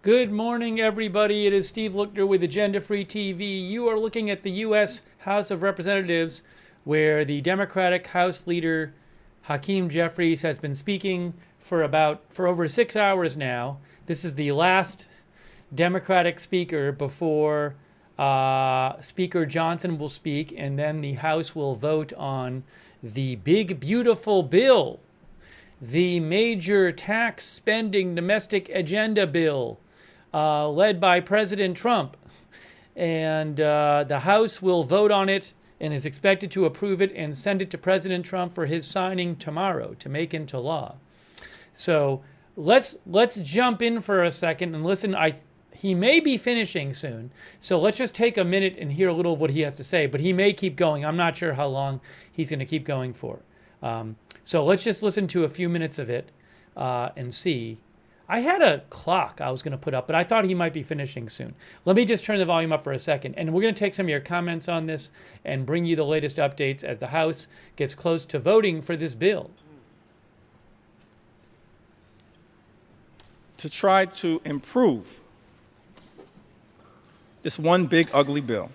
Good morning, everybody. It is Steve Lookner with Agenda Free TV. You are looking at the U.S. House of Representatives, where the Democratic House Leader Hakeem Jeffries has been speaking for over 6 hours now. This is the last Democratic speaker before Speaker Johnson will speak, and then the House will vote on the big, beautiful bill, the major tax spending domestic agenda bill, led by President Trump. And the House will vote on it and is expected to approve it and send it to President Trump for his signing tomorrow to make into law. So let's jump in for a second and listen. He may be finishing soon, so let's just take a minute and hear a little of what he has to say. But he may keep going. I'm not sure how long he's going to keep going for. So let's just listen to a few minutes of it and see. I had a clock I was going to put up, but I thought he might be finishing soon. Let me just turn the volume up for a second, and we're going to take some of your comments on this and bring you the latest updates as the House gets close to voting for this bill. To try to improve this one big ugly bill.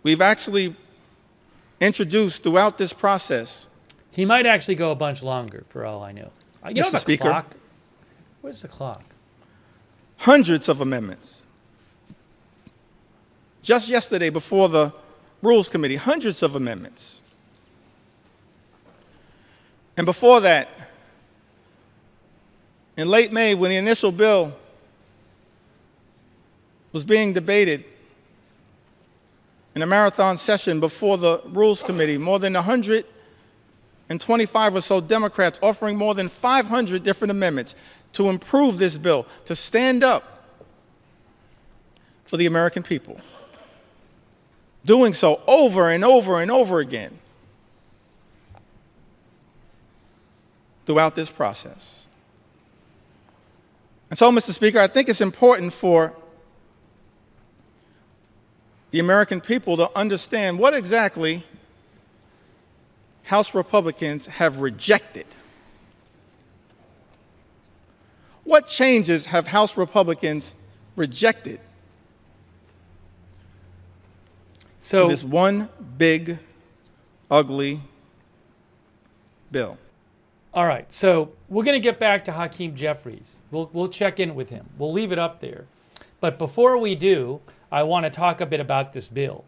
We've actually introduced throughout this process. He might actually go a bunch longer, for all I know. You know the Speaker, clock? Where's the clock? Hundreds of amendments. Just yesterday, before the Rules Committee, hundreds of amendments. And before that, in late May, when the initial bill was being debated in a marathon session before the Rules Committee, more than 125 or so Democrats offering more than 500 different amendments to improve this bill, to stand up for the American people. Doing so over and over and over again throughout this process. And so, Mr. Speaker, I think it's important for the American people to understand what exactly House Republicans have rejected. What changes have House Republicans rejected to this one big, ugly bill? All right, so we're going to get back to Hakeem Jeffries. We'll check in with him. We'll leave it up there. But before we do, I want to talk a bit about this bill.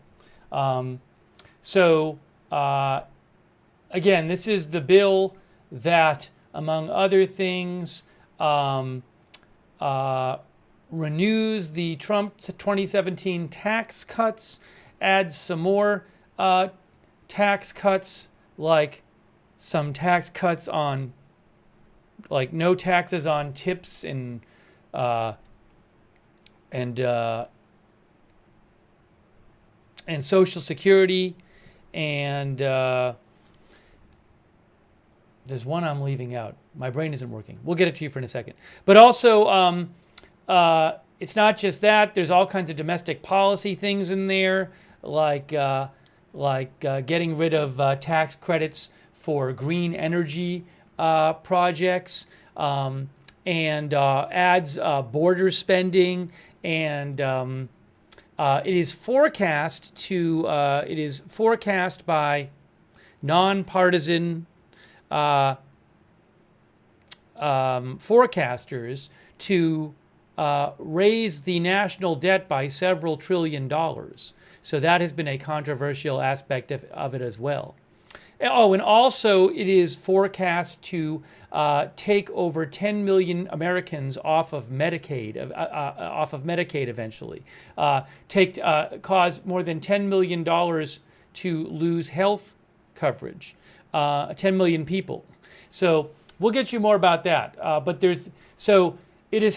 Again, this is the bill that, among other things, renews the Trump 2017 tax cuts, adds some more tax cuts, like some tax cuts on, like no taxes on tips and Social Security, and there's one I'm leaving out. My brain isn't working. We'll get it to you for in a second. But also, it's not just that. There's all kinds of domestic policy things in there, like getting rid of tax credits for green energy projects, and adds border spending, and it is forecast by nonpartisan forecasters to raise the national debt by several $trillion. So that has been a controversial aspect of it as well. Oh, and also it is forecast to take over 10 million Americans off of Medicaid, eventually. Cause more than $10 million to lose health coverage. 10 million people. So we'll get you more about that. It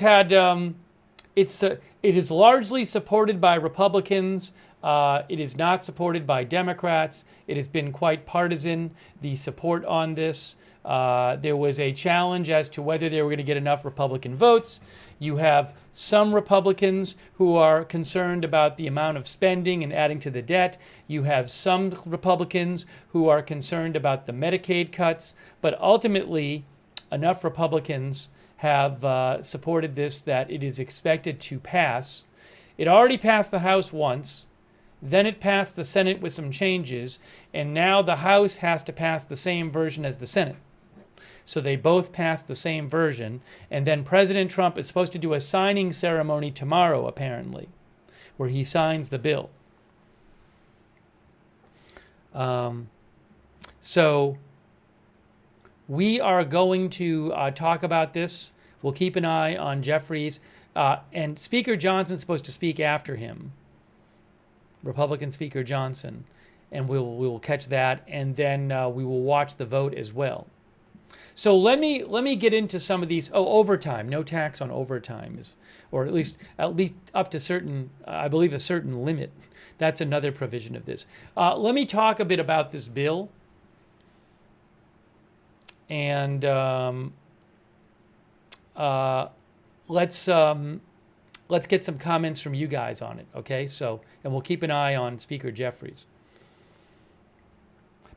is largely supported by Republicans. It is not supported by Democrats. It has been quite partisan, the support on this. There was a challenge as to whether they were going to get enough Republican votes. You have some Republicans who are concerned about the amount of spending and adding to the debt. You have some Republicans who are concerned about the Medicaid cuts. But ultimately, enough Republicans have supported this, that it is expected to pass. It already passed the House once, then it passed the Senate with some changes, and now the House has to pass the same version as the Senate. So they both passed the same version, and then President Trump is supposed to do a signing ceremony tomorrow, apparently, where he signs the bill. So we are going to talk about this. We'll keep an eye on Jeffries. And Speaker Johnson's supposed to speak after him, Republican Speaker Johnson. And we will catch that, and then we will watch the vote as well. So let me get into some of these. Oh, overtime. No tax on overtime, or at least up to certain, I believe, a certain limit. That's another provision of this. Let me talk a bit about this bill, and let's get some comments from you guys on it. Okay, so, and we'll keep an eye on Speaker Jeffries.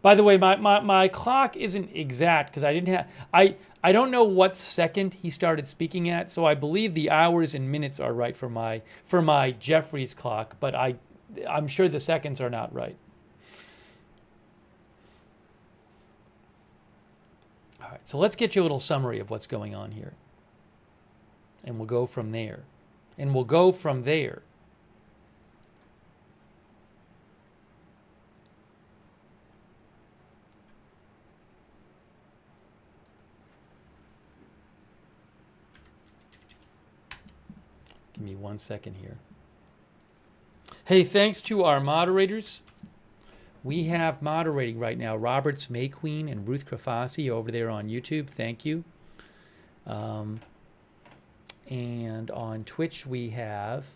By the way, my clock isn't exact because I didn't have, I don't know what second he started speaking at, so I believe the hours and minutes are right for my Jeffries clock, but I'm sure the seconds are not right. All right, so let's get you a little summary of what's going on here, and we'll go from there. Give me 1 second here. Hey, thanks to our moderators. We have moderating right now Roberts Mayqueen and Ruth Krafasi over there on YouTube. Thank you. And on Twitch we have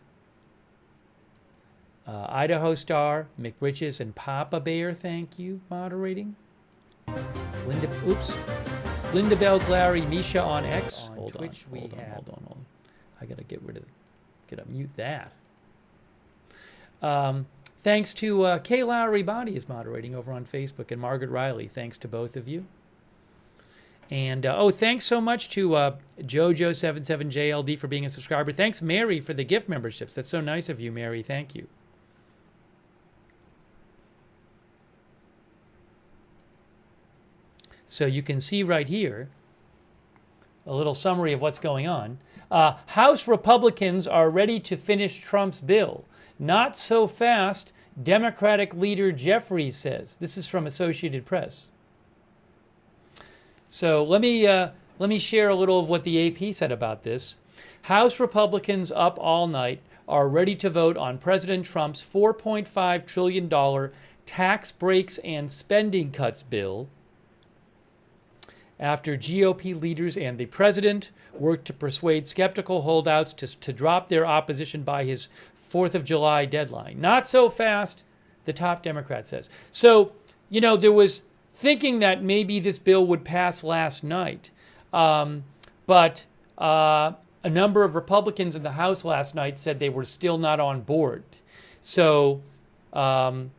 Idaho Star, McBritches, and Papa Bear. Thank you, moderating. Linda Bell, Glary, Misha on X. On Twitch we have. Hold on. I gotta mute that. Thanks to Kay Lowry Body is moderating over on Facebook, and Margaret Riley. Thanks to both of you. And thanks so much to JoJo77JLD for being a subscriber. Thanks, Mary, for the gift memberships. That's so nice of you, Mary. Thank you. So you can see right here a little summary of what's going on. House Republicans are ready to finish Trump's bill. Not so fast, Democratic leader Jeffries says. This is from Associated Press. So let me share a little of what the AP said about this. House Republicans up all night are ready to vote on President Trump's $4.5 trillion tax breaks and spending cuts bill after GOP leaders and the president worked to persuade skeptical holdouts to drop their opposition by his 4th of July deadline. Not so fast, the top Democrat says. So, there was thinking that maybe this bill would pass last night, but a number of Republicans in the House last night said they were still not on board. So President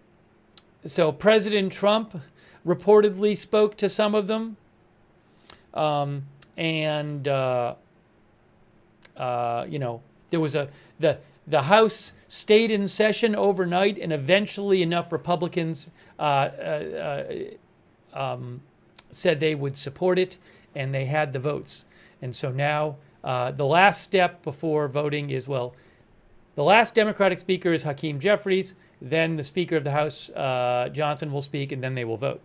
Trump reportedly spoke to some of them. There was the House stayed in session overnight, and eventually enough Republicans said they would support it, and they had the votes. And so now the last step before voting is, the last Democratic speaker is Hakeem Jeffries. Then the Speaker of the House, Johnson, will speak, and then they will vote.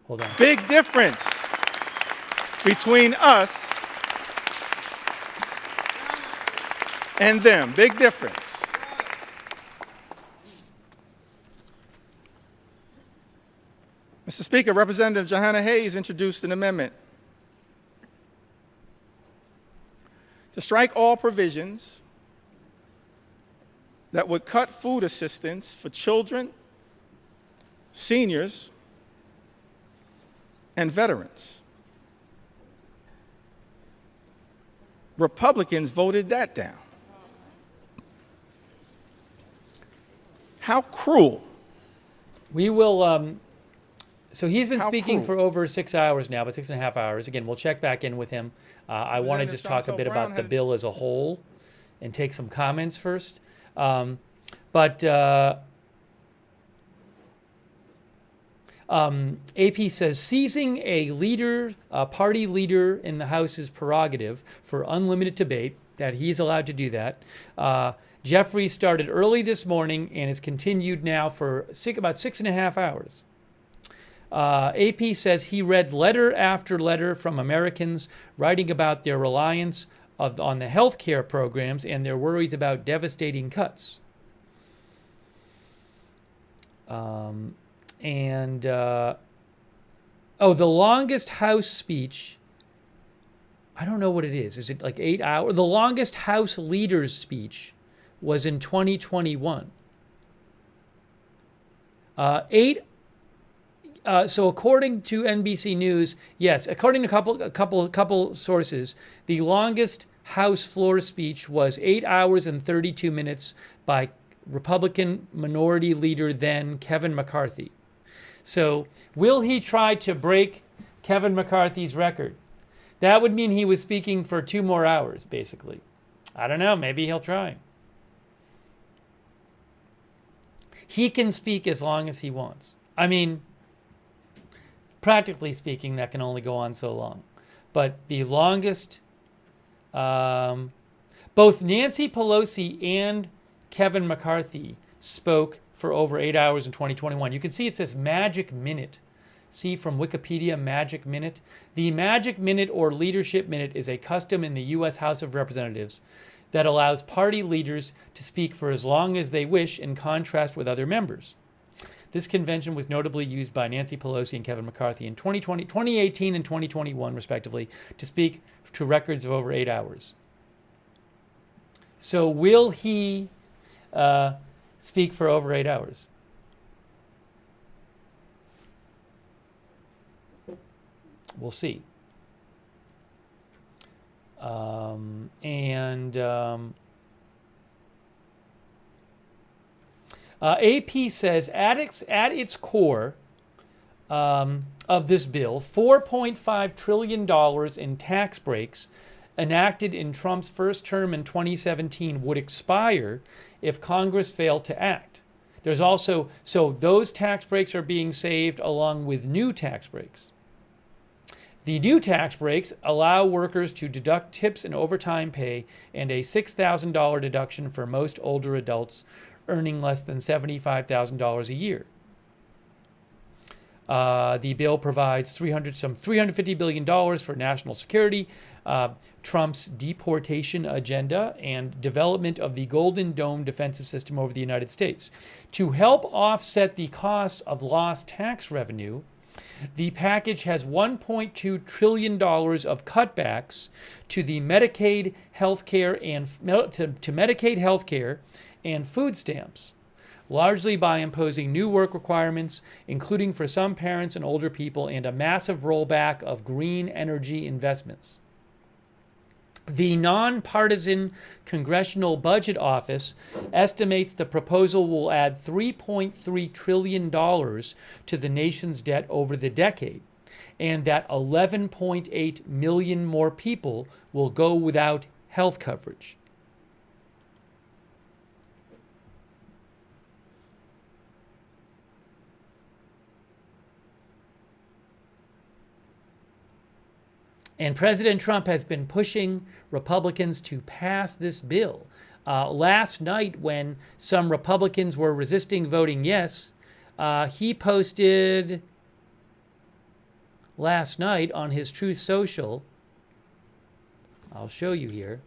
Hold on. Big difference between us and them. Big difference. Mr. Speaker, Representative Johanna Hayes introduced an amendment to strike all provisions that would cut food assistance for children, seniors, and veterans. Republicans voted that down. How cruel. We will So he's been How speaking cruel. for over 6 hours now, but 6.5 hours. Again, we'll check back in with him. I want to Representative just talk a bit Brown about the has- bill as a whole and take some comments first. But AP says seizing a leader, a party leader in the House is prerogative for unlimited debate, that he's allowed to do that. Jeffries started early this morning and has continued now for about 6.5 hours. AP says he read letter after letter from Americans writing about their reliance on the health care programs and their worries about devastating cuts. The longest House speech, I don't know what it is. Is it like 8 hours? The longest House leader's speech was in 2021. So according to NBC News, yes, according to a couple sources, the longest House floor speech was 8 hours and 32 minutes by Republican Minority Leader then Kevin McCarthy. So will he try to break Kevin McCarthy's record? That would mean he was speaking for 2 more hours, basically. I don't know. Maybe he'll try. He can speak as long as he wants. I mean, practically speaking, that can only go on so long. But the longest, both Nancy Pelosi and Kevin McCarthy spoke for over 8 hours in 2021. You can see it says magic minute. See from Wikipedia, magic minute. The magic minute or leadership minute is a custom in the U.S. House of Representatives that allows party leaders to speak for as long as they wish in contrast with other members. This convention was notably used by Nancy Pelosi and Kevin McCarthy in 2018 and 2021, respectively, to speak to records of over 8 hours. So will he speak for over 8 hours? We'll see. AP says at its core of this bill, $4.5 trillion in tax breaks enacted in Trump's first term in 2017 would expire if Congress failed to act. There's also, so those tax breaks are being saved along with new tax breaks. The new tax breaks allow workers to deduct tips and overtime pay and a $6,000 deduction for most older adults earning less than $75,000 a year. The bill provides $350 billion for national security, Trump's deportation agenda, and development of the Golden Dome defensive system over the United States. To help offset the costs of lost tax revenue, the package has $1.2 trillion of cutbacks to the Medicaid healthcare to Medicaid healthcare and food stamps, largely by imposing new work requirements, including for some parents and older people, and a massive rollback of green energy investments. The nonpartisan Congressional Budget Office estimates the proposal will add $3.3 trillion to the nation's debt over the decade, and that 11.8 million more people will go without health coverage. And President Trump has been pushing Republicans to pass this bill. Last night, when some Republicans were resisting voting yes, he posted last night on his Truth Social, I'll show you here.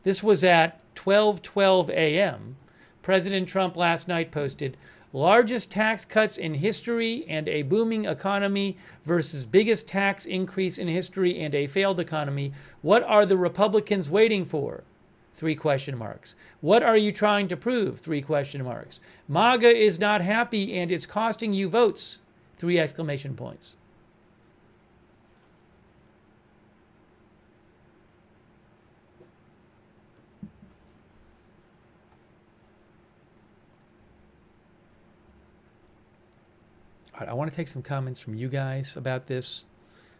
This was at 12:12 a.m. President Trump last night posted, largest tax cuts in history and a booming economy versus biggest tax increase in history and a failed economy. What are the Republicans waiting for? 3 question marks. What are you trying to prove? 3 question marks. MAGA is not happy and it's costing you votes. 3 exclamation points. All right, I want to take some comments from you guys about this.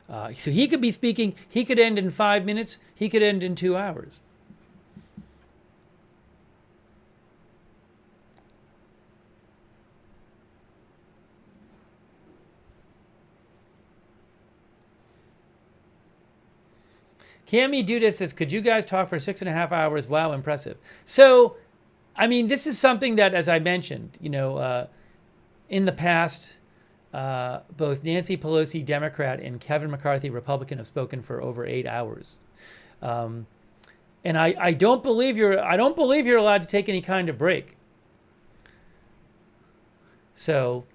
So he could be speaking. He could end in 5 minutes. He could end in 2 hours. Cami Duda says, could you guys talk for 6.5 hours? Wow, impressive. So, I mean, this is something that, as I mentioned, in the past, both Nancy Pelosi, Democrat, and Kevin McCarthy, Republican, have spoken for over 8 hours. And I don't believe you're allowed to take any kind of break. So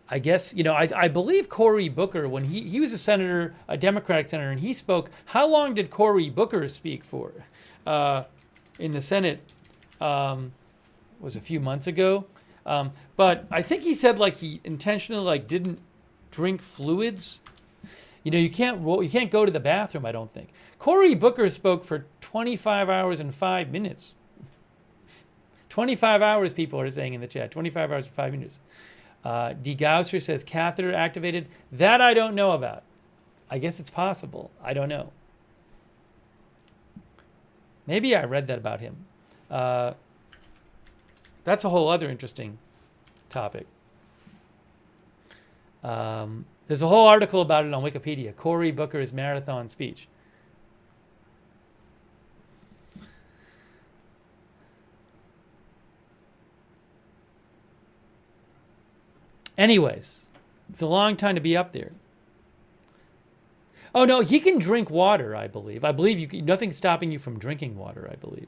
I guess, I believe Cory Booker, when he was a senator, a Democratic senator, and he spoke. How long did Cory Booker speak for in the Senate? Was a few months ago. But I think he said he intentionally didn't drink fluids. You can't go to the bathroom, I don't think. Cory Booker spoke for 25 hours and 5 minutes. 25 hours, people are saying in the chat. 25 hours and 5 minutes. D. Gausser says catheter activated. That I don't know about. I guess it's possible. I don't know. Maybe I read that about him. That's a whole other interesting topic. There's a whole article about it on Wikipedia. Cory Booker's marathon speech. Anyways, it's a long time to be up there. Oh no, he can drink water, I believe. I believe nothing's stopping you from drinking water, I believe.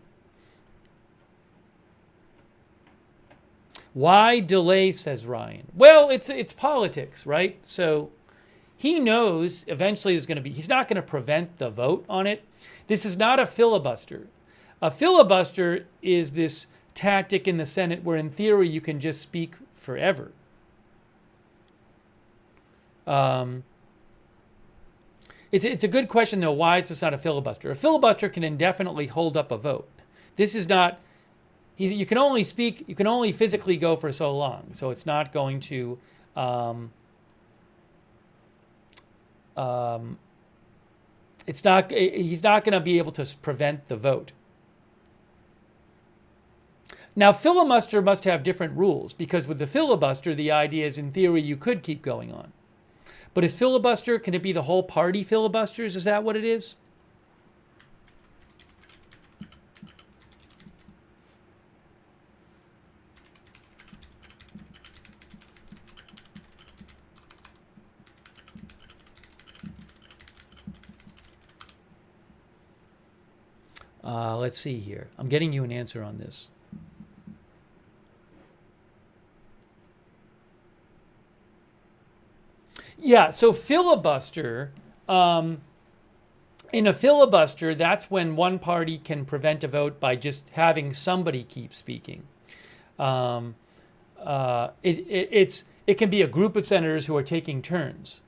Why delay, says Ryan? Well, it's politics, right? So he knows eventually he's not going to prevent the vote on it. This is not a filibuster. A filibuster is this tactic in the Senate where in theory you can just speak forever. It's a good question though. Why is this not a filibuster? A filibuster can indefinitely hold up a vote. This is not. You can only speak. You can only physically go for so long. So it's not going to. It's not. He's not going to be able to prevent the vote. Now, filibuster must have different rules because with the filibuster, the idea is in theory you could keep going on. But is filibuster, can it be the whole party filibusters? Is that what it is? Let's see here. I'm getting you an answer on this. Yeah, so filibuster, in a filibuster, that's when one party can prevent a vote by just having somebody keep speaking. It can be a group of senators who are taking turns.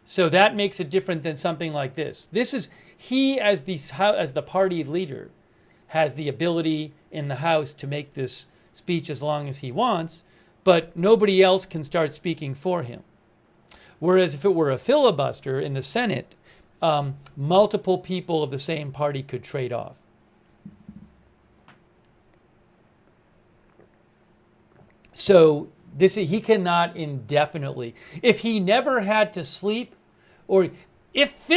So that makes it different than something like this. This is, he as the party leader has the ability in the House to make this speech as long as he wants, but nobody else can start speaking for him. Whereas if it were a filibuster in the Senate, multiple people of the same party could trade off. So he cannot indefinitely. If he never had to sleep, or if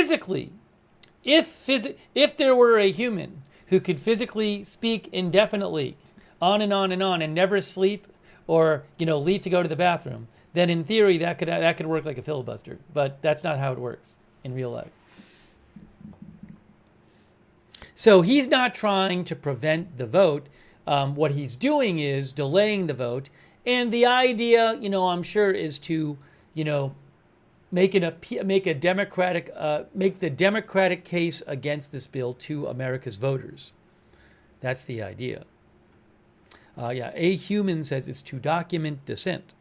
there were a human who could physically speak indefinitely, on and never sleep, or leave to go to the bathroom, then in theory that could work like a filibuster. But that's not how it works in real life. So he's not trying to prevent the vote. What he's doing is delaying the vote. And the idea, I'm sure, is to, make the Democratic case against this bill to America's voters. That's the idea. A Human says it's to document dissent.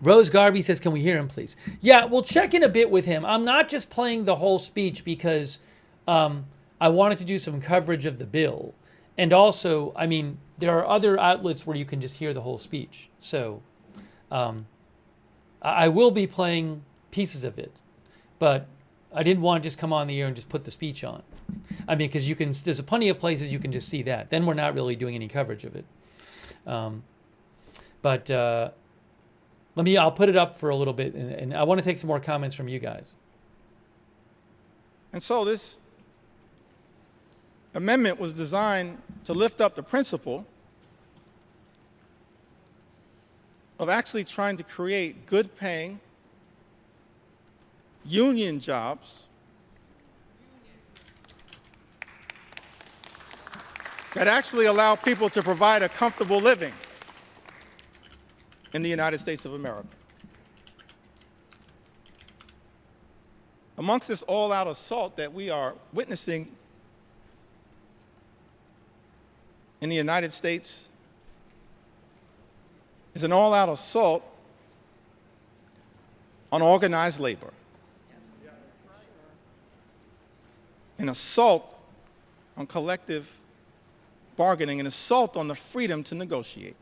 Rose Garvey says, can we hear him, please? Yeah, we'll check in a bit with him. I'm not just playing the whole speech because I wanted to do some coverage of the bill. And also, I mean, there are other outlets where you can just hear the whole speech. So I will be playing pieces of it, but I didn't want to just come on the air and just put the speech on. I mean, because there's plenty of places you can just see that. Then we're not really doing any coverage of it. But I'll put it up for a little bit, and I want to take some more comments from you guys. And so this amendment was designed to lift up the principle of actually trying to create good paying union jobs that actually allow people to provide a comfortable living in the United States of America. Amongst this all-out assault that we are witnessing in the United States is an all-out assault on organized labor, an assault on collective bargaining, an assault on the freedom to negotiate.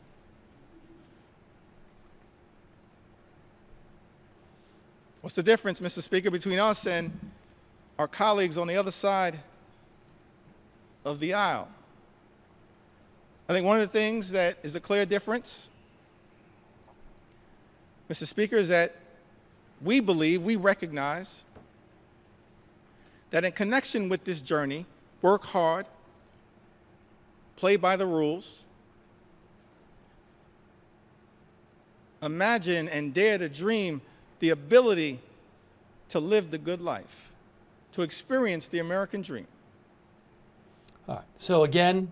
What's the difference, Mr. Speaker, between us and our colleagues on the other side of the aisle? I think one of the things that is a clear difference, Mr. Speaker, is that we recognize that in connection with this journey, work hard, play by the rules, imagine and dare to dream the ability to live the good life, to experience the American dream. All right. So again,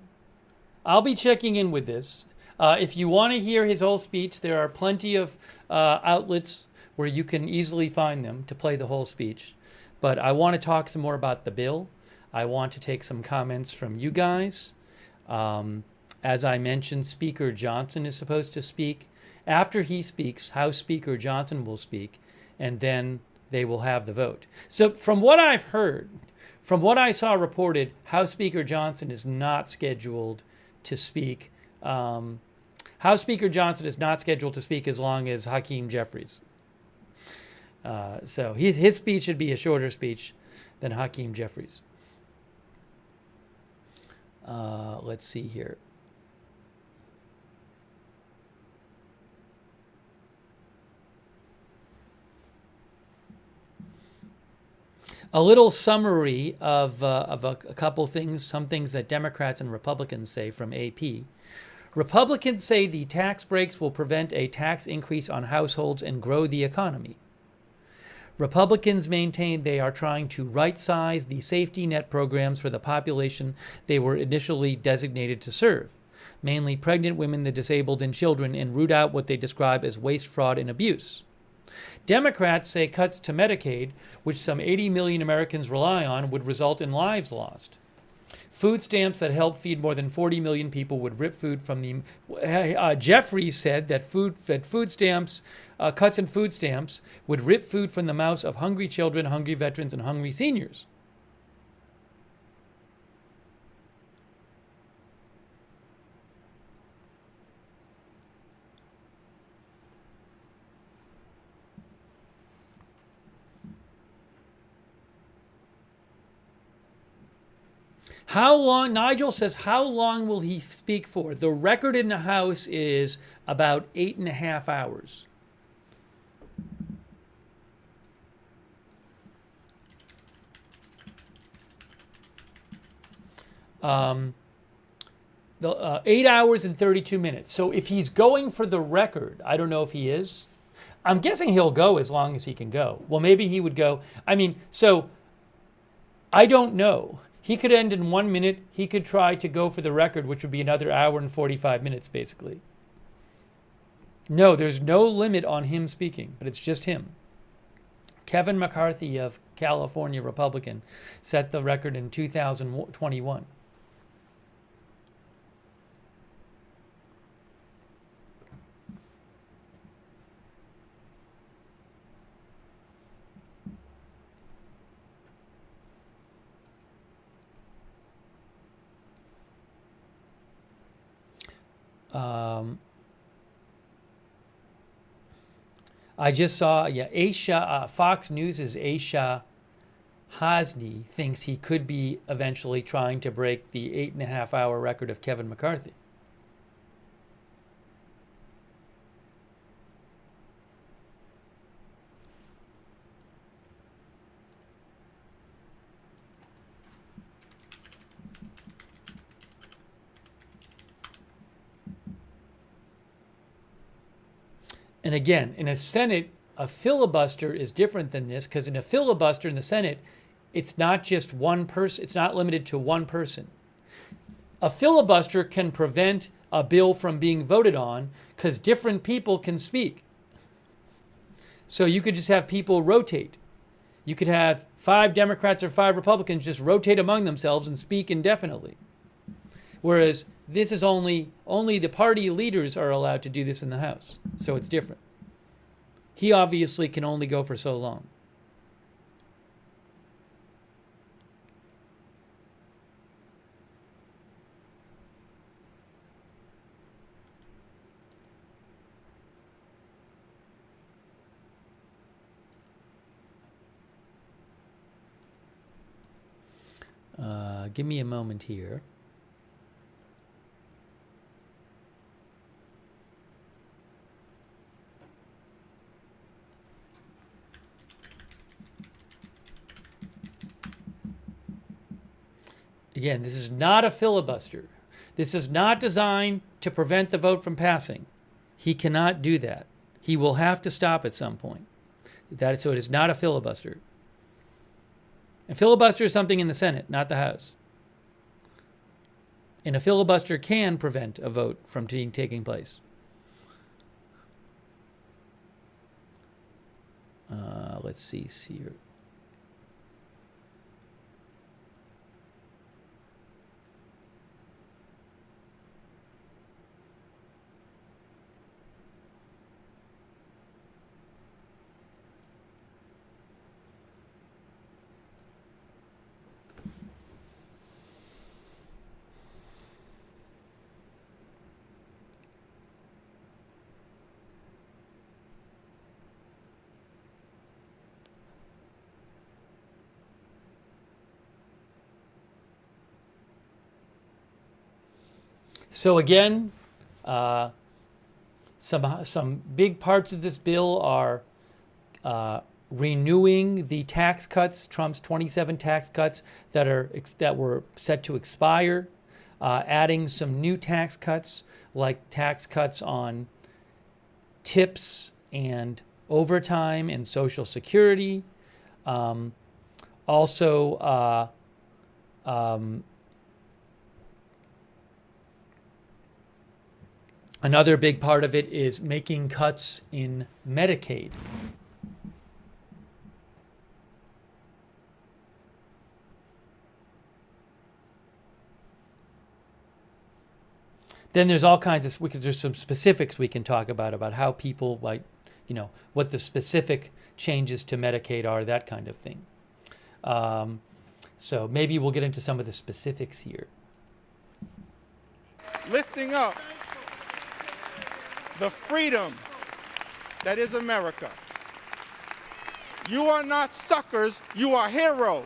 I'll be checking in with this. If you want to hear his whole speech, there are plenty of outlets where you can easily find them to play the whole speech. But I want to talk some more about the bill. I want to take some comments from you guys. As I mentioned, Speaker Johnson is supposed to speak. After he speaks, House Speaker Johnson will speak, and then they will have the vote. So from what I've heard, from what I saw reported, House Speaker Johnson is not scheduled to speak. House Speaker Johnson is not scheduled to speak as long as Hakeem Jeffries. So his speech should be a shorter speech than Hakeem Jeffries. Let's see here. A little summary of a couple things, some things that Democrats and Republicans say from AP. Republicans say the tax breaks will prevent a tax increase on households and grow the economy. Republicans maintain they are trying to right-size the safety net programs for the population they were initially designated to serve, mainly pregnant women, the disabled, and children, and root out what they describe as waste, fraud, and abuse. Democrats say cuts to Medicaid, which some 80 million Americans rely on, would result in lives lost. Food stamps that help feed more than 40 million people would rip food from the... Jeffries said that cuts in food stamps would rip food from the mouths of hungry children, hungry veterans, and hungry seniors. How long, Nigel says, how long will he speak for? The record in the House is about 8.5 hours. The 8 hours and 32 minutes. So if he's going for the record, I don't know if he is. I'm guessing he'll go as long as he can go. Well, maybe he would go. I mean, so I don't know. He could end in 1 minute. He could try to go for the record, which would be another hour and 45 minutes, basically. No, there's no limit on him speaking, but it's just him. Kevin McCarthy of California, Republican, set the record in 2021. I just saw, yeah, Fox News' Aisha Hasni thinks he could be eventually trying to break the 8.5-hour record of Kevin McCarthy. And again, in a Senate, a filibuster is different than this, because in a filibuster in the Senate, it's not just one person, it's not limited to one person. A filibuster can prevent a bill from being voted on because different people can speak. So you could just have people rotate. You could have 5 Democrats or 5 Republicans just rotate among themselves and speak indefinitely. Whereas this is only the party leaders are allowed to do this in the House. So it's different. He obviously can only go for so long. Give me a moment here. Again, this is not a filibuster. This is not designed to prevent the vote from passing. He cannot do that. He will have to stop at some point. So it is not a filibuster. A filibuster is something in the Senate, not the House. And a filibuster can prevent a vote from taking place. Let's see here. So again, some big parts of this bill are renewing the tax cuts, Trump's 27 tax cuts that were set to expire, adding some new tax cuts like tax cuts on tips and overtime and Social Security. Another big part of it is making cuts in Medicaid. Then there's all kinds of, there's some specifics we can talk about how people, like, what the specific changes to Medicaid are, that kind of thing. So maybe we'll get into some of the specifics here. Lifting up the freedom that is America. You are not suckers, you are heroes.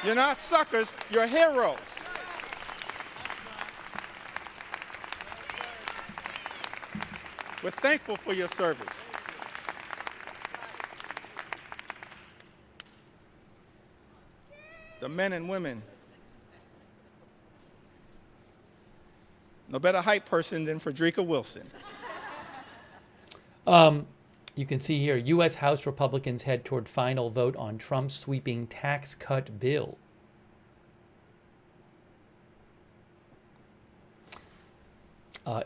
You're not suckers, you're heroes. We're thankful for your service. The men and women. No better hype person than Frederica Wilson. You can see here, U.S. House Republicans head toward final vote on Trump's sweeping tax cut bill.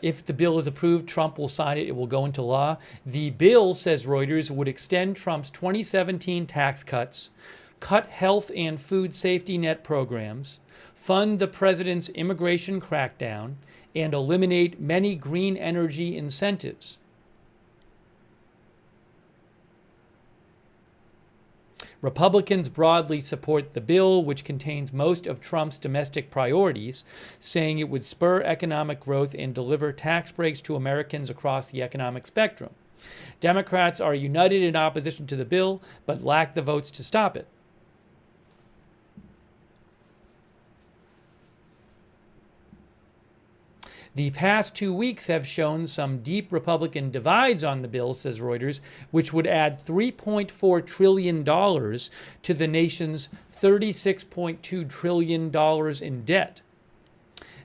If the bill is approved, Trump will sign it. It will go into law. The bill, says Reuters, would extend Trump's 2017 tax cuts, cut health and food safety net programs, fund the president's immigration crackdown, and eliminate many green energy incentives. Republicans broadly support the bill, which contains most of Trump's domestic priorities, saying it would spur economic growth and deliver tax breaks to Americans across the economic spectrum. Democrats are united in opposition to the bill, but lack the votes to stop it. The past 2 weeks have shown some deep Republican divides on the bill, says Reuters, which would add $3.4 trillion to the nation's $36.2 trillion in debt.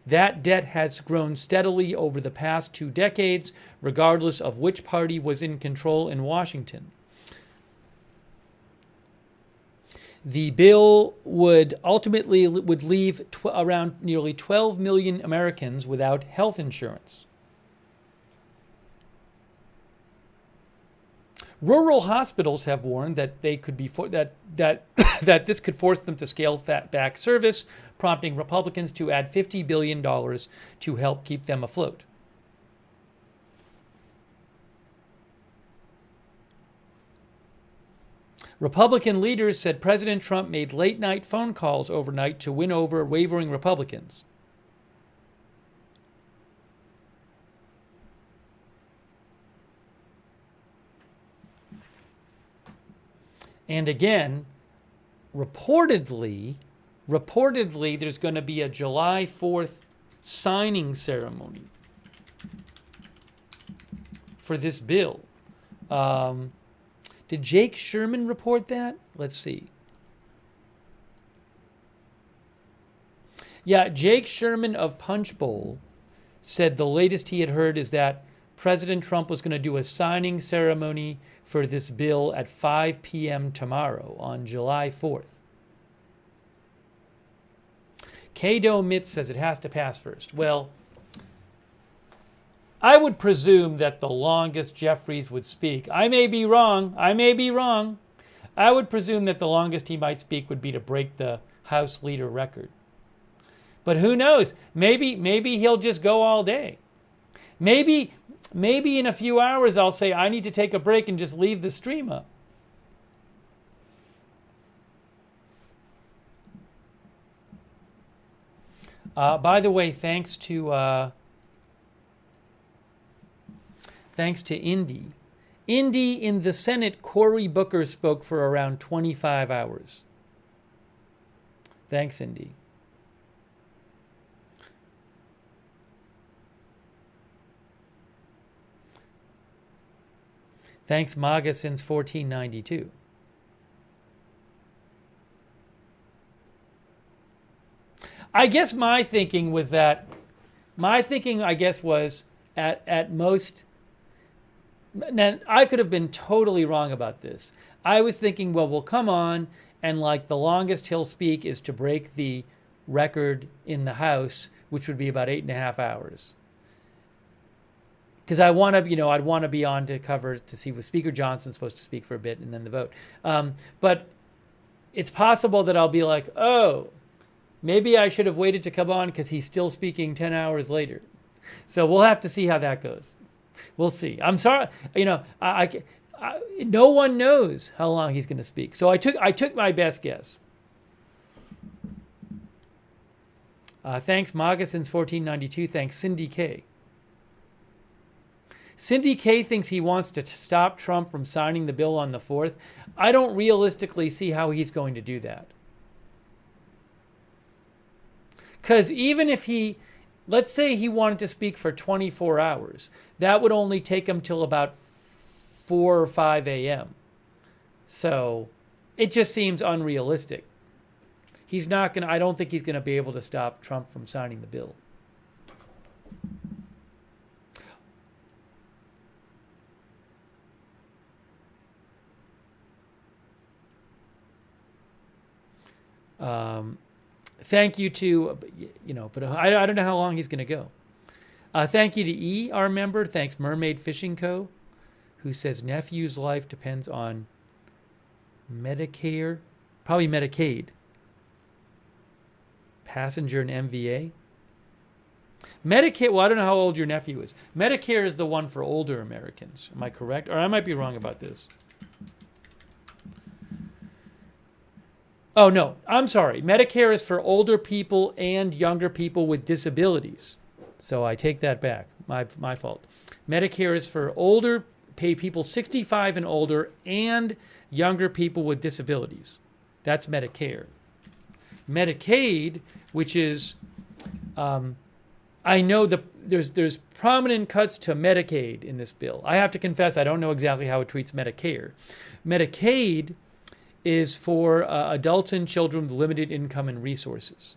That debt has grown steadily over the past 2 decades, regardless of which party was in control in Washington. The bill would ultimately leave around nearly 12 million Americans without health insurance. Rural hospitals have warned that they could be that this could force them to scale back service, prompting Republicans to add $50 billion to help keep them afloat. Republican leaders said President Trump made late-night phone calls overnight to win over wavering Republicans. And again, reportedly, there's going to be a July 4th signing ceremony for this bill. Did Jake Sherman report that? Let's see. Yeah, Jake Sherman of Punchbowl said the latest he had heard is that President Trump was going to do a signing ceremony for this bill at 5 p.m. tomorrow on July 4th. Kado Mitz says it has to pass first. Well, I would presume that the longest Jeffries would speak. I may be wrong. I would presume that the longest he might speak would be to break the House leader record. But who knows? Maybe he'll just go all day. Maybe in a few hours I'll say I need to take a break and just leave the stream up. By the way, thanks to Indy. Indy in the Senate, Cory Booker spoke for around 25 hours. Thanks, Indy. Thanks, MAGA since 1492. I guess my thinking was at most. Now, I could have been totally wrong about this. I was thinking, well, come on, and like the longest he'll speak is to break the record in the House, which would be about 8.5 hours. Because I'd want to be on to cover to see was Speaker Johnson supposed to speak for a bit and then the vote. But it's possible that I'll be like, oh, maybe I should have waited to come on because he's still speaking 10 hours later. So we'll have to see how that goes. We'll see. I'm sorry, no one knows how long he's going to speak. So I took my best guess. Thanks, MAGA since 1492. Thanks, Cindy K. Cindy K thinks he wants to stop Trump from signing the bill on the 4th. I don't realistically see how he's going to do that. Because even if let's say he wanted to speak for 24 hours, that would only take him till about 4 or 5 a.m. So it just seems unrealistic. I don't think he's going to be able to stop Trump from signing the bill. Thank you to, but I don't know how long he's going to go. Thank you to E, our member. Thanks, Mermaid Fishing Co., who says nephew's life depends on Medicare, probably Medicaid, passenger and MVA. Medicare, well, I don't know how old your nephew is. Medicare is the one for older Americans. Am I correct? Or I might be wrong about this. Oh, no, I'm sorry. Medicare is for older people and younger people with disabilities. So I take that back. My fault. Medicare is for older people 65 and older and younger people with disabilities. That's Medicare. Medicaid, which is, I know there's prominent cuts to Medicaid in this bill. I have to confess, I don't know exactly how it treats Medicare. Medicaid is for adults and children with limited income and resources.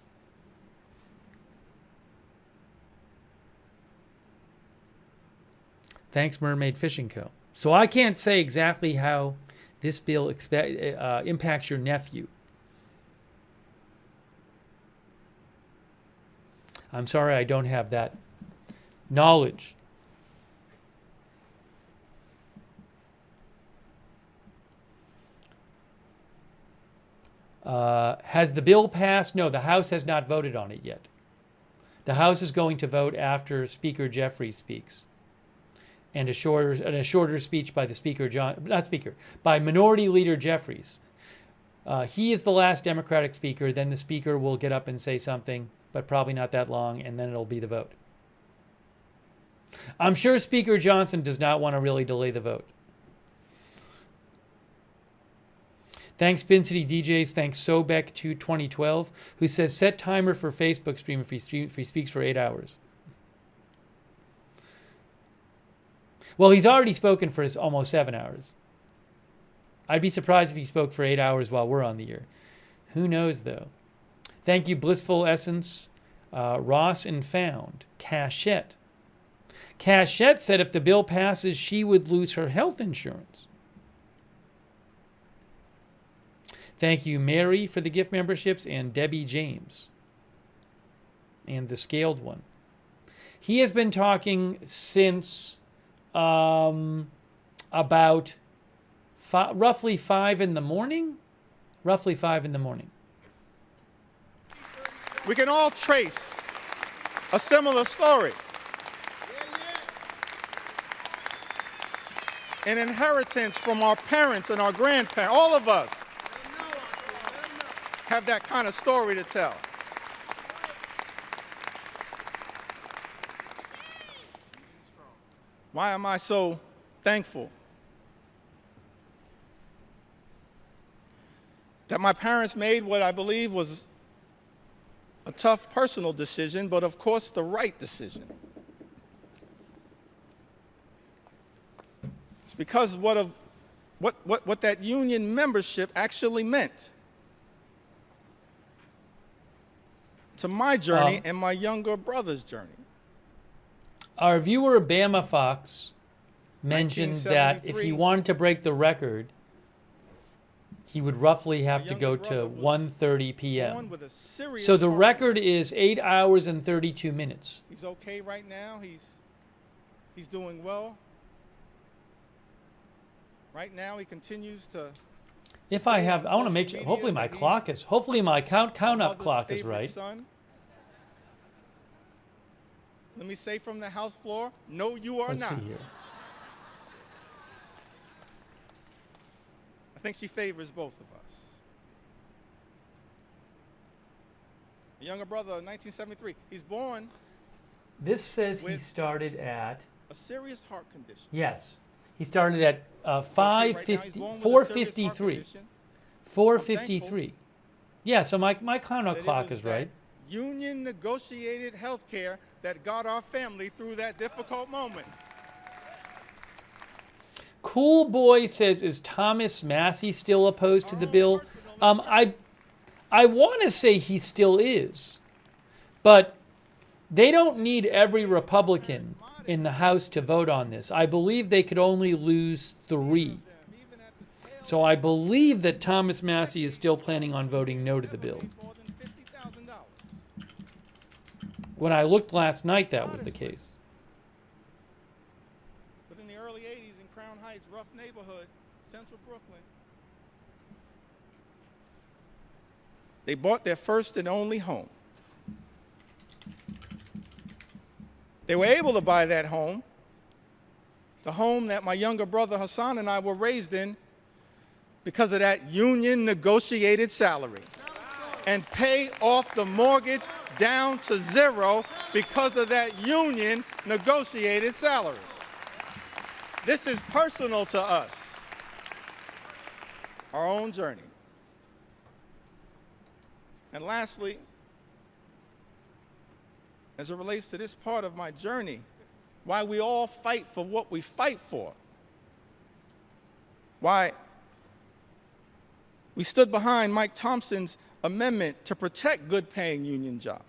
Thanks, Mermaid Fishing Co. So I can't say exactly how this bill impacts your nephew. I'm sorry, I don't have that knowledge. Has the bill passed? No, the House has not voted on it yet. The House is going to vote after Speaker Jeffries speaks. And a shorter speech by the Speaker, by Minority Leader Jeffries. He is the last Democratic speaker. Then the Speaker will get up and say something, but probably not that long, and then it'll be the vote. I'm sure Speaker Johnson does not want to really delay the vote. Thanks, Pin City DJs. Thanks, Sobek to 2012, who says set timer for Facebook stream if he speaks for 8 hours. Well, he's already spoken for almost 7 hours. I'd be surprised if he spoke for 8 hours while we're on the air. Who knows, though? Thank you, Blissful Essence, Ross and Found, Cachette. Cachette said if the bill passes, she would lose her health insurance. Thank you, Mary, for the gift memberships, and Debbie James. And the Scaled One. He has been talking since about roughly 5 in the morning. Roughly 5 in the morning. We can all trace a similar story. An inheritance from our parents and our grandparents. All of us have that kind of story to tell. Why am I so thankful that my parents made what I believe was a tough personal decision, but of course the right decision? It's because what that union membership actually meant to my journey and my younger brother's journey. Our viewer Bama Fox mentioned that if he wanted to break the record, he would roughly have to go to 1:30 p.m. So the record is 8 hours and 32 minutes. He's okay right now. He's doing well. Right now he continues to. If I want to make sure. Hopefully my count up clock is right. Son. Let me say from the House floor, no, you are not. Let's see here. I think she favors both of us. A younger brother, 1973. He's born. This says he started at a serious heart condition. Yes, he started at 4:53. 4:53. Yeah, so my count-up clock is right. Union negotiated health care that got our family through that difficult moment. Cool Boy says, is Thomas Massey still opposed to the bill? I want to say he still is, but they don't need every Republican in the House to vote on this. I believe they could only lose 3. So I believe that Thomas Massey is still planning on voting no to the bill. When I looked last night, that was the case. But in the early 80s in Crown Heights, rough neighborhood, central Brooklyn, they bought their first and only home. They were able to buy that home, the home that my younger brother Hassan and I were raised in, because of that union negotiated salary, and pay off the mortgage down to zero because of that union negotiated salary. This is personal to us, our own journey. And lastly, as it relates to this part of my journey, why we all fight for what we fight for, why we stood behind Mike Thompson's amendment to protect good-paying union jobs.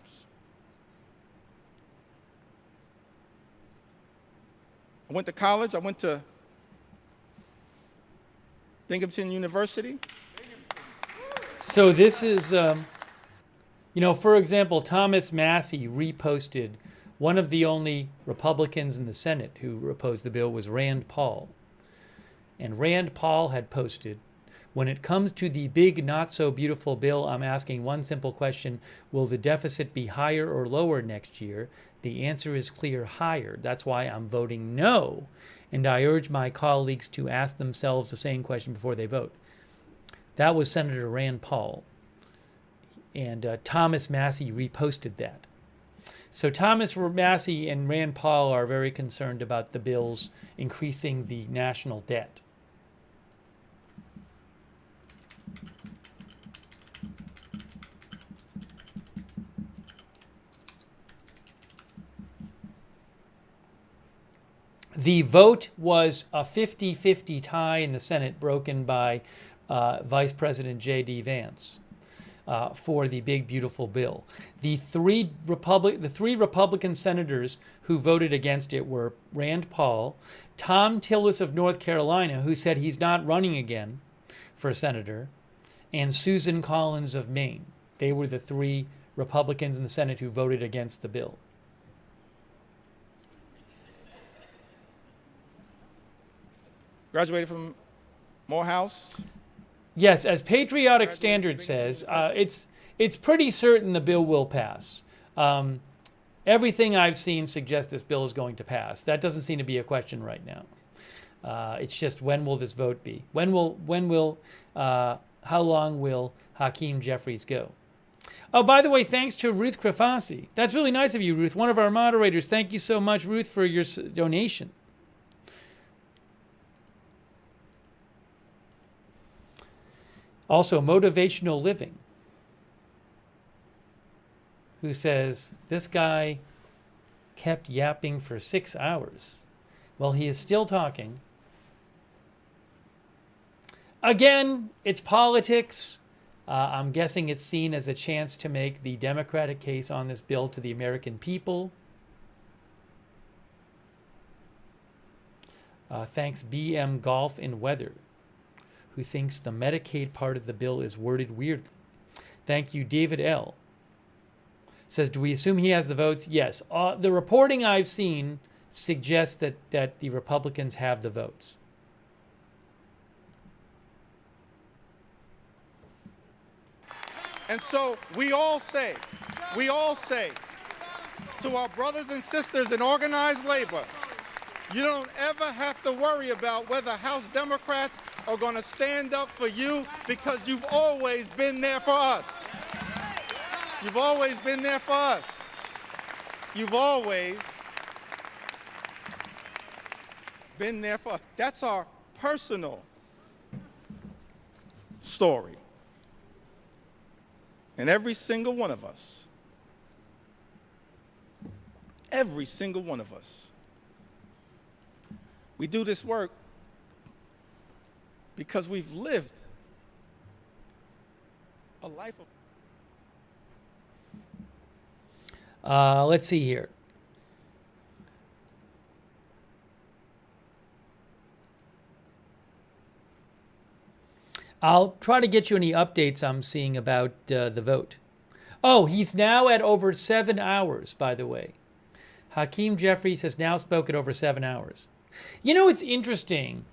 I went to college. I went to Binghamton University. So this is, for example, Thomas Massey reposted. One of the only Republicans in the Senate who opposed the bill was Rand Paul. And Rand Paul had posted, when it comes to the big, not-so-beautiful bill, I'm asking one simple question: will the deficit be higher or lower next year? The answer is clear: higher. That's why I'm voting no. And I urge my colleagues to ask themselves the same question before they vote. That was Senator Rand Paul. And Thomas Massey reposted that. So Thomas Massey and Rand Paul are very concerned about the bills increasing the national debt. The vote was a 50-50 tie in the Senate, broken by Vice President J.D. Vance for the big, beautiful bill. The three Republican senators who voted against it were Rand Paul, Tom Tillis of North Carolina, who said he's not running again for senator, and Susan Collins of Maine. They were the three Republicans in the Senate who voted against the bill. Graduated from Morehouse. Yes, as Patriotic Standard says, it's pretty certain the bill will pass. Everything I've seen suggests this bill is going to pass. That doesn't seem to be a question right now. It's just, when will this vote be? How long will Hakeem Jeffries go? Oh, by the way, thanks to Ruth Krafasi. That's really nice of you, Ruth, one of our moderators. Thank you so much, Ruth, for your donation. Also, Motivational Living, who says, this guy kept yapping for 6 hours. Well, he is still talking. Again, it's politics. I'm guessing it's seen as a chance to make the Democratic case on this bill to the American people. Thanks BM Golf and Weather, who thinks the Medicaid part of the bill is worded weirdly. Thank you, David L. Says, do we assume he has the votes? Yes. The reporting I've seen suggests that the Republicans have the votes. And so we all say to our brothers and sisters in organized labor, you don't ever have to worry about whether House Democrats are going to stand up for you, because you've always been there for us. You've always been there for us. You've always been there for us. That's our personal story. And every single one of us, we do this work because we've lived a life of... Let's see here. I'll try to get you any updates I'm seeing about the vote. Oh, he's now at over 7 hours, by the way. Hakeem Jeffries has now spoken over 7 hours. You know, it's interesting.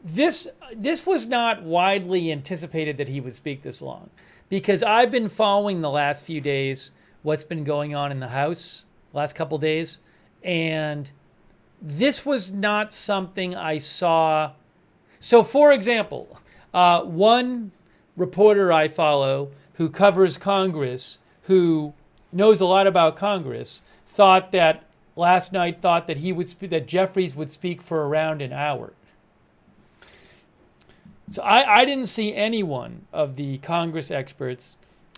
This was not widely anticipated that he would speak this long, because I've been following the last few days what's been going on in the House last couple days, and this was not something I saw. So, for example, One reporter I follow who covers Congress, who knows a lot about Congress, thought that last night that Jeffries would speak for around an hour. So I didn't see anyone of the Congress experts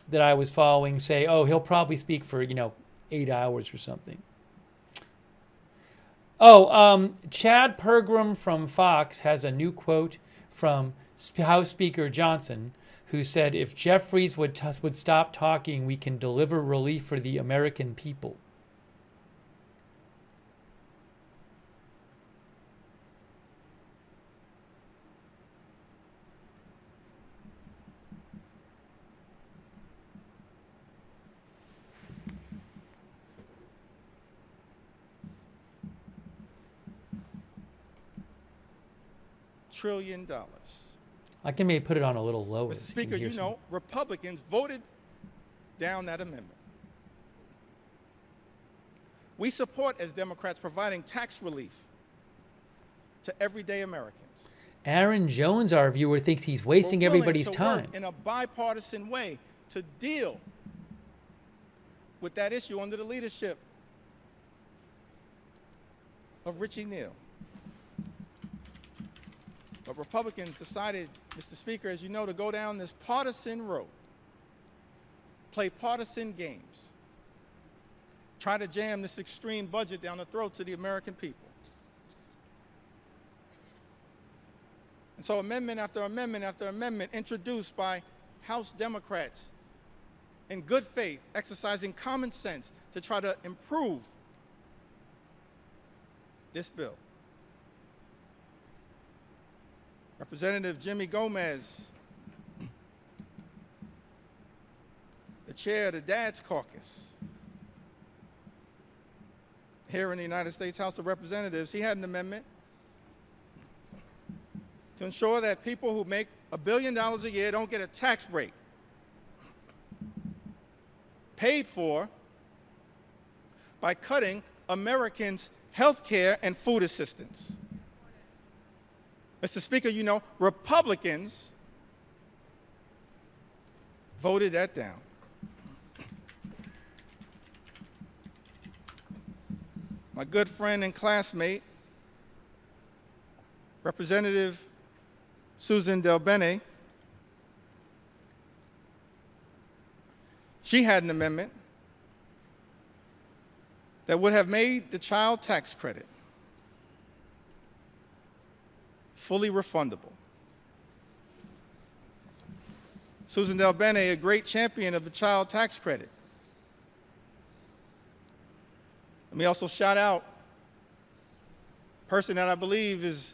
that I was following say, oh, he'll probably speak for, 8 hours or something. Oh, Chad Pergram from Fox has a new quote from House Speaker Johnson, who said, if Jeffries would stop talking, we can deliver relief for the American people. $1 trillion. I can maybe put it on a little lower. Mr. Speaker, you know, Republicans voted down that amendment. We support, as Democrats, providing tax relief to everyday Americans. Aaron Jones, our viewer, thinks he's wasting everybody's time. In a bipartisan way to deal with that issue under the leadership of Richie Neal. But Republicans decided, Mr. Speaker, as you know, to go down this partisan road, play partisan games, try to jam this extreme budget down the throats of the American people. And so amendment after amendment after amendment introduced by House Democrats in good faith, exercising common sense to try to improve this bill. Representative Jimmy Gomez, the chair of the Dad's Caucus here in the United States House of Representatives, he had an amendment to ensure that people who make $1 billion a year don't get a tax break paid for by cutting Americans' health care and food assistance. Mr. Speaker, you know, Republicans voted that down. My good friend and classmate, Representative Susan DelBene, she had an amendment that would have made the child tax credit fully refundable. Susan DelBene, a great champion of the child tax credit. Let me also shout out a person that I believe is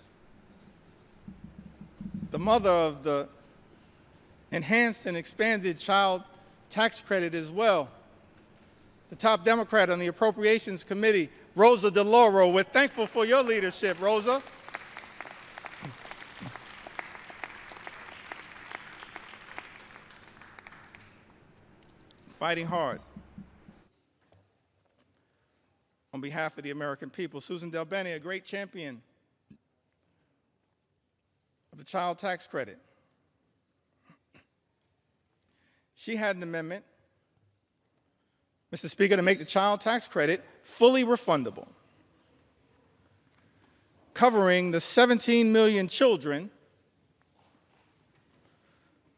the mother of the enhanced and expanded child tax credit as well. The top Democrat on the Appropriations Committee, Rosa DeLauro. We're thankful for your leadership, Rosa. Fighting hard on behalf of the American people. Susan DelBene, a great champion of the child tax credit. She had an amendment, Mr. Speaker, to make the child tax credit fully refundable, covering the 17 million children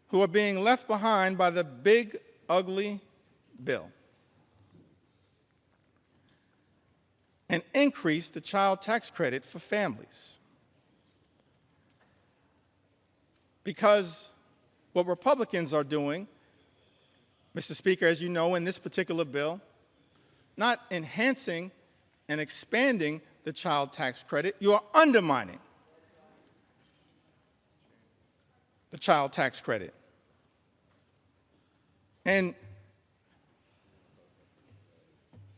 who are being left behind by the big, ugly bill, and increase the child tax credit for families. Because what Republicans are doing, Mr. Speaker, as you know, in this particular bill, not enhancing and expanding the child tax credit, you are undermining the child tax credit. And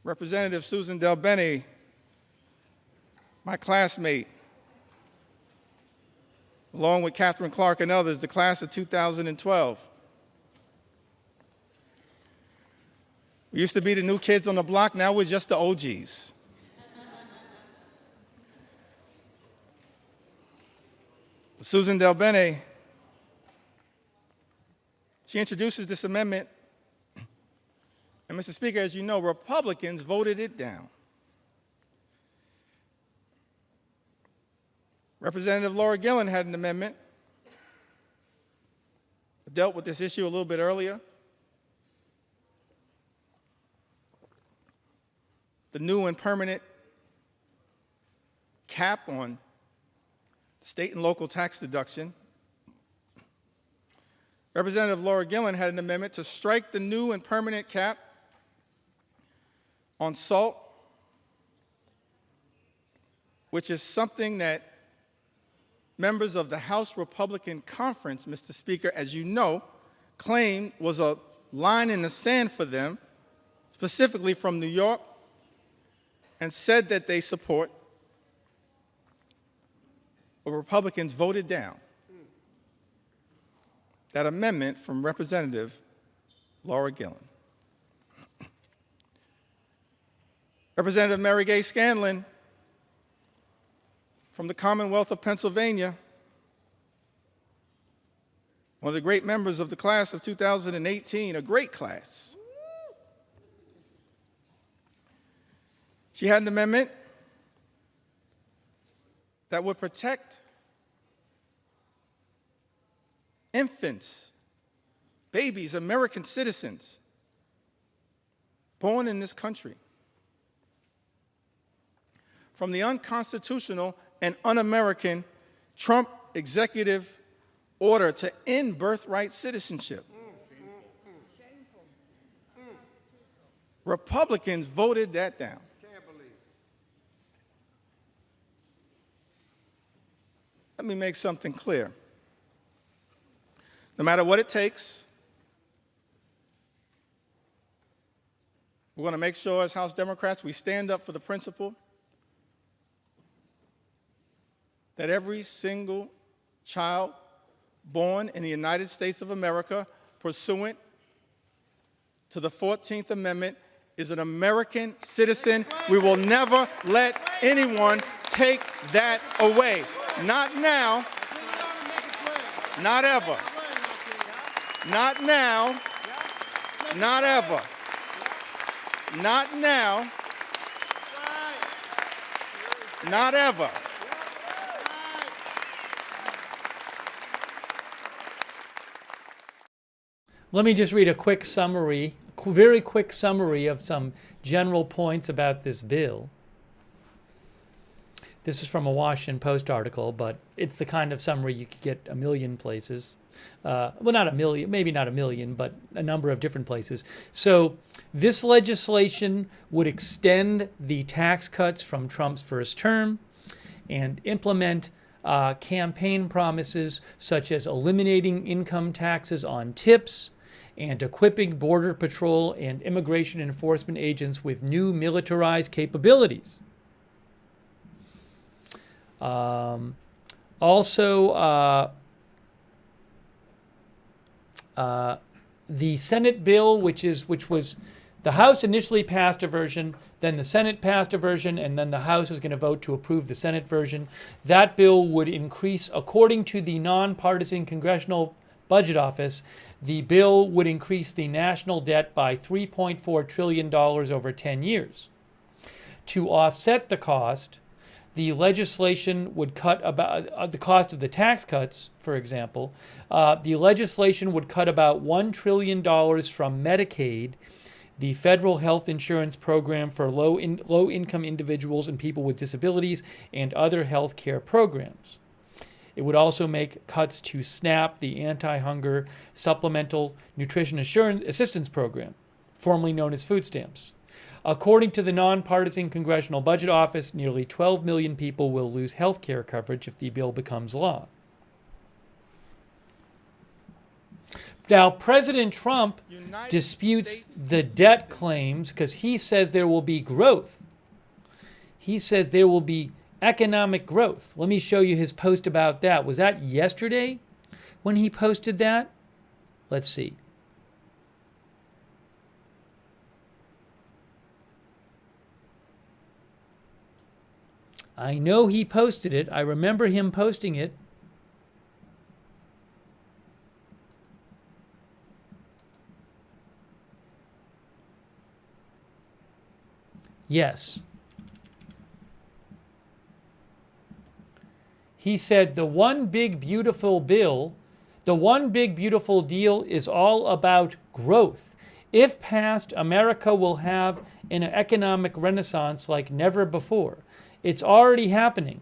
Representative Susan DelBene, my classmate, along with Catherine Clark and others, the class of 2012. We used to be the new kids on the block, now we're just the OGs. Susan DelBene She introduces this amendment, and Mr. Speaker, as you know, Republicans voted it down. Representative Laura Gillen had an amendment that dealt with this issue a little bit earlier. The new and permanent cap on state and local tax deduction. Representative Laura Gillen had an amendment to strike the new and permanent cap on salt, which is something that members of the House Republican Conference, Mr. Speaker, as you know, claimed was a line in the sand for them, specifically from New York, and said that they support, but Republicans voted down that amendment from Representative Laura Gillen. Representative Mary Gay Scanlon from the Commonwealth of Pennsylvania, one of the great members of the class of 2018, a great class. She had an amendment that would protect infants, babies, American citizens born in this country from the unconstitutional and un-American Trump executive order to end birthright citizenship. Republicans voted that down. Let me make something clear. No matter what it takes, we're going to make sure as House Democrats we stand up for the principle that every single child born in the United States of America pursuant to the 14th Amendment is an American citizen. We will never let anyone take that away. Not now, not ever. Not now, not ever. Not now, not ever. Let me just read a quick summary, very quick summary of some general points about this bill. This is from a Washington Post article, but it's the kind of summary you could get a million places. Well, not a million, maybe not a million, but a number of different places. So this legislation would extend the tax cuts from Trump's first term and implement campaign promises such as eliminating income taxes on tips and equipping Border Patrol and immigration enforcement agents with new militarized capabilities. The Senate bill, which was the House initially passed a version, then the Senate passed a version, and then the House is going to vote to approve the Senate version. That bill would increase, according to the nonpartisan Congressional Budget Office, the bill would increase the national debt by $3.4 trillion over 10 years. To offset the cost, the legislation would cut about the cost of the tax cuts, for example. The legislation would cut about $1 trillion from Medicaid, the federal health insurance program for low-income individuals and people with disabilities, and other health care programs. It would also make cuts to SNAP, the Anti-Hunger Supplemental Nutrition Assistance Program, formerly known as food stamps. According to the nonpartisan Congressional Budget Office, nearly 12 million people will lose health care coverage if the bill becomes law. Now, President Trump disputes the debt claims because he says there will be growth. He says there will be economic growth. Let me show you his post about that. Was that yesterday when he posted that? Let's see. I know he posted it. I remember him posting it. Yes. He said the one big beautiful bill, the one big beautiful deal is all about growth. If passed, America will have an economic renaissance like never before. It's already happening.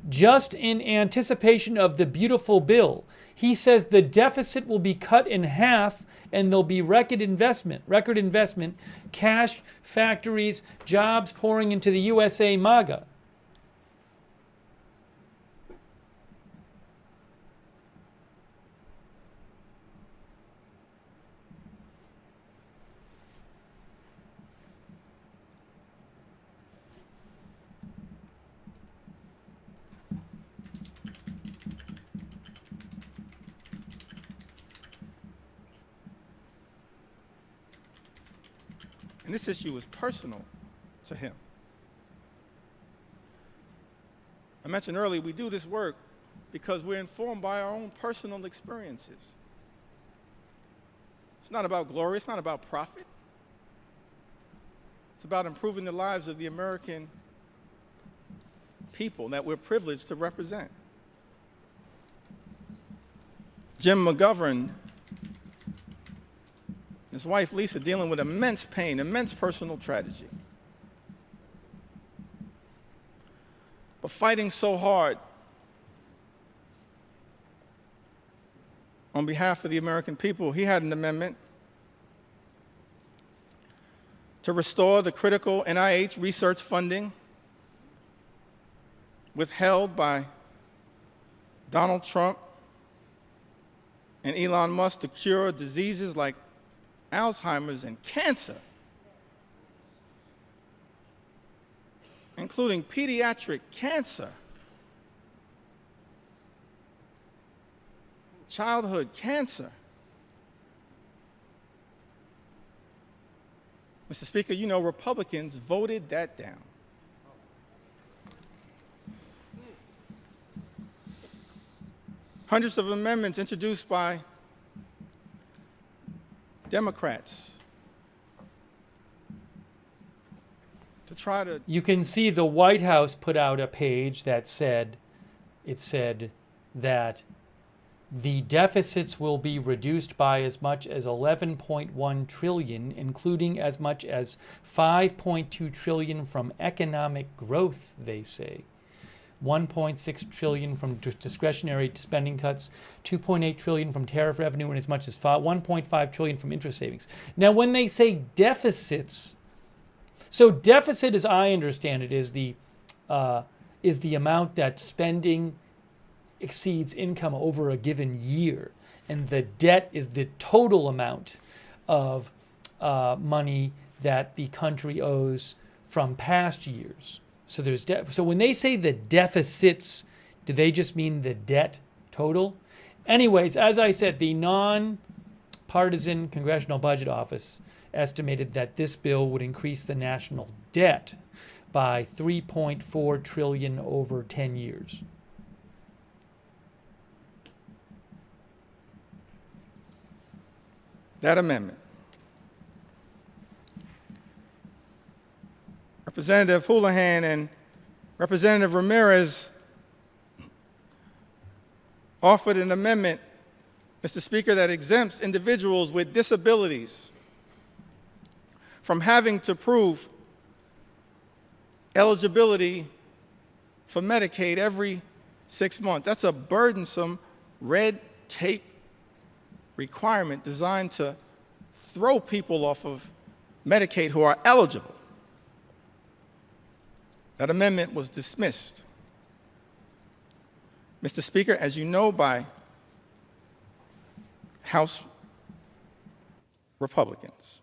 Just in anticipation of the beautiful bill, he says the deficit will be cut in half and there'll be record investment, cash, factories, jobs pouring into the USA MAGA. And this issue was personal to him. I mentioned earlier, we do this work because we're informed by our own personal experiences. It's not about glory, it's not about profit. It's about improving the lives of the American people that we're privileged to represent. Jim McGovern, his wife Lisa, dealing with immense pain, immense personal tragedy, but fighting so hard on behalf of the American people. He had an amendment to restore the critical NIH research funding withheld by Donald Trump and Elon Musk to cure diseases like Alzheimer's and cancer, including pediatric cancer, childhood cancer. Mr. Speaker, you know Republicans voted that down. Hundreds of amendments introduced by Democrats to try to... You can see the White House put out a page that said, that the deficits will be reduced by as much as 11.1 trillion, including as much as 5.2 trillion from economic growth, they say. 1.6 trillion from discretionary spending cuts, 2.8 trillion from tariff revenue, and as much as 1.5 trillion from interest savings. Now, when they say deficits, so deficit, as I understand it, is the amount that spending exceeds income over a given year, and the debt is the total amount of money that the country owes from past years. So there's so when they say the deficits, do they just mean the debt total? Anyways, as I said, the non-partisan Congressional Budget Office estimated that this bill would increase the national debt by 3.4 trillion over 10 years. That amendment, Representative Houlihan and Representative Ramirez offered an amendment, Mr. Speaker, that exempts individuals with disabilities from having to prove eligibility for Medicaid every 6 months. That's a burdensome red tape requirement designed to throw people off of Medicaid who are eligible. That amendment was dismissed, Mr. Speaker, as you know, by House Republicans.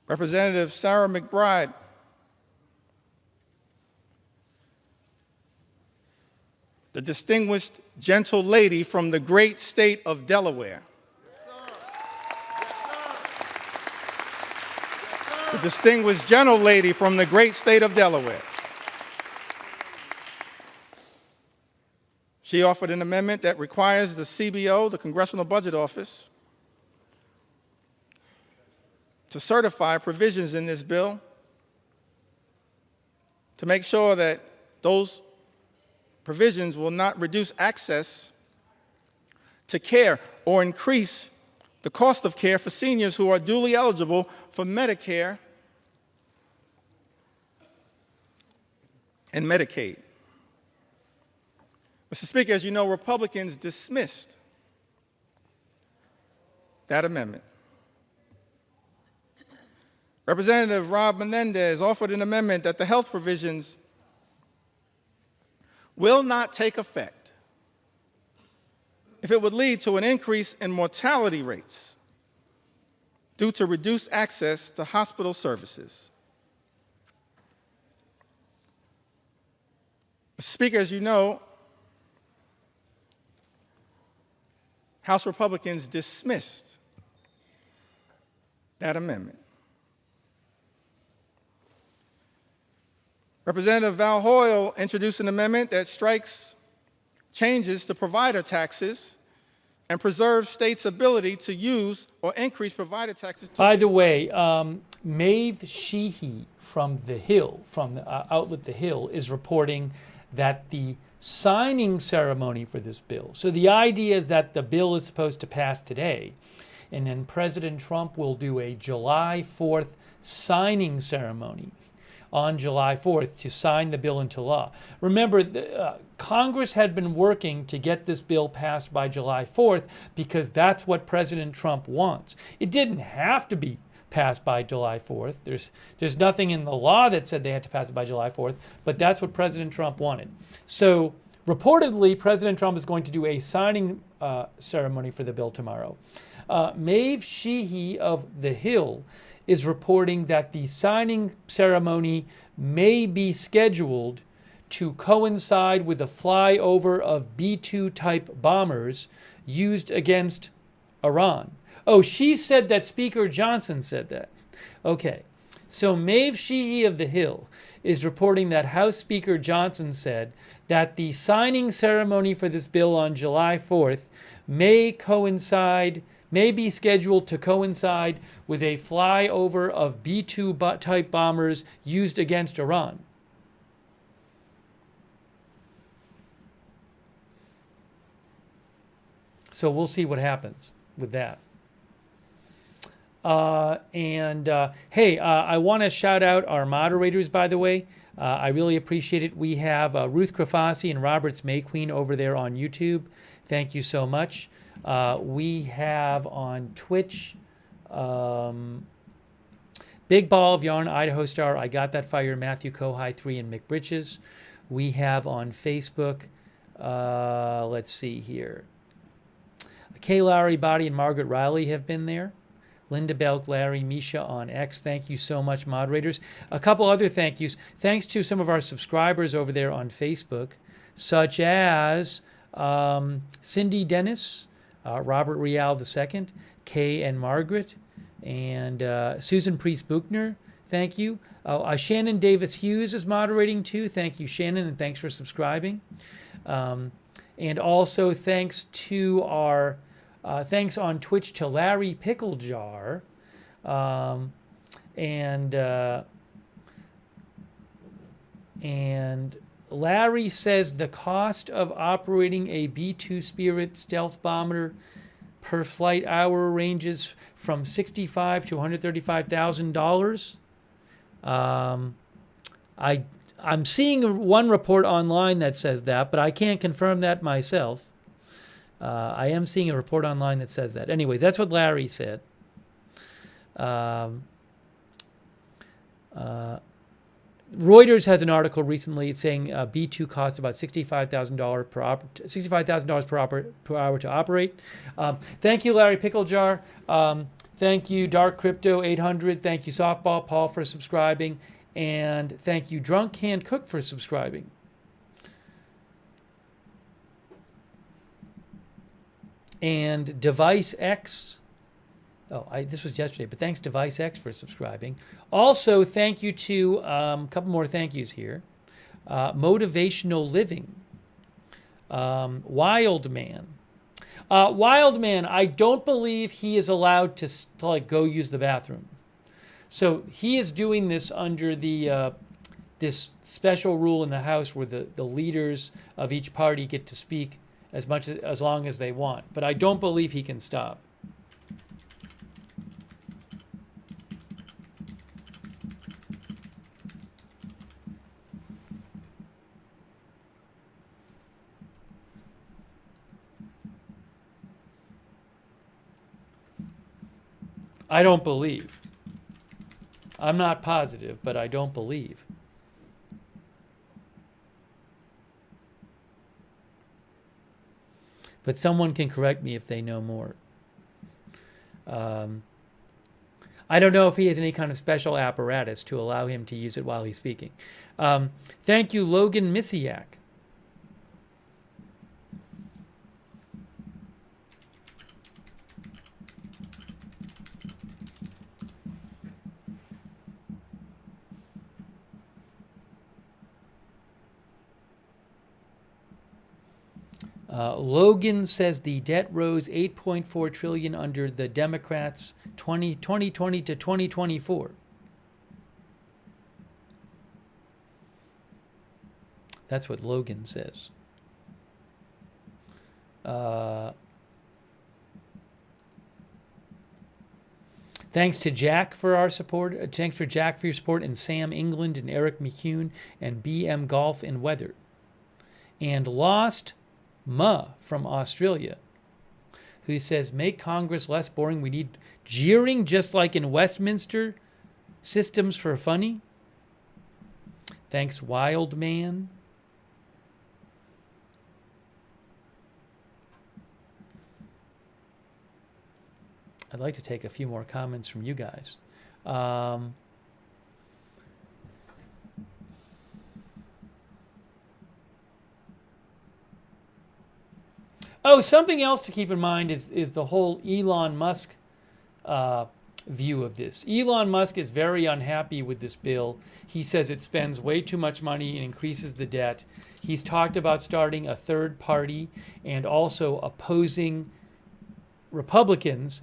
Representative Sarah McBride the distinguished gentle lady from the great state of Delaware. The distinguished gentle lady from the great state of Delaware. She offered an amendment that requires the CBO, the Congressional Budget Office, to certify provisions in this bill to make sure that those provisions will not reduce access to care or increase the cost of care for seniors who are duly eligible for Medicare and Medicaid. Mr. Speaker, as you know, Republicans dismissed that amendment. Representative Rob Menendez offered an amendment that the health provisions will not take effect if it would lead to an increase in mortality rates due to reduced access to hospital services. Mr. Speaker, as you know, House Republicans dismissed that amendment. Representative Val Hoyle introduced an amendment that strikes changes to provider taxes and preserves states' ability to use or increase provider taxes. By the way, Maeve Sheehy from The Hill, from the outlet The Hill, is reporting that the signing ceremony for this bill, so the idea is that the bill is supposed to pass today, and then President Trump will do a July 4th signing ceremony on July 4th to sign the bill into law. Remember, Congress had been working to get this bill passed by July 4th because that's what President Trump wants. It didn't have to be passed by July 4th. There's nothing in the law that said they had to pass it by July 4th, but that's what President Trump wanted. So reportedly, President Trump is going to do a signing ceremony for the bill tomorrow. Maeve Sheehy of The Hill is reporting that the signing ceremony may be scheduled to coincide with a flyover of B-2 type bombers used against Iran. Oh, she said that Speaker Johnson said that. Okay. So Maeve Sheehy of The Hill is reporting that House Speaker Johnson said that the signing ceremony for this bill on July 4th may be scheduled to coincide with a flyover of B-2 type bombers used against Iran. So we'll see what happens with that. Hey, I want to shout out our moderators, by the way. I really appreciate it. We have Ruth Krafasi and Roberts Mayqueen over there on YouTube. Thank you so much. We have on Twitch, Big Ball of Yarn, Idaho Star, I Got That Fire, Matthew Kohai 3, and Mick Britches. We have on Facebook, let's see here. Kay Lowry, Body, and Margaret Riley have been there. Linda Belk, Larry, Misha on X. Thank you so much, moderators. A couple other thank yous. Thanks to some of our subscribers over there on Facebook, such as Cindy Dennis, Robert Rial II, Kay and Margaret, and Susan Priest Buchner. Thank you. Shannon Davis Hughes is moderating too. Thank you, Shannon, and thanks for subscribing. And also thanks to our thanks on Twitch to Larry Picklejar, and Larry says the cost of operating a B-2 Spirit stealth bomber per flight hour ranges from $65,000 to $135,000. I'm seeing one report online that says that, but I can't confirm that myself. I am seeing a report online that says that. Anyway, that's what Larry said. Reuters has an article recently saying B-2 costs about $65,000 per hour to operate. Thank you, Larry Picklejar. Thank you, Dark Crypto 800. Thank you, Softball Paul, for subscribing. And thank you, Drunk Canned Cook, for subscribing. And Device X. This was yesterday, but thanks Device X for subscribing. Also, thank you to a couple more thank yous here. Motivational Living. Wild Man. Wild Man, I don't believe he is allowed to like go use the bathroom. So he is doing this under the this special rule in the House where the leaders of each party get to speak as long as they want. But I don't believe he can stop. I don't believe. I'm not positive, but I don't believe. But someone can correct me if they know more. I don't know if he has any kind of special apparatus to allow him to use it while he's speaking. Thank you, Logan Misiak. Logan says the debt rose 8.4 trillion under the Democrats 2020 to 2024. That's what Logan says. Thanks to Jack for our support. Thanks for Jack for your support, and Sam England and Eric McCune and BM Golf and Weather. And Lost Ma from Australia, who says, make Congress less boring. We need jeering just like in Westminster. Systems for funny. Thanks, Wild Man. I'd like to take a few more comments from you guys. Oh, something else to keep in mind is the whole Elon Musk view of this. Elon Musk is very unhappy with this bill. He says it spends way too much money and increases the debt. He's talked about starting a third party and also opposing Republicans,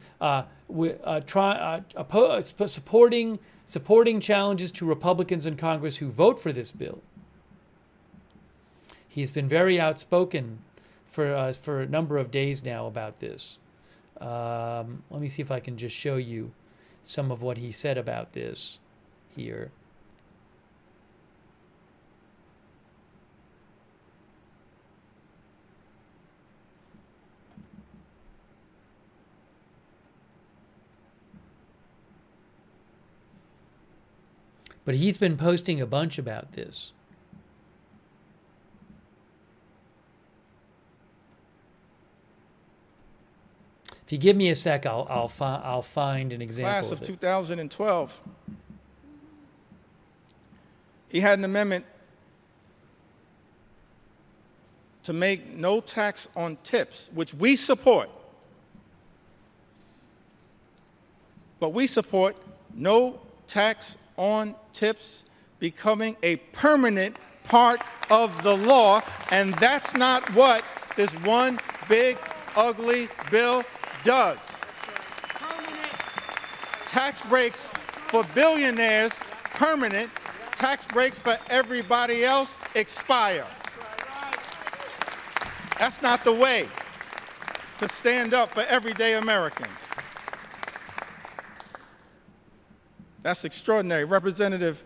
supporting challenges to Republicans in Congress who vote for this bill. He's been very outspoken for a number of days now about this. Let me see if I can just show you some of what he said about this here. But he's been posting a bunch about this. If you give me a sec, I'll find an example. Class of 2012, he had an amendment to make no tax on tips, which we support. But we support no tax on tips becoming a permanent part of the law, and that's not what this one big, ugly bill does. Tax breaks for billionaires, permanent. Tax breaks for everybody else expire. That's not the way to stand up for everyday Americans. That's extraordinary. Representative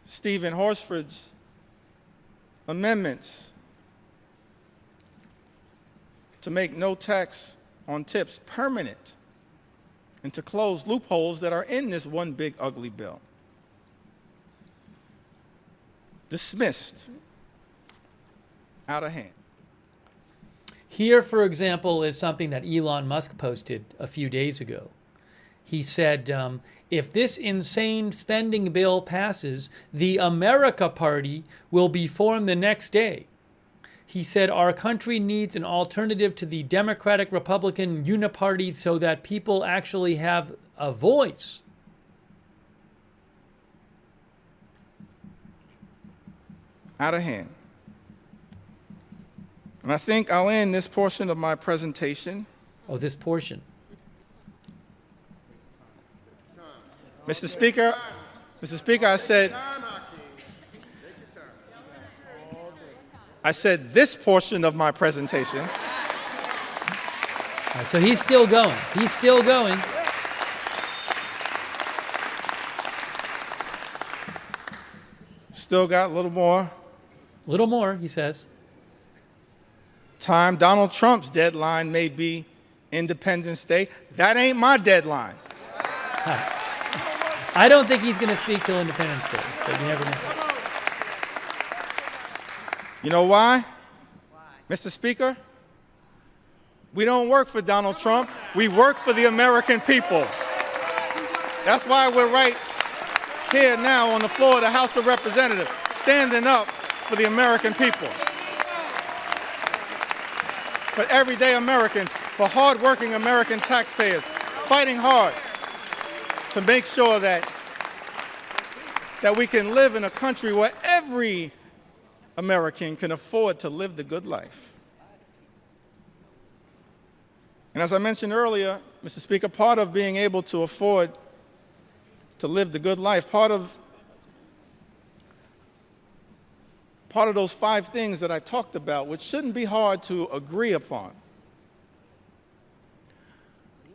Stephen Horsford's amendments to make no tax on tips permanent and to close loopholes that are in this one big ugly bill. Dismissed. Out of hand. Here, for example, is something that Elon Musk posted a few days ago. He said, if this insane spending bill passes, the America Party will be formed the next day. He said, our country needs an alternative to the Democratic-Republican uniparty so that people actually have a voice. Out of hand. And I think I'll end this portion of my presentation. Oh, this portion. Mr. Speaker, I said this portion of my presentation. So he's still going. He's still going. Still got a little more. A little more, he says. Time. Donald Trump's deadline may be Independence Day. That ain't my deadline. I don't think he's going to speak till Independence Day, but you never know. You know why? Mr. Speaker, we don't work for Donald Trump. We work for the American people. That's why we're right here now on the floor of the House of Representatives, standing up for the American people, for everyday Americans, for hardworking American taxpayers, fighting hard to make sure that we can live in a country where every American can afford to live the good life. And as I mentioned earlier, Mr. Speaker, part of being able to afford to live the good life, part of those 5 things that I talked about, which shouldn't be hard to agree upon.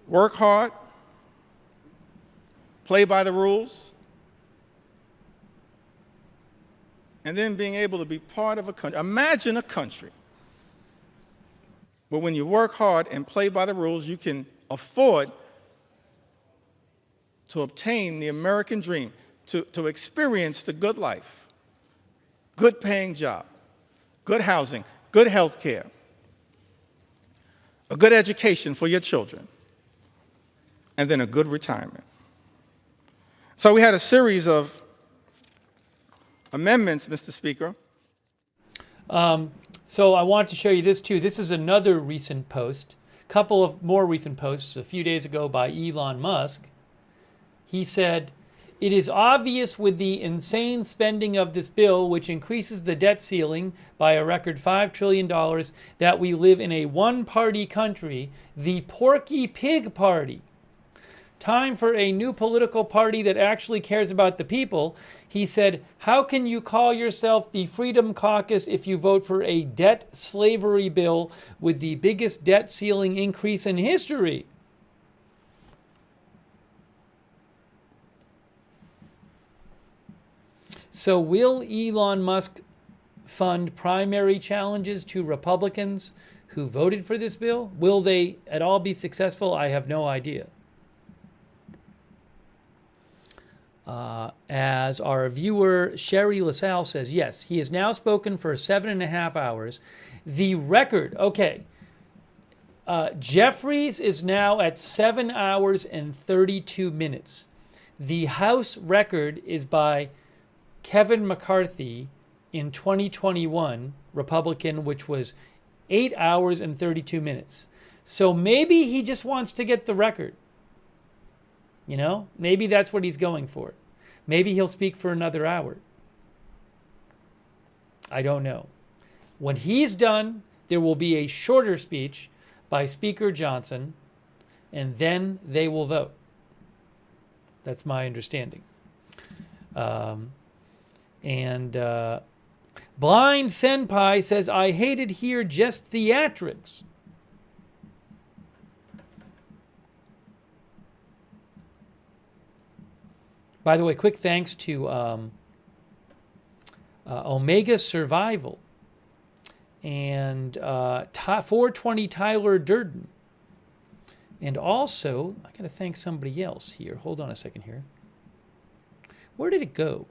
Work hard, play by the rules, and then being able to be part of a country. Imagine a country where when you work hard and play by the rules, you can afford to obtain the American dream, to experience the good life, good paying job, good housing, good health care, a good education for your children, and then a good retirement. So we had a series of amendments, Mr. Speaker. So I want to show you this too. This is another recent post, a couple of more recent posts a few days ago by Elon Musk. He said, "It is obvious with the insane spending of this bill, which increases the debt ceiling by a record $5 trillion, that we live in a one-party country, the Porky Pig Party. Time for a new political party that actually cares about the people." He said, "How can you call yourself the Freedom Caucus if you vote for a debt slavery bill with the biggest debt ceiling increase in history?" So will Elon Musk fund primary challenges to Republicans who voted for this bill? Will they at all be successful? I have no idea. As our viewer Sherry LaSalle says, yes, he has now spoken for 7.5 hours. The record, okay, Jeffries is now at 7 hours and 32 minutes. The House record is by Kevin McCarthy in 2021, Republican, which was 8 hours and 32 minutes. So maybe he just wants to get the record. You know, maybe that's what he's going for. Maybe he'll speak for another hour. I don't know. When he's done, there will be a shorter speech by Speaker Johnson, and then they will vote. That's my understanding. Blind Senpai says, "I hated here just theatrics." By the way, quick thanks to Omega Survival and 420 Tyler Durden. And also, I got to thank somebody else here. Hold on a second here. Where did it go?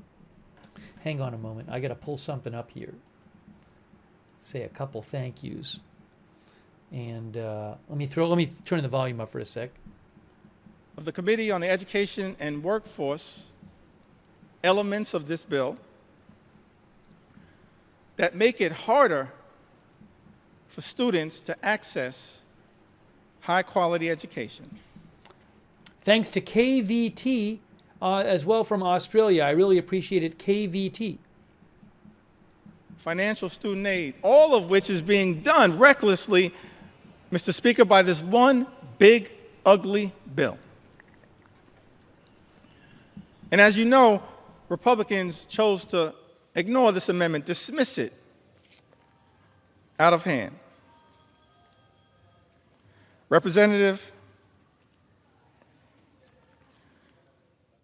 Hang on a moment. I got to pull something up here. Say a couple thank yous. And let me turn the volume up for a sec. Of the Committee on the Education and Workforce elements of this bill that make it harder for students to access high-quality education. Thanks to KVT as well from Australia. I really appreciate it, KVT. Financial student aid, all of which is being done recklessly, Mr. Speaker, by this one big, ugly bill. And as you know, Republicans chose to ignore this amendment, dismiss it out of hand. Representative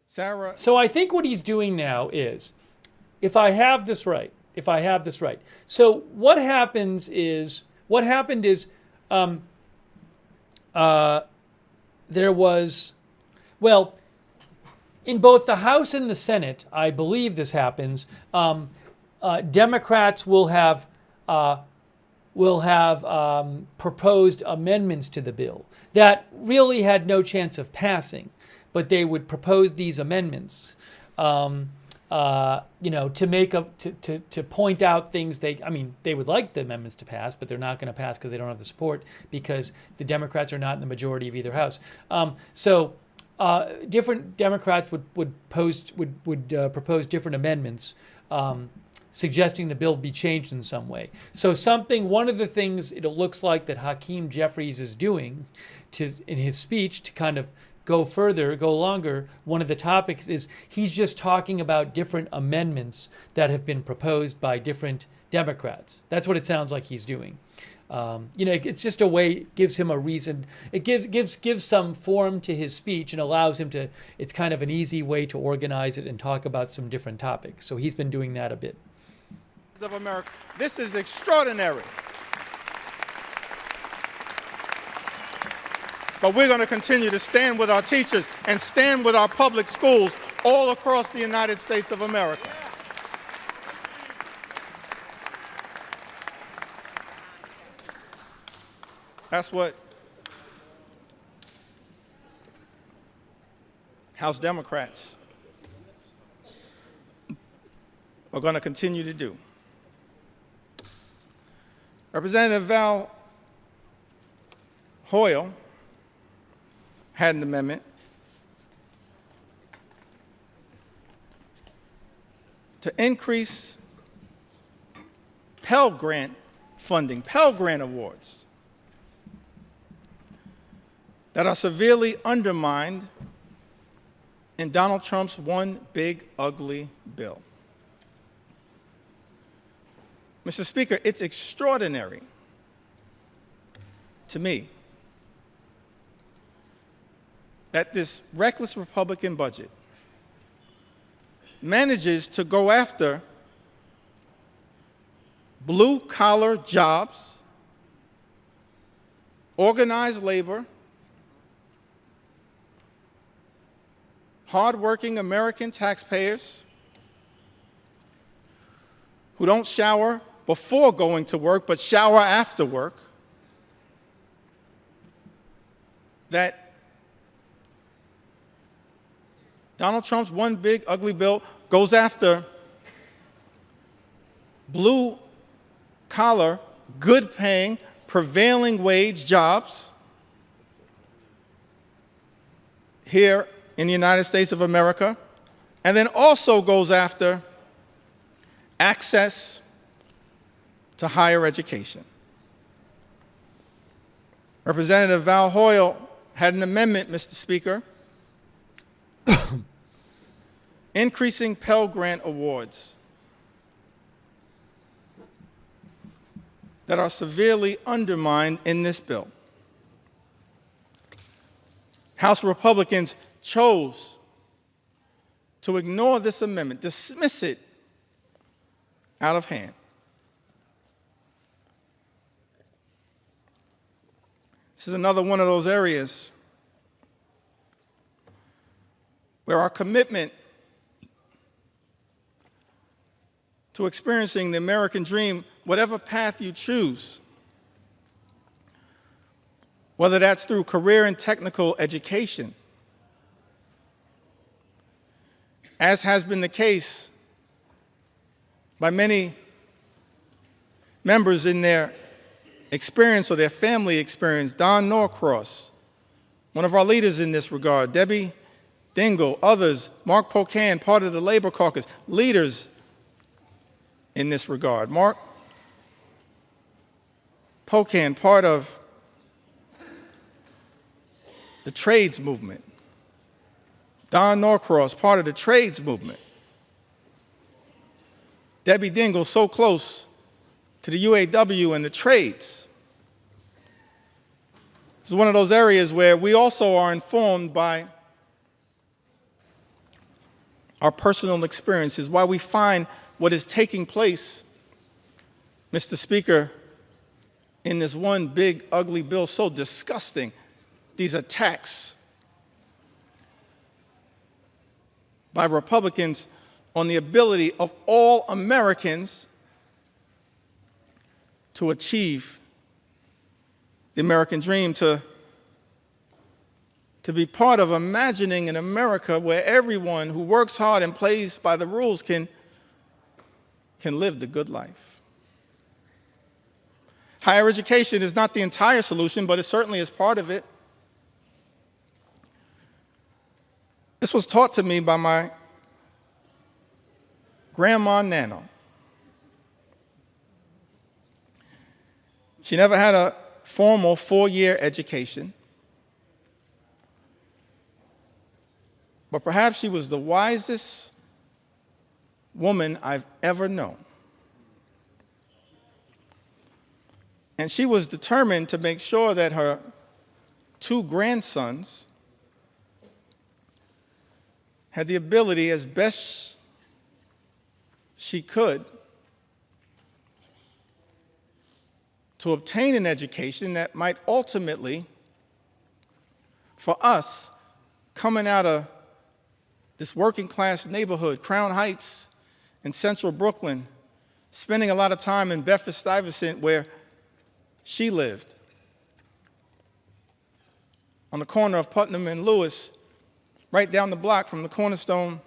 Sarah. So I think what he's doing now is, if I have this right, so what happened is, there was, well, in both the House and the Senate, I believe this happens, Democrats will have proposed amendments to the bill that really had no chance of passing, but they would propose these amendments, to make up, to point out things they would like the amendments to pass, but they're not going to pass because they don't have the support, because the Democrats are not in the majority of either house. Different Democrats would propose different amendments, suggesting the bill be changed in some way. So one of the things it looks like that Hakeem Jeffries is doing in his speech to kind of go longer, one of the topics is he's just talking about different amendments that have been proposed by different Democrats. That's what it sounds like he's doing. It's just a way, it gives him a reason. It gives some form to his speech and allows him to, it's kind of an easy way to organize it and talk about some different topics. So he's been doing that a bit. Of America. This is extraordinary. But we're going to continue to stand with our teachers and stand with our public schools all across the United States of America. That's what House Democrats are going to continue to do. Representative Val Hoyle had an amendment to increase Pell Grant funding, Pell Grant awards, that are severely undermined in Donald Trump's one big ugly bill. Mr. Speaker, it's extraordinary to me that this reckless Republican budget manages to go after blue-collar jobs, organized labor, hardworking American taxpayers who don't shower before going to work, but shower after work, that Donald Trump's one big ugly bill goes after blue-collar, good-paying, prevailing wage jobs here in the United States of America, and then also goes after access to higher education. Representative Val Hoyle had an amendment, Mr. Speaker, increasing Pell Grant awards that are severely undermined in this bill. House Republicans chose to ignore this amendment, dismiss it out of hand. This is another one of those areas where our commitment to experiencing the American dream, whatever path you choose, whether that's through career and technical education, as has been the case by many members in their experience or their family experience. Don Norcross, one of our leaders in this regard, Debbie Dingell, others, Mark Pocan, part of the Labor Caucus, leaders in this regard. Mark Pocan, part of the trades movement. Don Norcross, part of the trades movement. Debbie Dingell, so close to the UAW and the trades. It's one of those areas where we also are informed by our personal experiences, why we find what is taking place, Mr. Speaker, in this one big, ugly bill so disgusting, these attacks by Republicans on the ability of all Americans to achieve the American dream, to be part of imagining an America where everyone who works hard and plays by the rules can live the good life. Higher education is not the entire solution, but it certainly is part of it. This was taught to me by my grandma Nana. She never had a formal 4-year education, but perhaps she was the wisest woman I've ever known. And she was determined to make sure that her 2 grandsons had the ability, as best she could, to obtain an education that might ultimately, for us, coming out of this working class neighborhood, Crown Heights in central Brooklyn, spending a lot of time in Bedford-Stuyvesant where she lived, on the corner of Putnam and Lewis, right down the block from the Cornerstone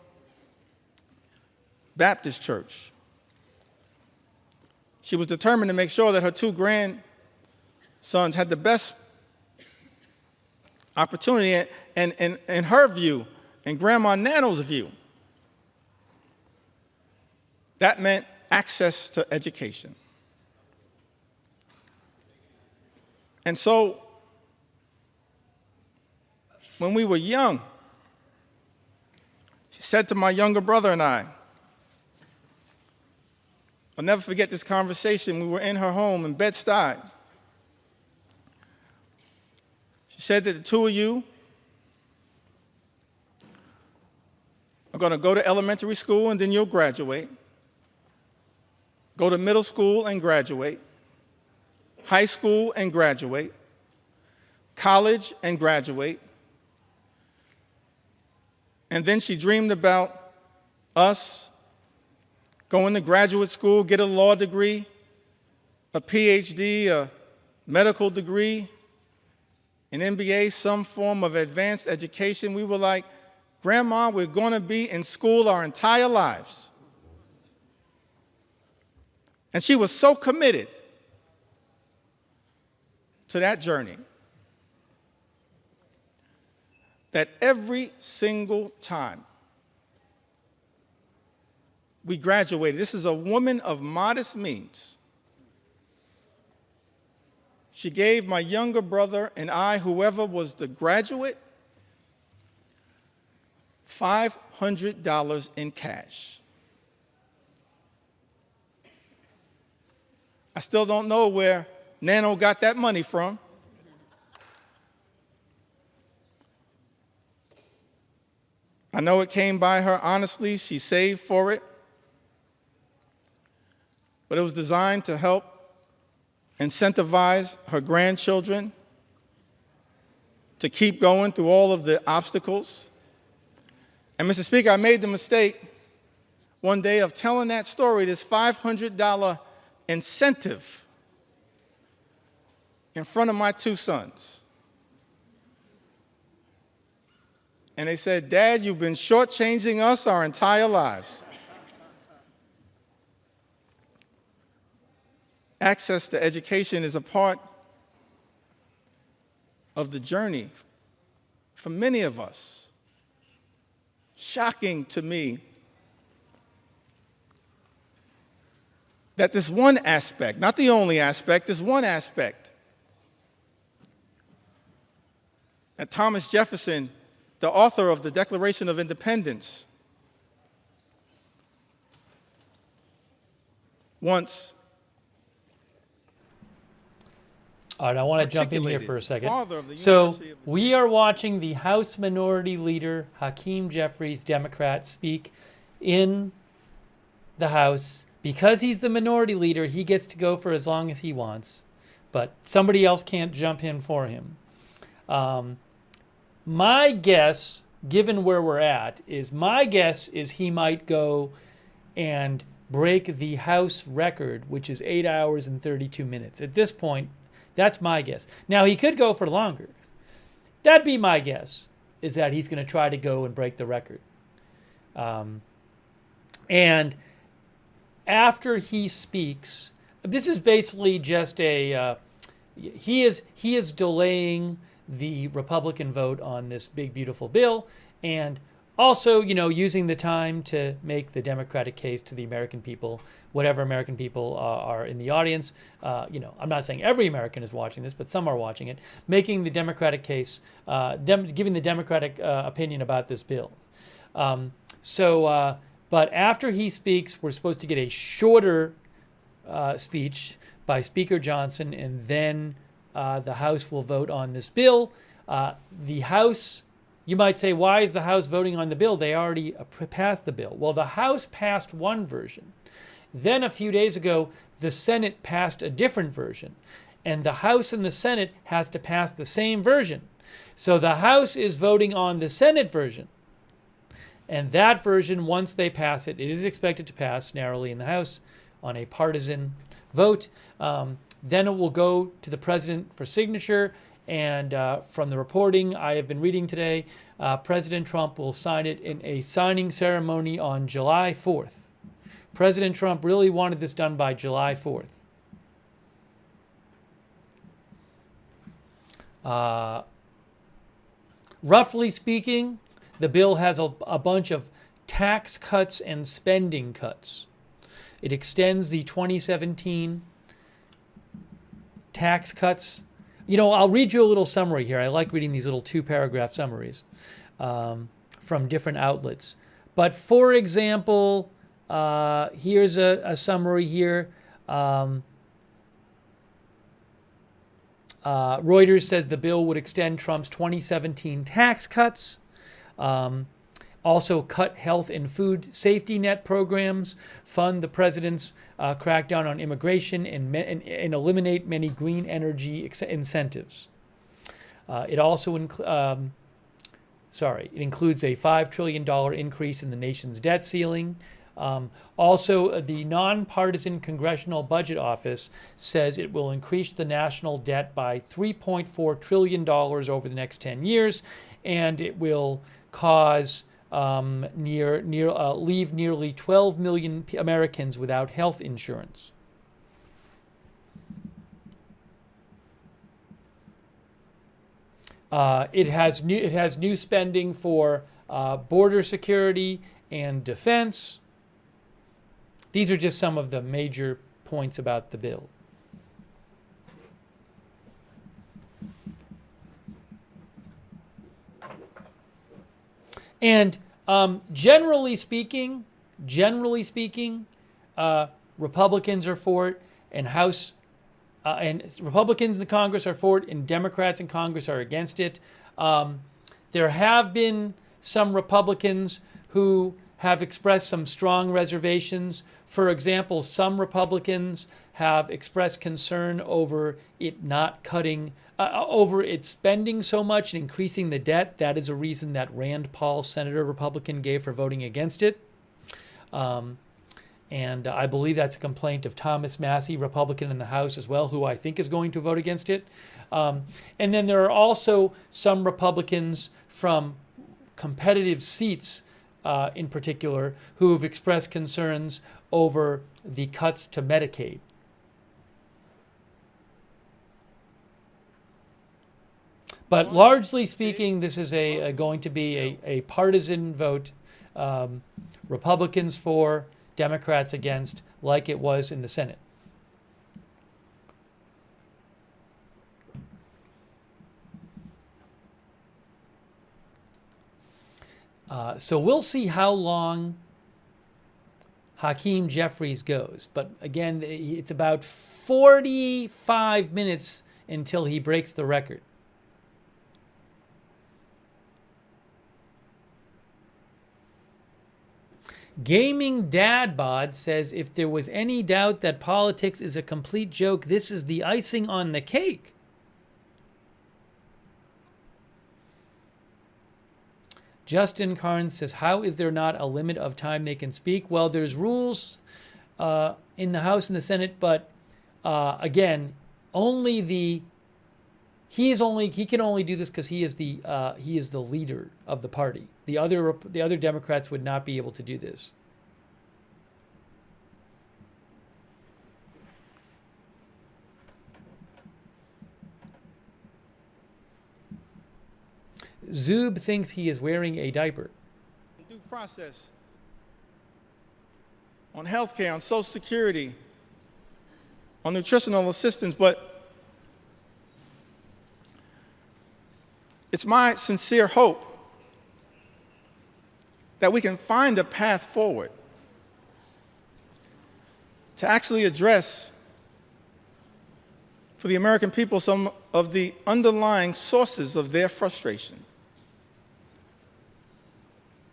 Baptist Church. She was determined to make sure that her 2 grandsons had the best opportunity, and in her view, and Grandma Nano's view, that meant access to education. And so, when we were young, she said to my younger brother and I, I'll never forget this conversation. We were in her home in Bed-Stuy. She said that the 2 of you are going to go to elementary school and then you'll graduate, go to middle school and graduate, high school and graduate, college and graduate. And then she dreamed about us going to graduate school, get a law degree, a PhD, a medical degree, an MBA, some form of advanced education. We were like, Grandma, we're going to be in school our entire lives. And she was so committed to that journey that every single time we graduated, this is a woman of modest means, she gave my younger brother and I, whoever was the graduate, $500 in cash. I still don't know where Nano got that money from. I know it came by her honestly. She saved for it. But it was designed to help incentivize her grandchildren to keep going through all of the obstacles. And Mr. Speaker, I made the mistake one day of telling that story, this $500 incentive, in front of my 2 sons. And they said, Dad, you've been shortchanging us our entire lives. Access to education is a part of the journey for many of us. Shocking to me that this one aspect, not the only aspect, this one aspect that Thomas Jefferson the author of the Declaration of Independence, once all right, I want to jump in here for a second. So University of we are watching the House Minority Leader, Hakeem Jeffries, Democrat, speak in the House. Because he's the minority leader, he gets to go for as long as he wants, but somebody else can't jump in for him. My guess, given where we're at, is he might go and break the House record, which is 8 hours and 32 minutes. At this point, that's my guess. Now, he could go for longer. That'd be my guess, is that he's going to try to go and break the record. And after he speaks, this is basically just a, he is delaying the Republican vote on this big, beautiful bill, and also, using the time to make the Democratic case to the American people, whatever American people are in the audience. I'm not saying every American is watching this, but some are watching it, making the Democratic case, giving the Democratic opinion about this bill. But after he speaks, we're supposed to get a shorter speech by Speaker Johnson, and then the House will vote on this bill. The House, you might say, why is the House voting on the bill? They already passed the bill. Well, the House passed one version. Then a few days ago, the Senate passed a different version. And the House and the Senate has to pass the same version. So the House is voting on the Senate version. And that version, once they pass it, it is expected to pass narrowly in the House on a partisan vote. Then it will go to the president for signature. And from the reporting I have been reading today, President Trump will sign it in a signing ceremony on July 4th. President Trump really wanted this done by July 4th. Roughly speaking, the bill has a bunch of tax cuts and spending cuts. It extends the 2017 tax cuts. I'll read you a little summary here. I like reading these little 2-paragraph summaries from different outlets. But for example, here's a summary here. Reuters says the bill would extend Trump's 2017 tax cuts. Also cut health and food safety net programs, fund the president's crackdown on immigration, and eliminate many green energy incentives. It also includes a $5 trillion increase in the nation's debt ceiling. Also, the nonpartisan Congressional Budget Office says it will increase the national debt by $3.4 trillion over the next 10 years, and it will cause leave nearly 12 million Americans without health insurance. It has new spending for border security and defense. These are just some of the major points about the bill. And generally speaking, Republicans are for it, and Republicans in the Congress are for it, and Democrats in Congress are against it. There have been some Republicans who have expressed some strong reservations. For example, some Republicans have expressed concern over it not cutting, over it spending so much and increasing the debt. That is a reason that Rand Paul, Senator Republican, gave for voting against it. And I believe that's a complaint of Thomas Massie, Republican in the House as well, who I think is going to vote against it. And then there are also some Republicans from competitive seats in particular, who have expressed concerns over the cuts to Medicaid. But largely speaking, this is going to be a partisan vote. Republicans for, Democrats against, like it was in the Senate. So we'll see how long Hakeem Jeffries goes. But again, it's about 45 minutes until he breaks the record. Gaming Dad Bod says, if there was any doubt that politics is a complete joke, this is the icing on the cake. Justin Carnes says, how is there not a limit of time they can speak? Well, there's rules in the House and the Senate, but again, he can only do this because he is the leader of the party. The other Democrats would not be able to do this. Zub thinks he is wearing a diaper. Due process on health care, on Social Security, on nutritional assistance, but it's my sincere hope that we can find a path forward to actually address for the American people some of the underlying sources of their frustration.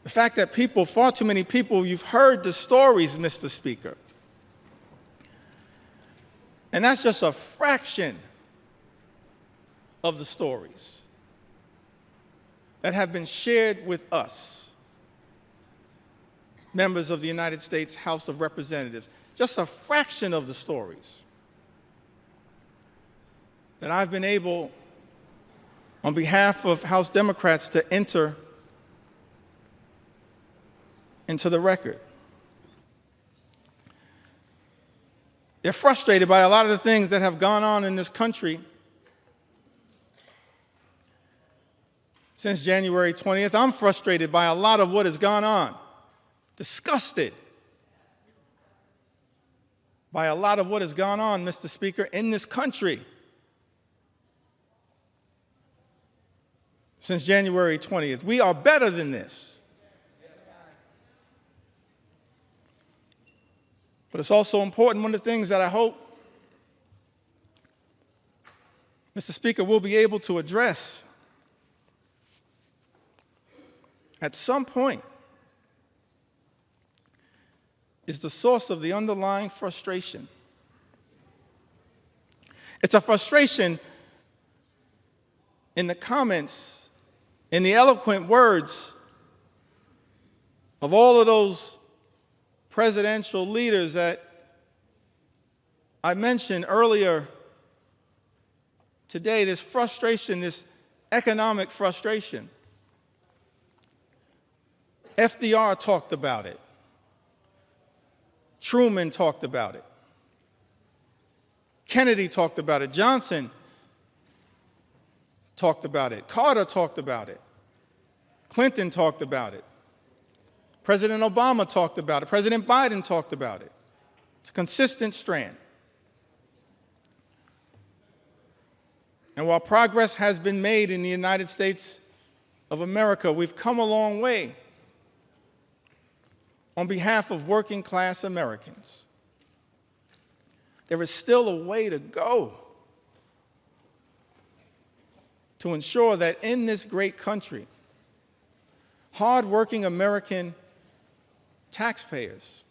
The fact that people, far too many people, you've heard the stories, Mr. Speaker, and that's just a fraction of the stories that have been shared with us, members of the United States House of Representatives, just a fraction of the stories that I've been able, on behalf of House Democrats, to enter into the record. They're frustrated by a lot of the things that have gone on in this country since January 20th. I'm frustrated by a lot of what has gone on, disgusted by a lot of what has gone on, Mr. Speaker, in this country since January 20th. We are better than this. But it's also important, one of the things that I hope, Mr. Speaker, we'll be able to address at some point is the source of the underlying frustration. It's a frustration in the comments, in the eloquent words of all of those presidential leaders that I mentioned earlier today, this frustration, this economic frustration. FDR talked about it. Truman talked about it. Kennedy talked about it. Johnson talked about it. Carter talked about it. Clinton talked about it. President Obama talked about it. President Biden talked about it. It's a consistent strand. And while progress has been made in the United States of America, we've come a long way on behalf of working class Americans. There is still a way to go to ensure that in this great country, hardworking American taxpayers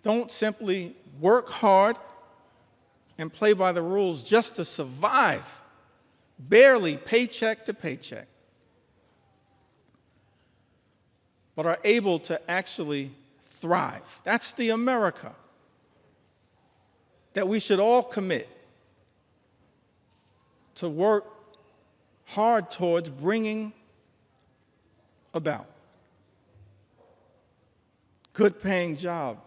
don't simply work hard and play by the rules just to survive, barely paycheck to paycheck, but are able to actually thrive. That's the America that we should all commit to work hard towards bringing about. Good paying job,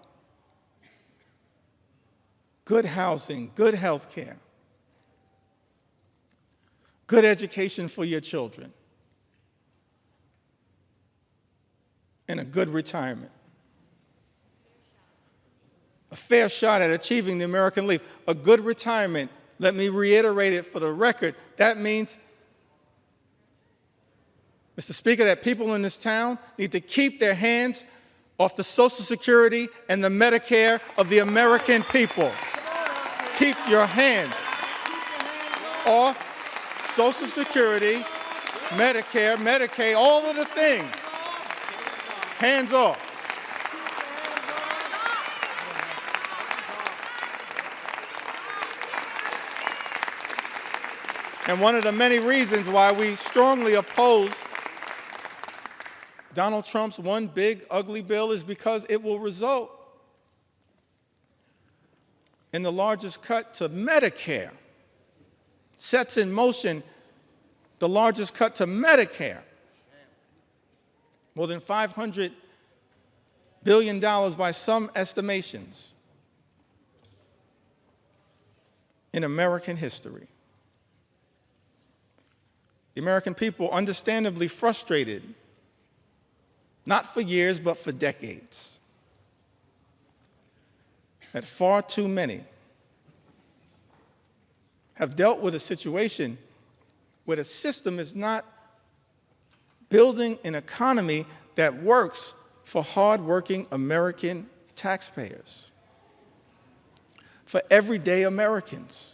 good housing, good health care, good education for your children, and a good retirement. A fair shot at achieving the American Leap. A good retirement, let me reiterate it for the record, that means Mr. Speaker, that people in this town need to keep their hands off the Social Security and the Medicare of the American people. Keep your hands off Social Security, Medicare, Medicaid, all of the things. Hands off. And one of the many reasons why we strongly oppose Donald Trump's one big ugly bill is because it will result in the largest cut to Medicare, sets in motion the largest cut to Medicare, more than $500 billion by some estimations in American history. The American people, understandably frustrated, not for years, but for decades, that far too many have dealt with a situation where the system is not building an economy that works for hardworking American taxpayers, for everyday Americans,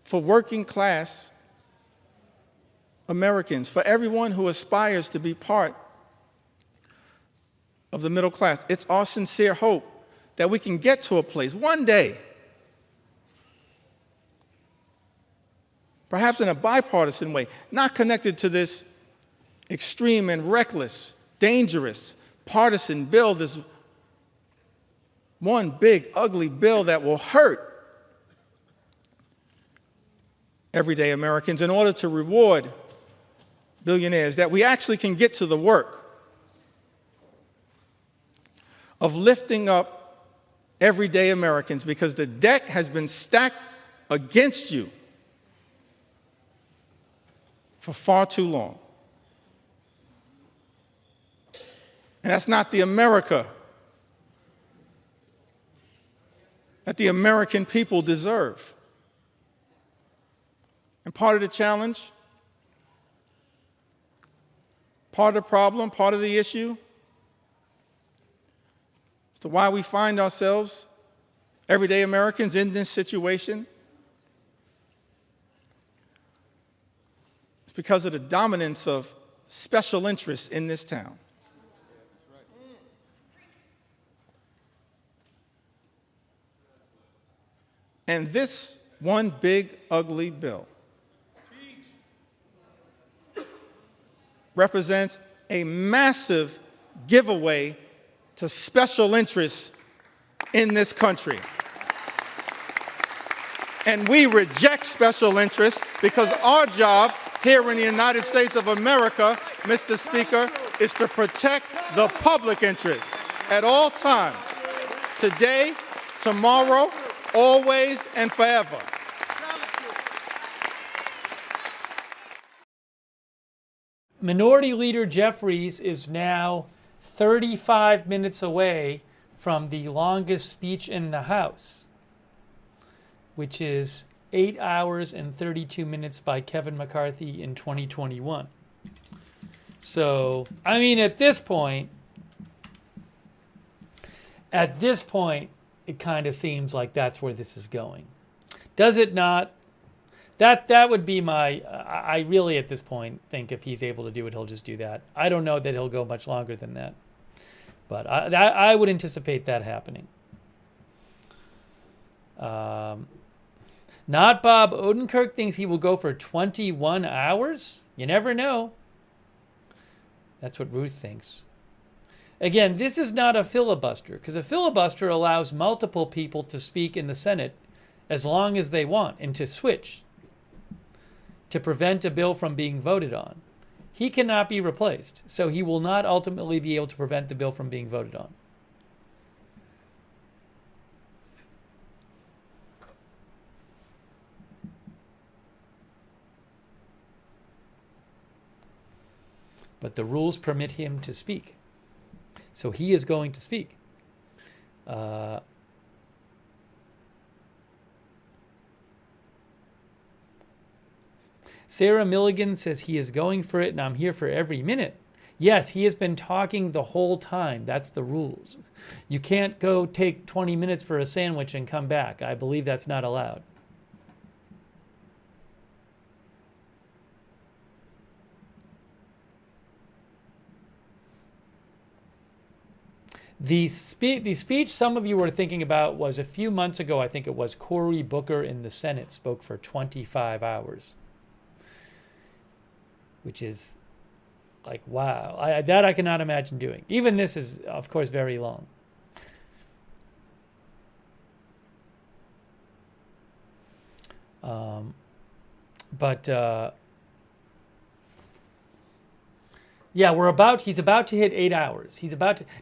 for working class Americans, for everyone who aspires to be part of the middle class. It's our sincere hope that we can get to a place one day, perhaps in a bipartisan way, not connected to this extreme and reckless, dangerous, partisan bill, this one big, ugly bill that will hurt everyday Americans in order to reward billionaires, that we actually can get to the work of lifting up everyday Americans, because the deck has been stacked against you for far too long. And that's not the America that the American people deserve. And part of the challenge, part of the problem, part of the issue as to why we find ourselves, everyday Americans, in this situation, it's because of the dominance of special interests in this town. And this one big, ugly bill represents a massive giveaway to special interests in this country. And we reject special interests, because our job here in the United States of America, Mr. Speaker, is to protect the public interest at all times, today, tomorrow, always, and forever. Minority Leader Jeffries is now 35 minutes away from the longest speech in the House, which is 8 hours and 32 minutes by Kevin McCarthy in 2021. So, I mean, at this point, it kind of seems like that's where this is going. Does it not? That would be my, I really at this point think if he's able to do it, he'll just do that. I don't know that he'll go much longer than that. But I would anticipate that happening. Not Bob Odenkirk thinks he will go for 21 hours? You never know. That's what Ruth thinks. Again, this is not a filibuster, because a filibuster allows multiple people to speak in the Senate as long as they want and to switch to prevent a bill from being voted on. He cannot be replaced, so he will not ultimately be able to prevent the bill from being voted on. But the rules permit him to speak. So he is going to speak. Sarah Milligan says he is going for it and I'm here for every minute. Yes, he has been talking the whole time. That's the rules. You can't go take 20 minutes for a sandwich and come back. I believe that's not allowed. The speech some of you were thinking about was a few months ago. I think it was Cory Booker in the Senate spoke for 25 hours, which is like, wow. That I cannot imagine doing. Even this is, of course, very long. Yeah, he's about to hit 8 hours.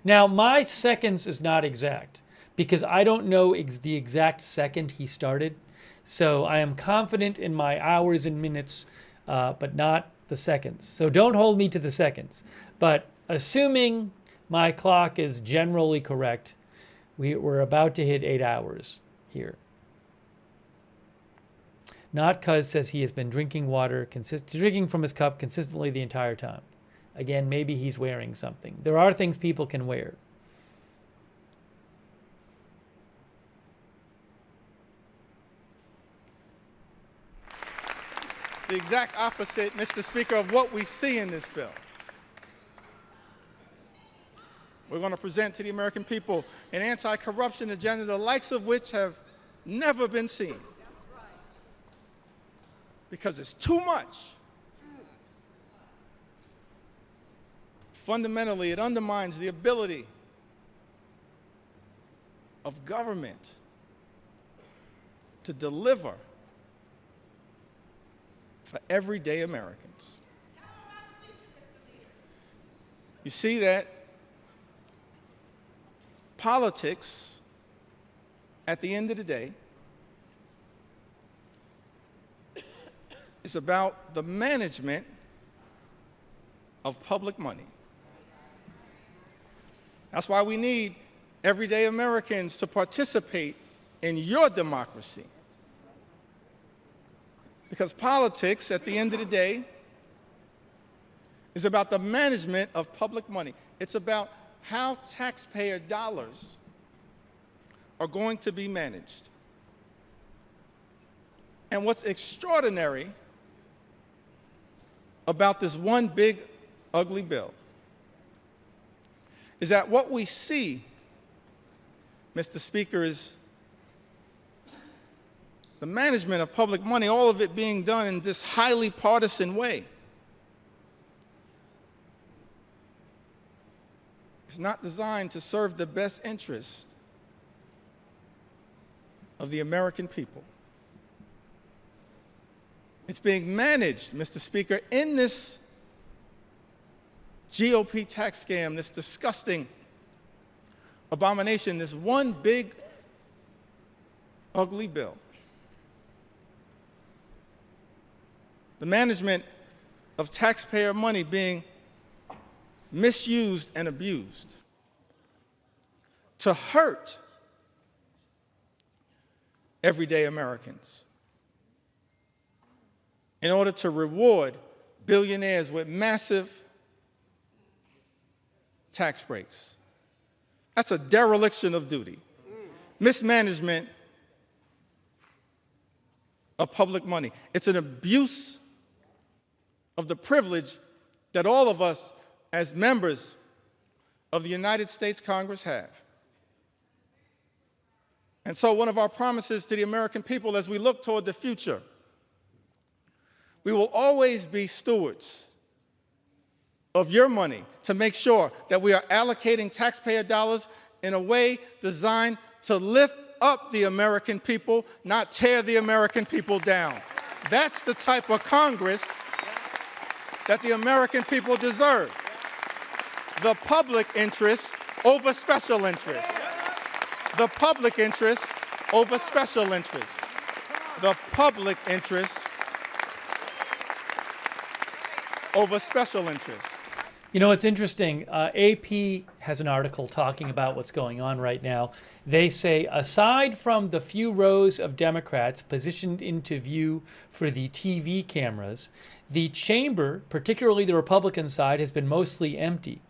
Now my seconds is not exact because I don't know the exact second he started. So I am confident in my hours and minutes, but not the seconds. So don't hold me to the seconds. But assuming my clock is generally correct, we're about to hit 8 hours here. Not Cuz says he has been drinking water, drinking from his cup consistently the entire time. Again, maybe he's wearing something. There are things people can wear. The exact opposite, Mr. Speaker, of what we see in this bill. We're going to present to the American people an anti-corruption agenda, the likes of which have never been seen. Because it's too much. Fundamentally, it undermines the ability of government to deliver for everyday Americans. You see that politics, at the end of the day, is about the management of public money. That's why we need everyday Americans to participate in your democracy. Because politics, at the end of the day, is about the management of public money. It's about how taxpayer dollars are going to be managed. And what's extraordinary about this one big, ugly bill is that what we see, Mr. Speaker, is the management of public money, all of it being done in this highly partisan way. It's not designed to serve the best interest of the American people. It's being managed, Mr. Speaker, in this GOP tax scam, this disgusting abomination, this one big, ugly bill. The management of taxpayer money being misused and abused to hurt everyday Americans in order to reward billionaires with massive tax breaks. That's a dereliction of duty. Mismanagement of public money. It's an abuse of the privilege that all of us as members of the United States Congress have. And so one of our promises to the American people as we look toward the future, we will always be stewards of your money to make sure that we are allocating taxpayer dollars in a way designed to lift up the American people, not tear the American people down. That's the type of Congress that the American people deserve. The public interest over special interest. The public interest over special interest. The public interest over special interest. You know, it's interesting. AP has an article talking about what's going on right now. They say, aside from the few rows of Democrats positioned into view for the TV cameras, the chamber, particularly the Republican side, has been mostly empty.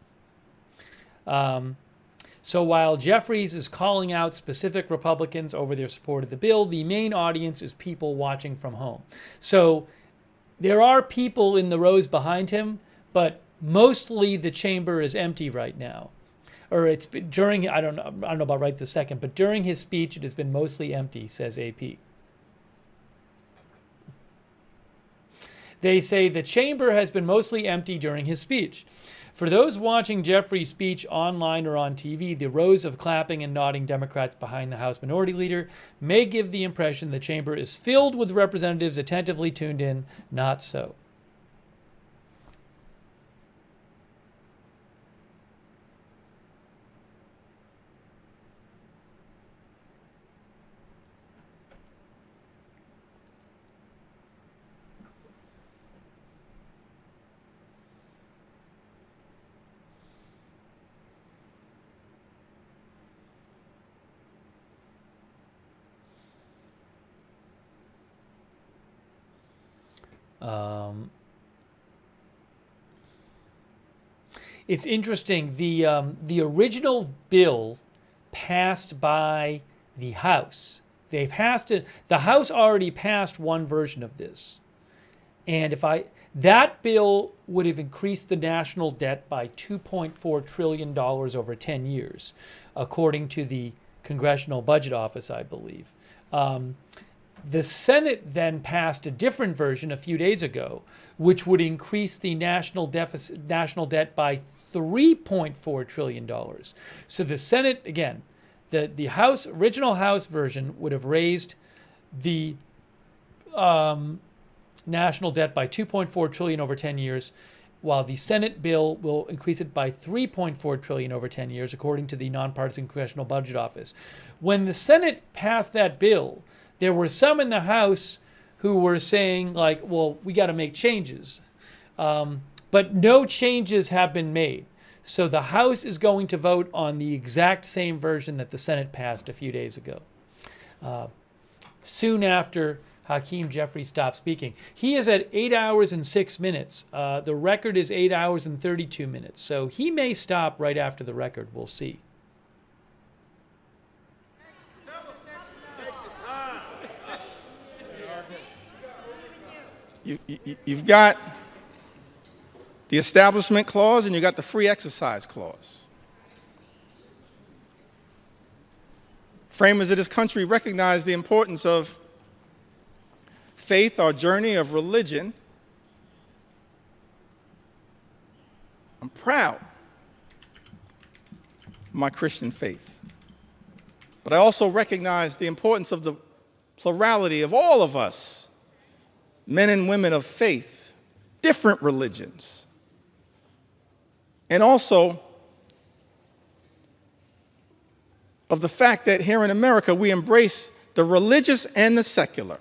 So while Jeffries is calling out specific Republicans over their support of the bill, the main audience is people watching from home. So there are people in the rows behind him, but mostly the chamber is empty right now. Or it's during, I don't know about right this second, but during his speech, it has been mostly empty, says AP. They say the chamber has been mostly empty during his speech. For those watching Jeffries' speech online or on TV, the rows of clapping and nodding Democrats behind the House Minority Leader may give the impression the chamber is filled with representatives attentively tuned in. Not so. It's interesting. The original bill passed by the House. They passed it. The House already passed one version of this, and that bill would have increased the national debt by $2.4 trillion over 10 years, according to the Congressional Budget Office, I believe. The Senate then passed a different version a few days ago, which would increase the national debt by $3.4 trillion. So the Senate, again, the House original House version would have raised the national debt by $2.4 trillion over 10 years, while the Senate bill will increase it by $3.4 trillion over 10 years, according to the nonpartisan Congressional Budget Office. When the Senate passed that bill, there were some in the House who were saying, like, well, we got to make changes. But no changes have been made. So the House is going to vote on the exact same version that the Senate passed a few days ago. Soon after Hakeem Jeffries stopped speaking. He is at 8 hours and 6 minutes. The record is 8 hours and 32 minutes. So he may stop right after the record. We'll see. You've got the Establishment Clause and you got the Free Exercise Clause. Framers of this country recognize the importance of faith, our journey of religion. I'm proud of my Christian faith. But I also recognize the importance of the plurality of all of us, men and women of faith, different religions. And also of the fact that here in America we embrace the religious and the secular.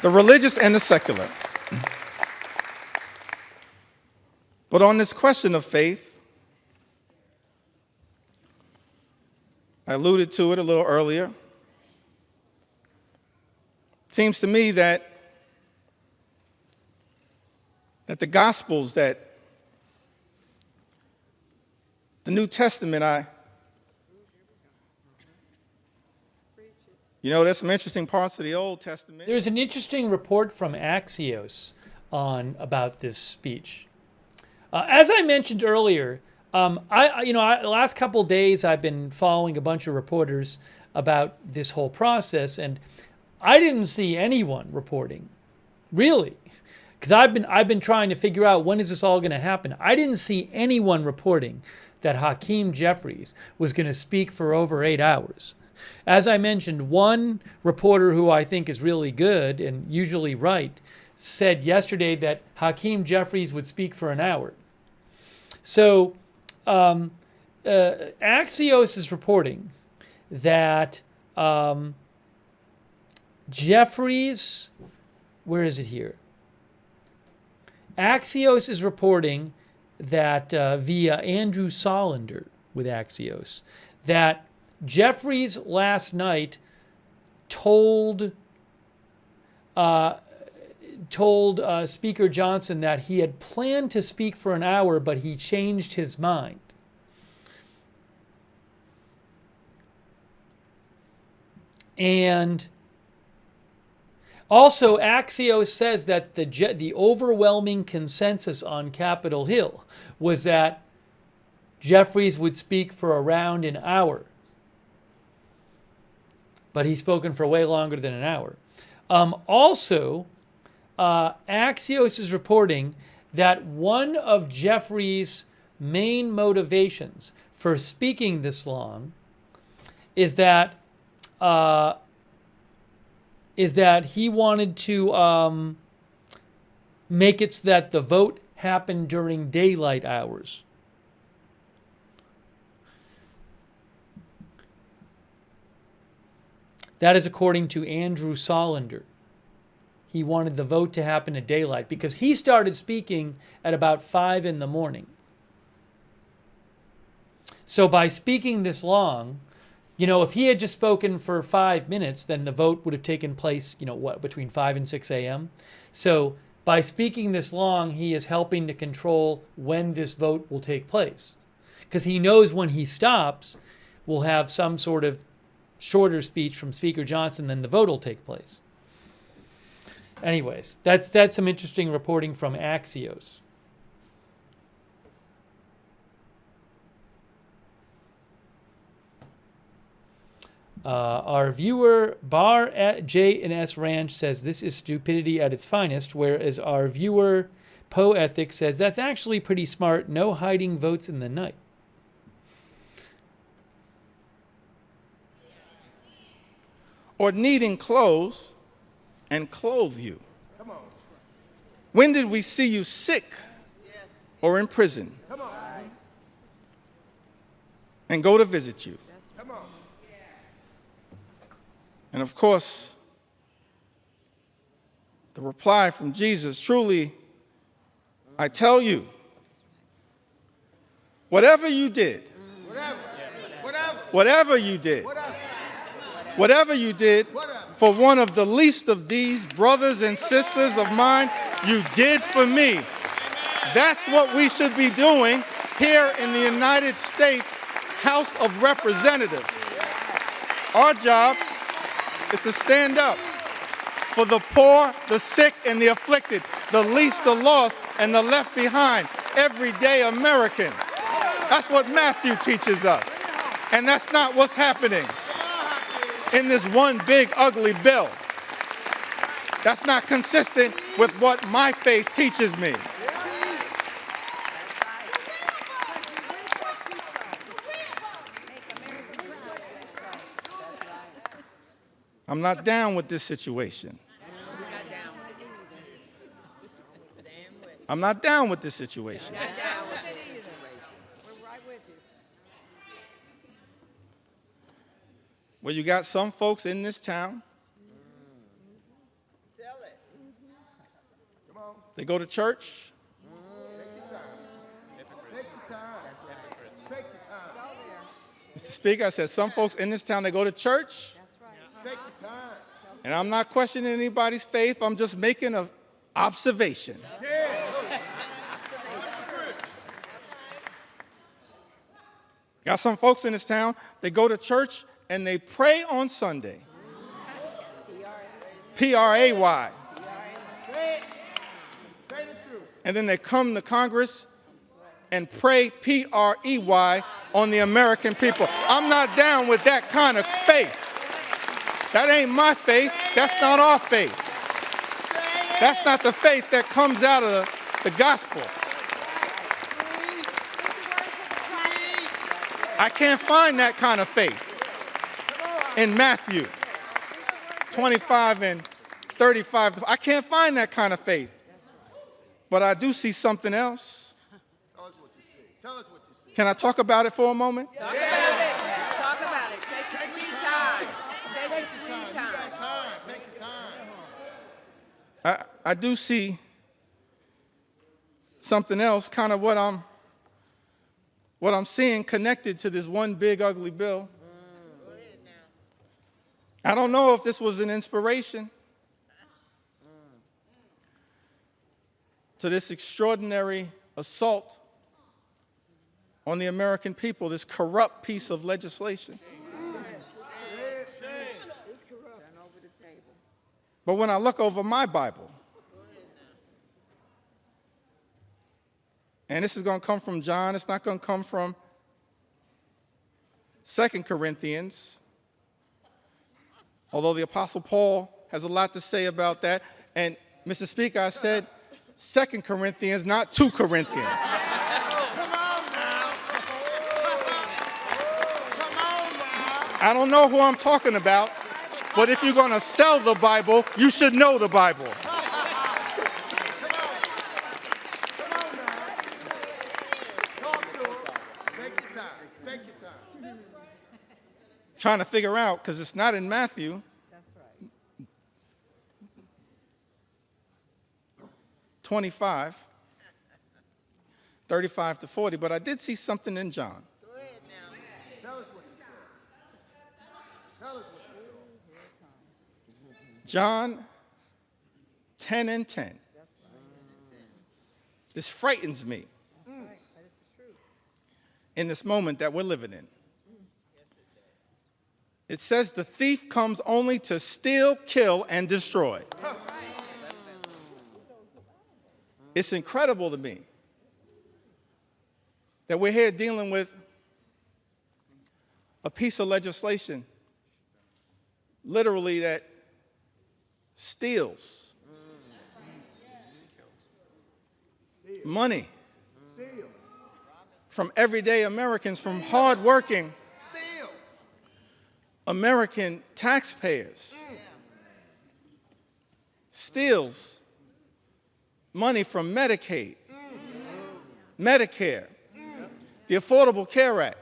The religious and the secular. But on this question of faith, I alluded to it a little earlier. It seems to me that the Gospels, that the New Testament, there's some interesting parts of the Old Testament. There's an interesting report from Axios about this speech. As I mentioned earlier, the last couple of days I've been following a bunch of reporters about this whole process, and I didn't see anyone reporting, really, because I've been trying to figure out when is this all going to happen. I didn't see anyone reporting that Hakeem Jeffries was going to speak for over 8 hours. As I mentioned, one reporter who I think is really good and usually right said yesterday that Hakeem Jeffries would speak for an hour. So Axios is reporting that Jeffries, where is it here? Axios is reporting that via Andrew Solinder with Axios, that Jeffries last night told Speaker Johnson that he had planned to speak for an hour, but he changed his mind. And also, Axios says that the overwhelming consensus on Capitol Hill was that Jeffries would speak for around an hour. But he's spoken for way longer than an hour. Also, Axios is reporting that one of Jeffries' main motivations for speaking this long is that he wanted to make it so that the vote happened during daylight hours. That is according to Andrew Solinder. He wanted the vote to happen at daylight because he started speaking at about 5 in the morning. So by speaking this long, if he had just spoken for 5 minutes, then the vote would have taken place, between 5 and 6 a.m. So by speaking this long, he is helping to control when this vote will take place. Because he knows when he stops, we'll have some sort of shorter speech from Speaker Johnson, then the vote will take place. Anyways, that's some interesting reporting from Axios. Our viewer Bar at J and S Ranch says this is stupidity at its finest, whereas our viewer Poe Ethics says that's actually pretty smart. No hiding votes in the night. Or needing clothes and clothe you. Come on. When did we see you sick or in prison? Come on. And go to visit you. Come on. And of course, the reply from Jesus, truly, I tell you, whatever you did, whatever you did for one of the least of these brothers and sisters of mine, you did for me. That's what we should be doing here in the United States House of Representatives. Our job is to stand up for the poor, the sick, and the afflicted, the least, the lost, and the left behind, everyday Americans. That's what Matthew teaches us. And that's not what's happening in this one big, ugly bill. That's not consistent with what my faith teaches me. I'm not down with this situation. I'm not down with this situation. Well, you got some folks in this town. They go to church. Mr. Speaker, I said some folks in this town, they go to church. Take your time. And I'm not questioning anybody's faith. I'm just making an observation. Got some folks in this town, they go to church and they pray on Sunday. P-R-A-Y. And then they come to Congress and pray P-R-E-Y on the American people. I'm not down with that kind of faith. That ain't my faith. That's not our faith. That's not the faith that comes out of the gospel. I can't find that kind of faith in Matthew 25 and 35. I can't find that kind of faith. But I do see something else. Tell us what you see. Tell us what you see. Can I talk about it for a moment? Talk about it. Talk about it. Take your sweet time. Take your sweet time. Take your time. I do see something else, kind of what I'm what I'm seeing connected to this one big ugly bill. I don't know if this was an inspiration to this extraordinary assault on the American people, this corrupt piece of legislation. But when I look over my Bible, and this is going to come from John, it's not going to come from 2 Corinthians, although the Apostle Paul has a lot to say about that. And, Mr. Speaker, I said 2 Corinthians, not 2 Corinthians. I don't know who I'm talking about, but if you're going to sell the Bible, you should know the Bible. Trying to figure out, because it's not in Matthew. That's right. 25, 35 to 40, but I did see something in John. Go ahead now. Tell us what you saw. Tell us what you saw. John 10 and 10. This frightens me in this moment that we're living in. It says the thief comes only to steal, kill, and destroy. It's incredible to me that we're here dealing with a piece of legislation literally that steals money from everyday Americans, from hardworking American taxpayers, steals money from Medicaid, Medicare, the Affordable Care Act,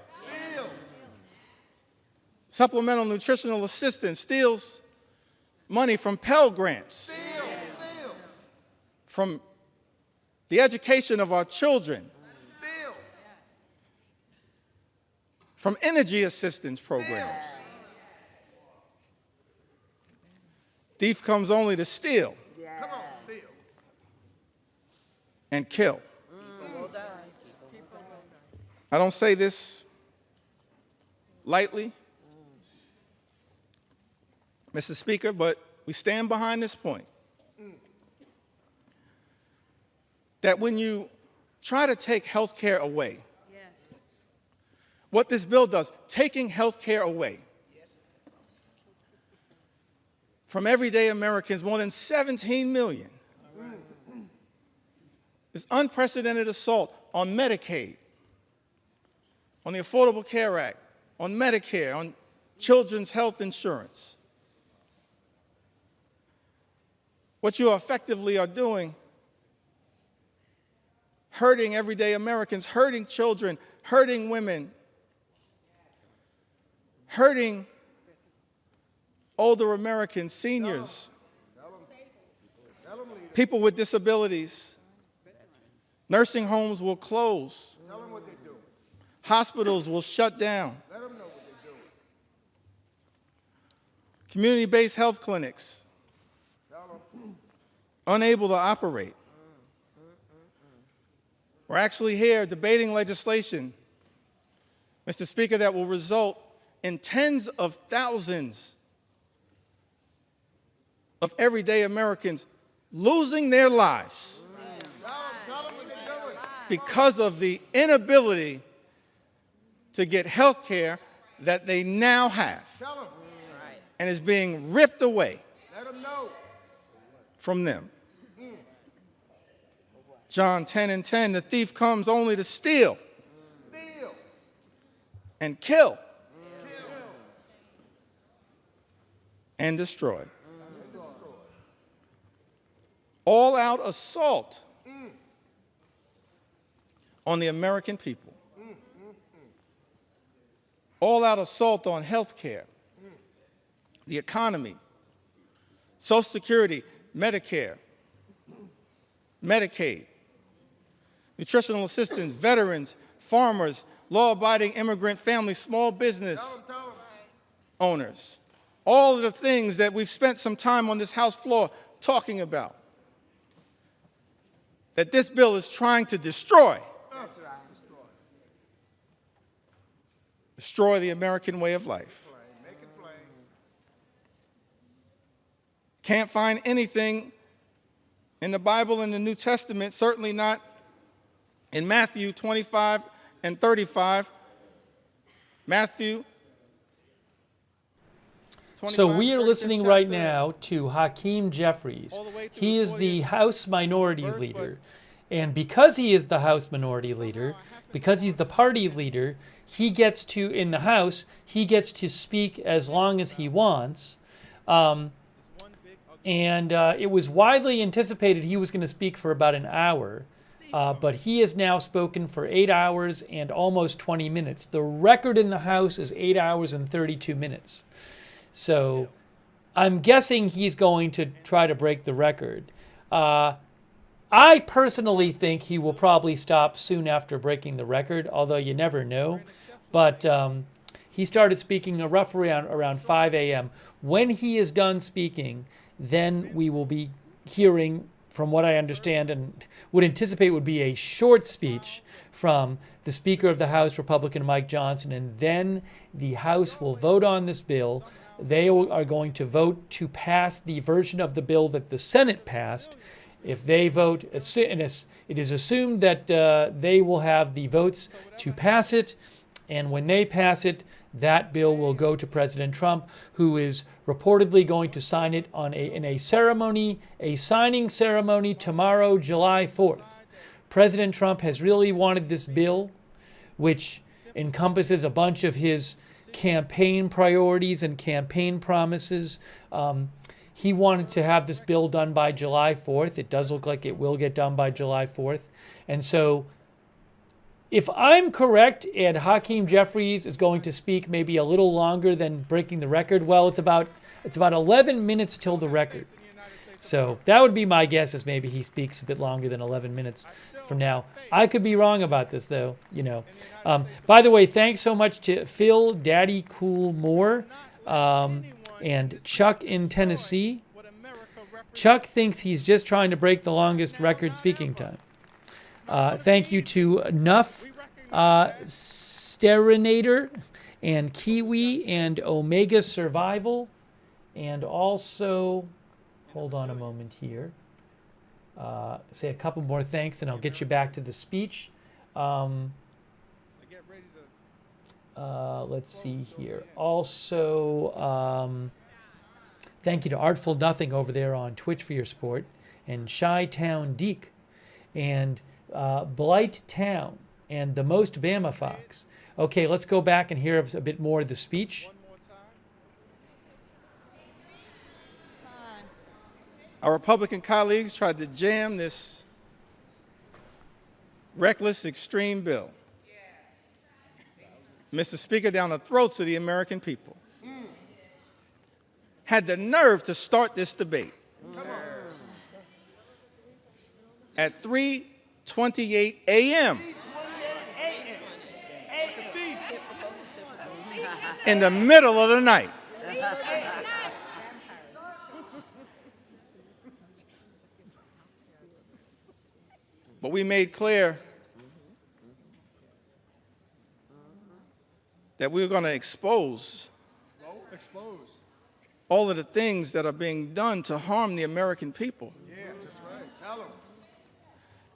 supplemental nutritional assistance, steals money from Pell Grants, from the education of our children, from energy assistance programs. Thief comes only to steal and kill. I don't say this lightly, Mr. Speaker, but we stand behind this point. That when you try to take health care away, what this bill does, taking health care away from everyday Americans, more than 17 million, this unprecedented assault on Medicaid, on the Affordable Care Act, on Medicare, on children's health insurance. What you effectively are doing, hurting everyday Americans, hurting children, hurting women, hurting older Americans, seniors, people with disabilities. Nursing homes will close. Hospitals will shut down. Community-based health clinics unable to operate. We're actually here debating legislation, Mr. Speaker, that will result in tens of thousands of everyday Americans losing their lives because of the inability to get health care that they now have and is being ripped away from them. John 10 and 10, the thief comes only to steal and kill and destroy. All-out assault on the American people. All-out assault on health care, the economy, Social Security, Medicare, Medicaid, nutritional assistance, veterans, farmers, law-abiding immigrant families, small business owners. All of the things that we've spent some time on this House floor talking about, that this bill is trying to destroy. Destroy the American way of life. Can't find anything in the Bible and the New Testament, certainly not in Matthew 25 and 35. Matthew 25, So we are 35th listening chapter. right now to Hakeem Jeffries. He is the House Minority Leader. And because he is the House Minority Leader, because he's the party leader, he gets to, in the House, he gets to speak as long as he wants. It was widely anticipated he was going to speak for about an hour. But he has now spoken for 8 hours and almost 20 minutes. The record in the House is 8 hours and 32 minutes. So I'm guessing he's going to try to break the record. I personally think he will probably stop soon after breaking the record, although you never know. But he started speaking roughly around 5 a.m. When he is done speaking, then we will be hearing, from what I understand and would anticipate would be a short speech from the Speaker of the House, Republican Mike Johnson, and then the House will vote on this bill. They are going to vote to pass the version of the bill that the Senate passed. If they vote, it is assumed that they will have the votes to pass it, and when they pass it, that bill will go to President Trump, who is reportedly going to sign it in a signing ceremony tomorrow, July 4th. President Trump has really wanted this bill, which encompasses a bunch of his campaign priorities and campaign promises. He wanted to have this bill done by July 4th. It does look like it will get done by July 4th. And so if I'm correct and Hakeem Jeffries is going to speak maybe a little longer than breaking the record, well, it's about 11 minutes till the record. So that would be my guess, is maybe he speaks a bit longer than 11 minutes from now. I could be wrong about this, though, you know. By the way, thanks so much to Phil Daddy Cool Moore and Chuck in Tennessee. Chuck thinks he's just trying to break the longest record speaking time. Thank you to Nuff Sterinator and Kiwi and Omega Survival. And also, hold on a moment here. Say a couple more thanks and I'll get you back to the speech. Let's see here. Also, thank you to Artful Nothing over there on Twitch for your support. And Chi-Town Deke. And Blight Town. And the Most Bama Fox. Okay, let's go back and hear a bit more of the speech. Our Republican colleagues tried to jam this reckless, extreme bill, Mr. Speaker, down the throats of the American people. Had the nerve to start this debate at 3:28 a.m. in the middle of the night. But we made clear that we were going to expose all of the things that are being done to harm the American people. Yeah, that's right. Tell 'em.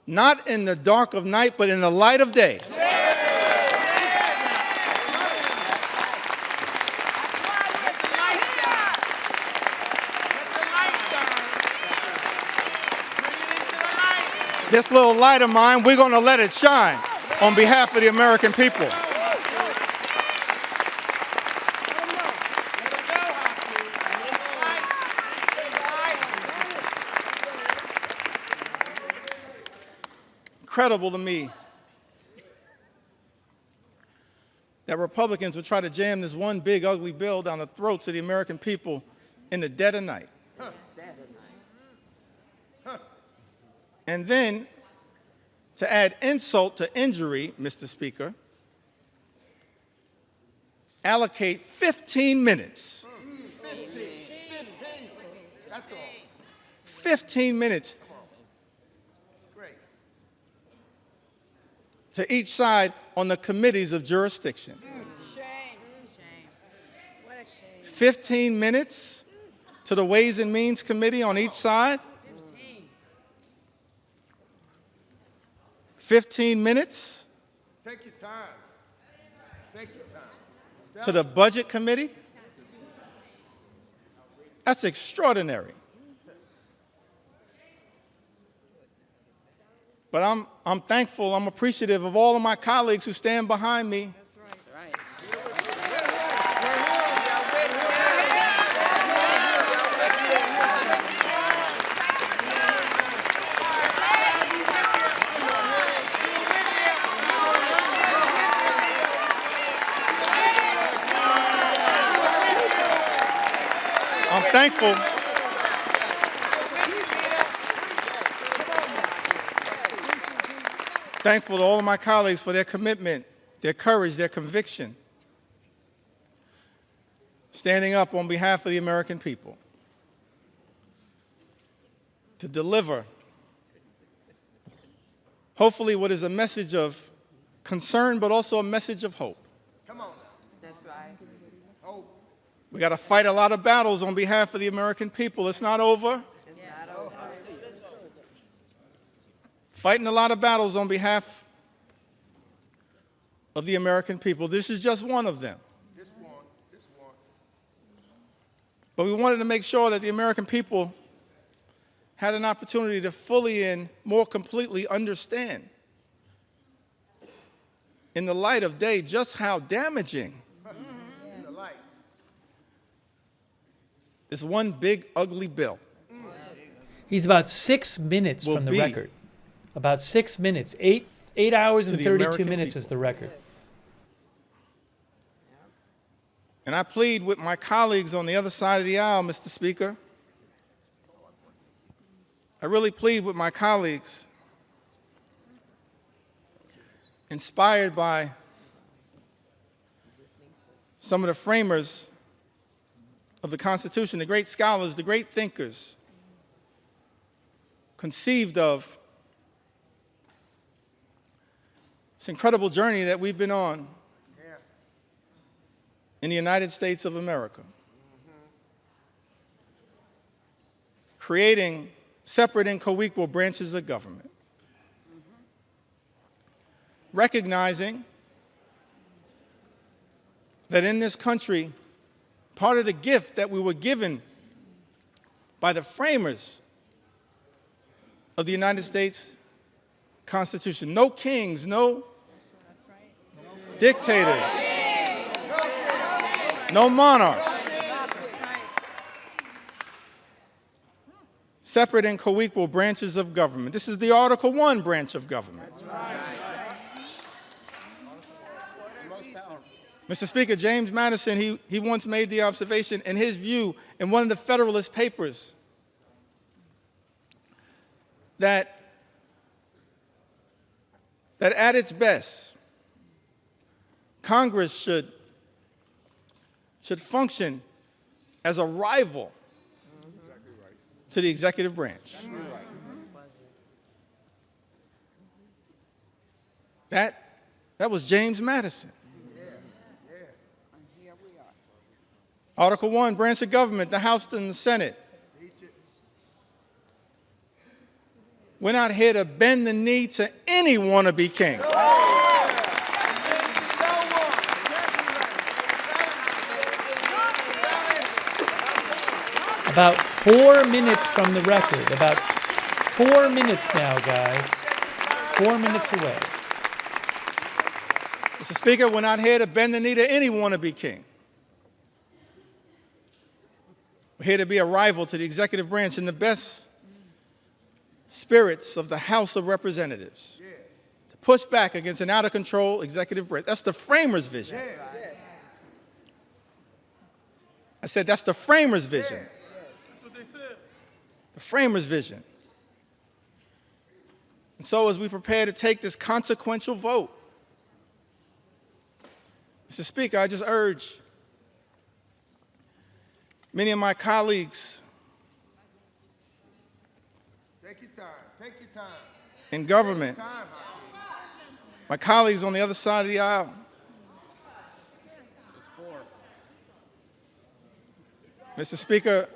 Not in the dark of night, but in the light of day. This little light of mine, we're going to let it shine on behalf of the American people. Incredible to me that Republicans would try to jam this one big ugly bill down the throats of the American people in the dead of night. And then, to add insult to injury, Mr. Speaker, allocate 15 minutes. 15 minutes to each side on the committees of jurisdiction. Shame. What a shame. 15 minutes to the Ways and Means Committee on each side. 15 minutes Take your time. Take your time. to the Budget Committee. That's extraordinary. But I'm thankful, I'm appreciative of all of my colleagues who stand behind me. That's right. I'm thankful. Thankful to all of my colleagues for their commitment, their courage, their conviction, standing up on behalf of the American people to deliver, hopefully, what is a message of concern, but also a message of hope. Come on. That's right. Hope. We got to fight a lot of battles on behalf of the American people. It's not over. It's not over. Fighting a lot of battles on behalf of the American people. This is just one of them. This one. But we wanted to make sure that the American people had an opportunity to fully and more completely understand, in the light of day, just how damaging In the light. this one big, ugly bill He's about 6 minutes Will from the be record. About 6 minutes. 8 hours and the 32 American minutes is people. the record. And I plead with my colleagues on the other side of the aisle, Mr. Speaker. I really plead with my colleagues, inspired by some of the framers of the Constitution, the great scholars, the great thinkers, conceived of this incredible journey that we've been on Yeah. in the United States of America, creating separate and co-equal branches of government, recognizing that in this country, part of the gift that we were given by the framers of the United States Constitution, no kings, no dictators, no monarchs, separate and co-equal branches of government. This is the Article I branch of government. Mr. Speaker, James Madison, he once made the observation, in his view, in one of the Federalist Papers, that at its best, Congress should function as a rival to the executive branch. That was James Madison. Article I, branch of government, the House and the Senate. We're not here to bend the knee to any wannabe king. About 4 minutes from the record. About 4 minutes now, guys. 4 minutes away. Mr. Speaker, we're not here to bend the knee to any wannabe king. We're here to be a rival to the executive branch in the best spirits of the House of Representatives, to push back against an out-of-control executive branch. That's the framers' vision. I said that's the framers' vision. That's what they said. The framers' vision. And so as we prepare to take this consequential vote, Mr. Speaker, I just urge many of my colleagues Take your time. Take your time. in government, Time. my colleagues on the other side of the aisle, Mr. Speaker,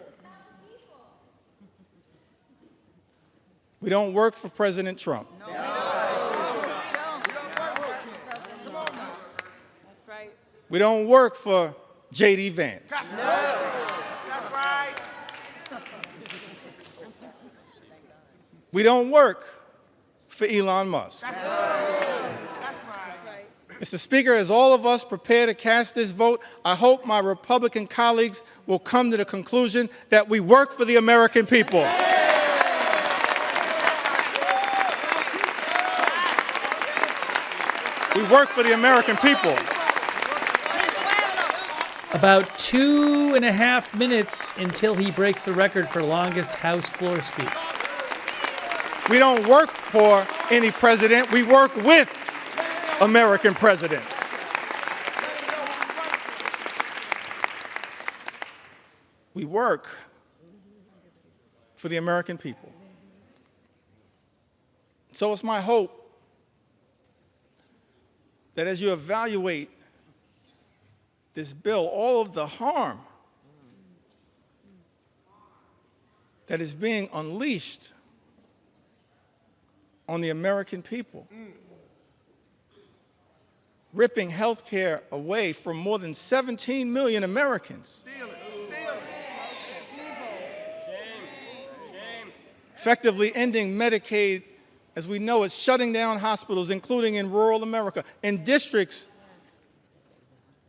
we don't work for President Trump. That's right. We don't work for J.D. Vance. That's right. We don't work for Elon Musk. That's right. Mr. Speaker, as all of us prepare to cast this vote, I hope my Republican colleagues will come to the conclusion that we work for the American people. We work for the American people. About 2.5 minutes until he breaks the record for longest House floor speech. We don't work for any president. We work with American presidents. We work for the American people. So it's my hope that as you evaluate this bill, all of the harm that is being unleashed on the American people, ripping health care away from more than 17 million Americans, effectively ending Medicaid as we know it, shutting down hospitals, including in rural America, in districts,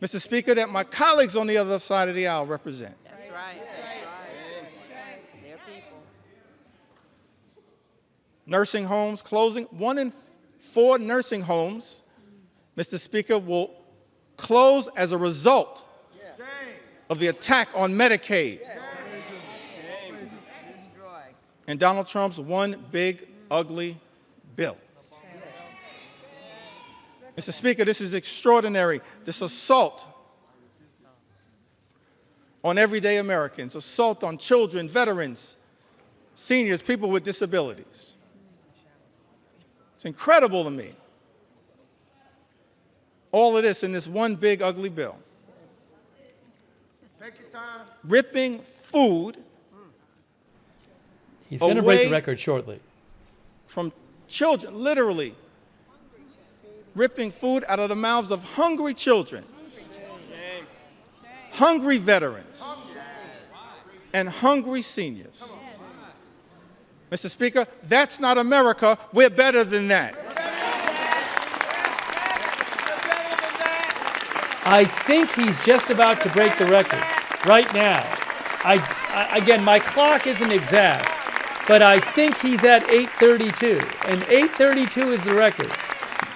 Mr. Speaker, that my colleagues on the other side of the aisle represent. That's right. They're people. Nursing homes closing. 1 in 4 nursing homes, Mr. Speaker, will close as a result of the attack on Medicaid and Donald Trump's one big, ugly bill. Mr. Speaker, this is extraordinary. This assault on everyday Americans, assault on children, veterans, seniors, people with disabilities. It's incredible to me. All of this in this one big, ugly bill. Take your time. Ripping food He's going to break the away record shortly. from children, literally ripping food out of the mouths of hungry children, hungry veterans, and hungry seniors. Mr. Speaker, that's not America. We're better than that. I think he's just about to break the record right now. Again, my clock isn't exact, but I think he's at 8:32, and 8:32 is the record.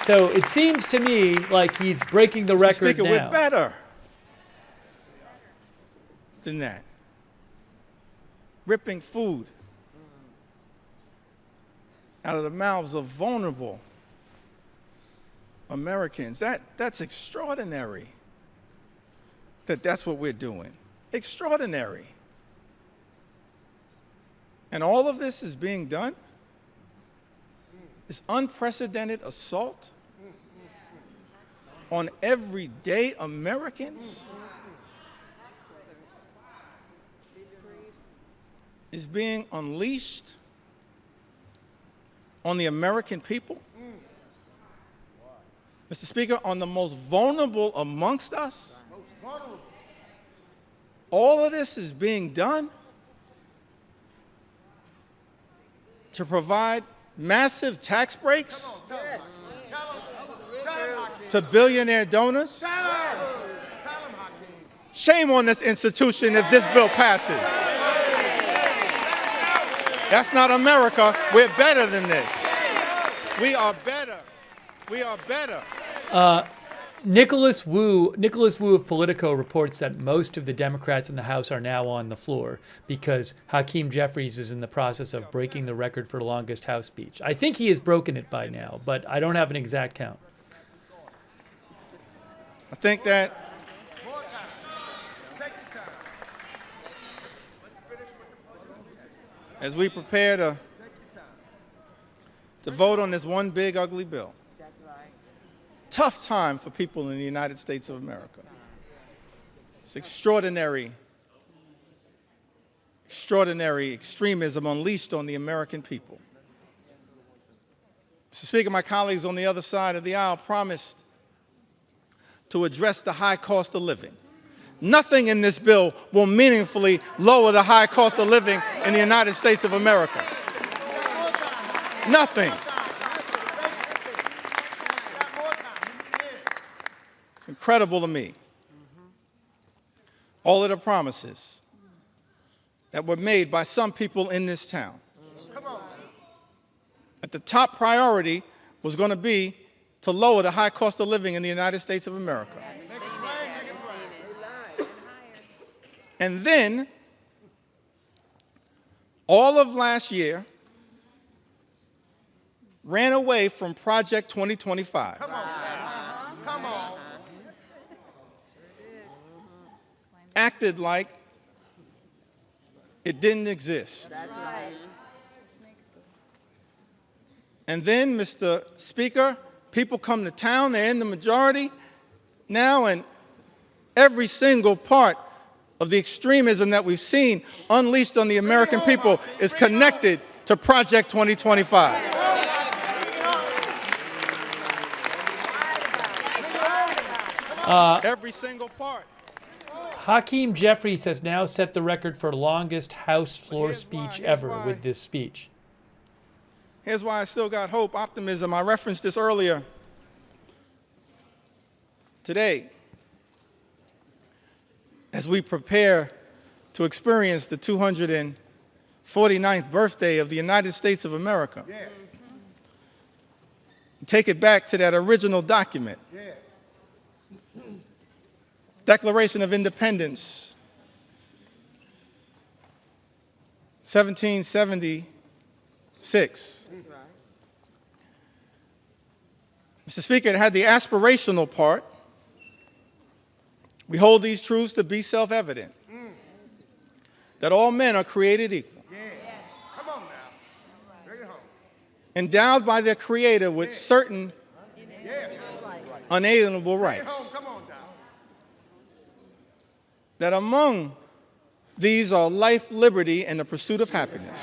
So it seems to me like he's breaking the record Speaker, now. we're better than that. Ripping food out of the mouths of vulnerable Americans. That's extraordinary. That's what we're doing. Extraordinary. And all of this is being done. This unprecedented assault on everyday Americans is being unleashed on the American people. Mr. Speaker, on the most vulnerable amongst us. All of this is being done to provide massive tax breaks to billionaire donors. Shame on this institution if this bill passes. That's not America. We're better than this. We are better. We are better. Nicholas Wu of Politico reports that most of the Democrats in the House are now on the floor because Hakeem Jeffries is in the process of breaking the record for the longest House speech. I think he has broken it by now, but I don't have an exact count. I think that More time. Take your time. as we prepare to vote on this one big, ugly bill, That's right. tough time for people in the United States of America. It's extraordinary extremism unleashed on the American people. Mr. Speaker, my colleagues on the other side of the aisle promised to address the high cost of living. Nothing in this bill will meaningfully lower the high cost of living in the United States of America. Nothing. It's incredible to me. All of the promises that were made by some people in this town. That the top priority was going to be to lower the high cost of living in the United States of America. And then, all of last year, ran away from Project 2025. Come on. Come on. Acted like it didn't exist. That's right. And then, Mr. Speaker, people come to town, they're in the majority now, and every single part of the extremism that we've seen unleashed on the American people is connected to Project 2025. Every single part. Hakeem Jeffries has now set the record for longest House floor here's speech why. ever with this speech. Here's why I still got hope, optimism. I referenced this earlier today. As we prepare to experience the 249th birthday of the United States of America. Yeah. Take it back to that original document. Yeah. Declaration of Independence, 1776. Mr. Speaker, it had the aspirational part. We hold these truths to be self-evident, that all men are created equal, Yeah. Come on now. Bring it home. endowed by their Creator with certain Yeah. unalienable Bring it home. rights, Come on now. that among these are life, liberty, and the pursuit of happiness.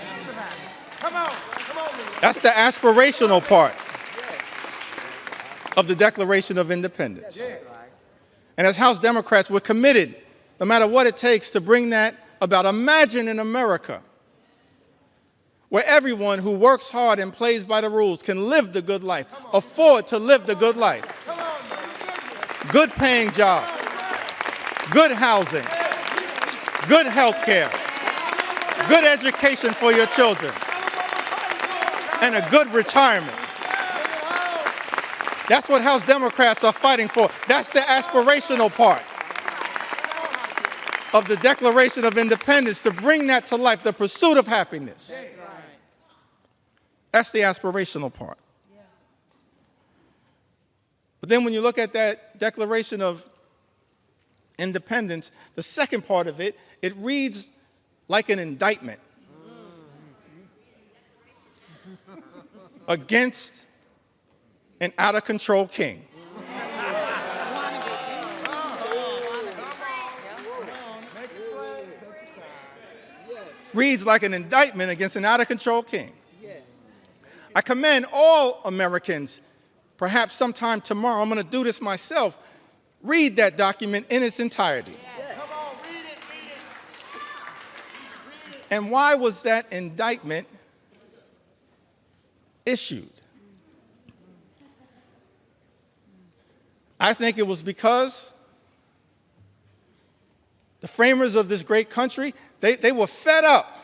Come on. Come on. That's the aspirational part of the Declaration of Independence. Yeah. And as House Democrats, we're committed, no matter what it takes, to bring that about. Imagine in America where everyone who works hard and plays by the rules can live the good life, afford to live the good life. Come on. Good paying jobs, good housing, good health care, good education for your children, and a good retirement. That's what House Democrats are fighting for. That's the aspirational part of the Declaration of Independence, to bring that to life, the pursuit of happiness. That's the aspirational part. But then when you look at that Declaration of Independence, the second part of it, it reads like an indictment against an out-of-control king. Reads like an indictment against an out-of-control king. I commend all Americans, perhaps sometime tomorrow, I'm going to do this myself, read that document in its entirety. Come on. Read it. Read it. And why was that indictment issued? I think it was because the framers of this great country, they were fed up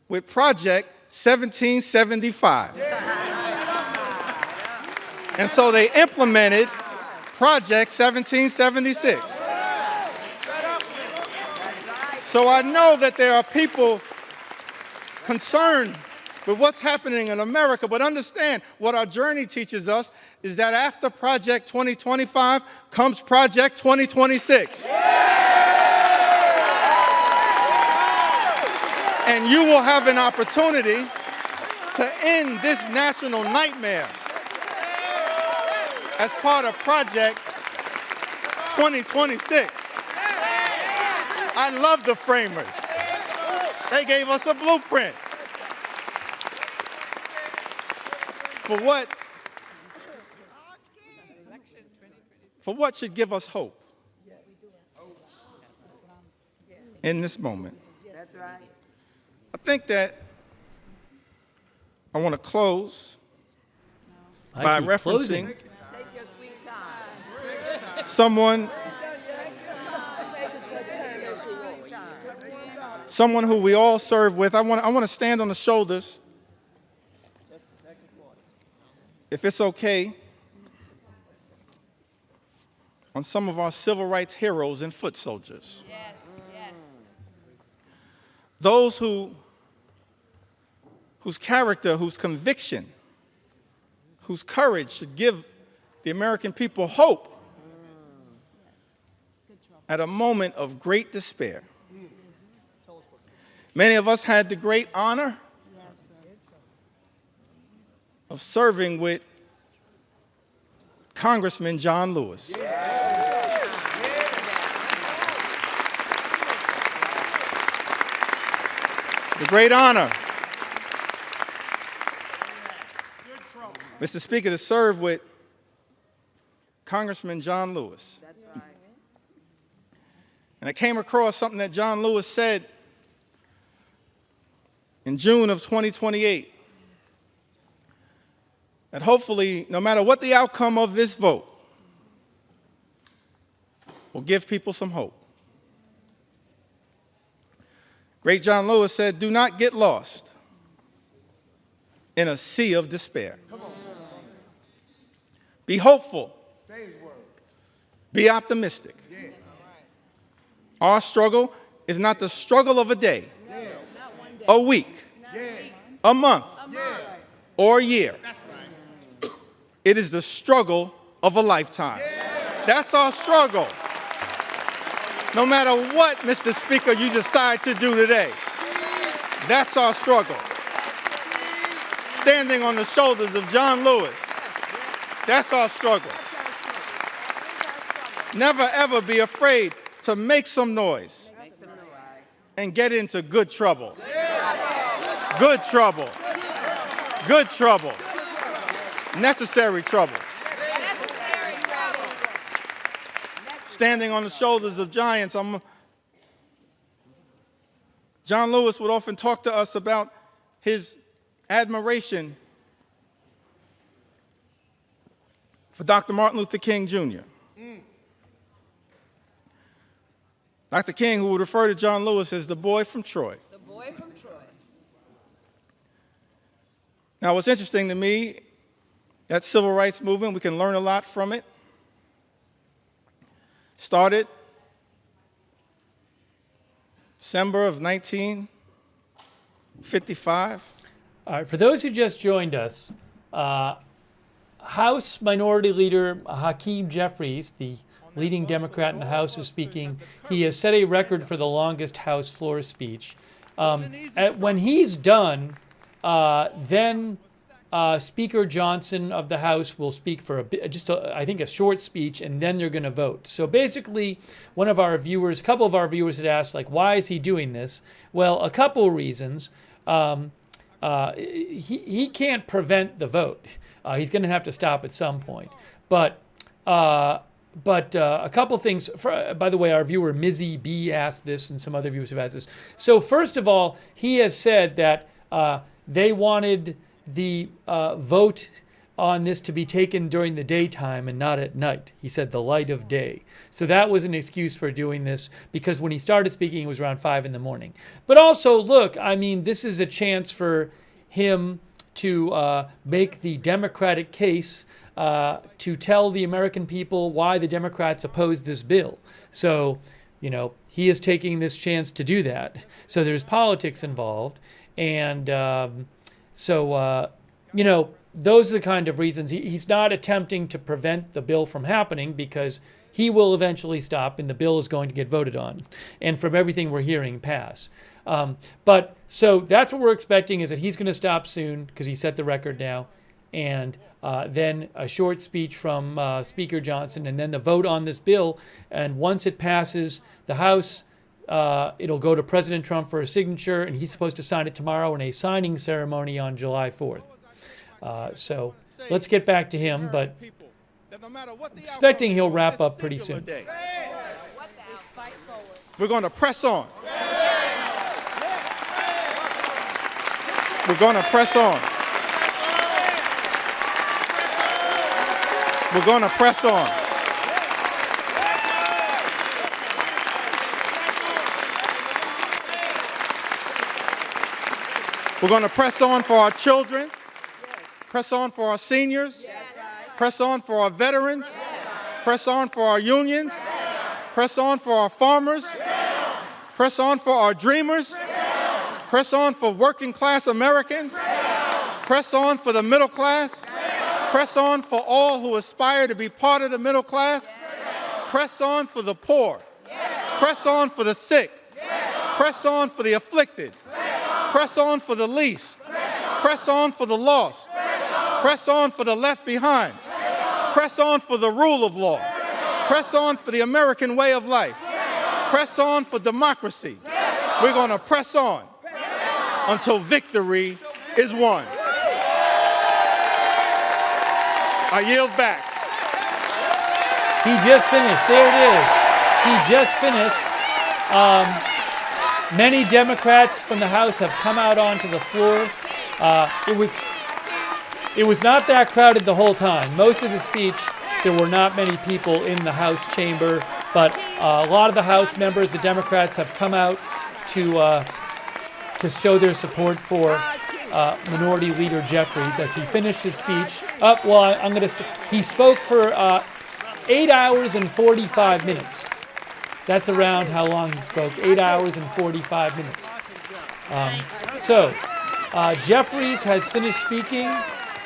with Project 1775. And so they implemented Project 1776. So I know that there are people concerned with what's happening in America, but understand what our journey teaches us is that after Project 2025 comes Project 2026. And you will have an opportunity to end this national nightmare as part of Project 2026. I love the framers. They gave us a blueprint for what should give us hope in this moment. That's right. I think that I want to close by referencing closing. Take your sweet time. someone who we all serve with. I want to stand on the shoulders, if it's okay, on some of our civil rights heroes and foot soldiers. Yes, yes. Those whose character, whose conviction, whose courage should give the American people hope at a moment of great despair. Many of us had the great honor of serving with Congressman John Lewis. The great honor, Mr. Speaker, to serve with Congressman John Lewis. That's right. And I came across something that John Lewis said in June of 2028, that hopefully, no matter what the outcome of this vote, will give people some hope. Great John Lewis said, "Do not get lost in a sea of despair. Be hopeful. Be optimistic. Our struggle is not the struggle of a day, a week, a month, or a year. It is the struggle of a lifetime." That's our struggle. No matter what, Mr. Speaker, you decide to do today, that's our struggle. Standing on the shoulders of John Lewis, that's our struggle. Never, ever be afraid to make some noise and get into good trouble. Good trouble. Good trouble. Necessary trouble. Standing on the shoulders of giants, John Lewis would often talk to us about his admiration for Dr. Martin Luther King, Jr. Dr. King, who would refer to John Lewis as the boy from Troy. The boy from Troy. Now, what's interesting to me, that civil rights movement, we can learn a lot from it. Started December of 1955. All right, for those who just joined us, House Minority Leader Hakeem Jeffries, the leading Democrat in the House, is speaking. He has set a record for the longest House floor speech. When he's done, then Speaker Johnson of the House will speak for I think a short speech, and then they're going to vote. So basically, a couple of our viewers had asked, like, why is he doing this? Well, a couple reasons. He can't prevent the vote. He's going to have to stop at some point. But a couple things. By the way, our viewer Mizzy B asked this, and some other viewers have asked this. So first of all, he has said that they wanted the vote on this to be taken during the daytime and not at night. He said the light of day. So that was an excuse for doing this, because when he started speaking, it was around 5 in the morning. But also, look, I mean, this is a chance for him to make the Democratic case, to tell the American people why the Democrats oppose this bill. So, you know, he is taking this chance to do that. So there's politics involved. And you know, those are the kind of reasons. He's not attempting to prevent the bill from happening, because he will eventually stop and the bill is going to get voted on. And from everything we're hearing, pass. But so that's what we're expecting, is that he's going to stop soon, because he set the record now. And then a short speech from Speaker Johnson, and then the vote on this bill. And once it passes the House, it'll go to President Trump for a signature, and he's supposed to sign it tomorrow in a signing ceremony on July 4th. So let's get back to him, but expecting he'll wrap up pretty soon. We're going to press on. We're going to press on. We're going to press on. We're going to press on for our children, press on for our seniors, press on for our veterans, press on for our unions, press on for our farmers, press on for our dreamers, press on for working class Americans, press on for the middle class, press on for all who aspire to be part of the middle class, press on for the poor, press on for the sick, press on for the afflicted, press on for the least, press on for the lost, press on for the left behind, press on for the rule of law, press on for the American way of life, press on for democracy. We're going to press on until victory is won. I yield back. He just finished. There it is. He just finished. Many Democrats from the House have come out onto the floor. It was not that crowded the whole time. Most of the speech, there were not many people in the House chamber, but a lot of the House members, the Democrats, have come out to show their support for Minority Leader Jeffries as he finished his speech. He spoke for 8 hours and 45 minutes. That's around how long he spoke, 8 hours and 45 minutes. Jeffries has finished speaking.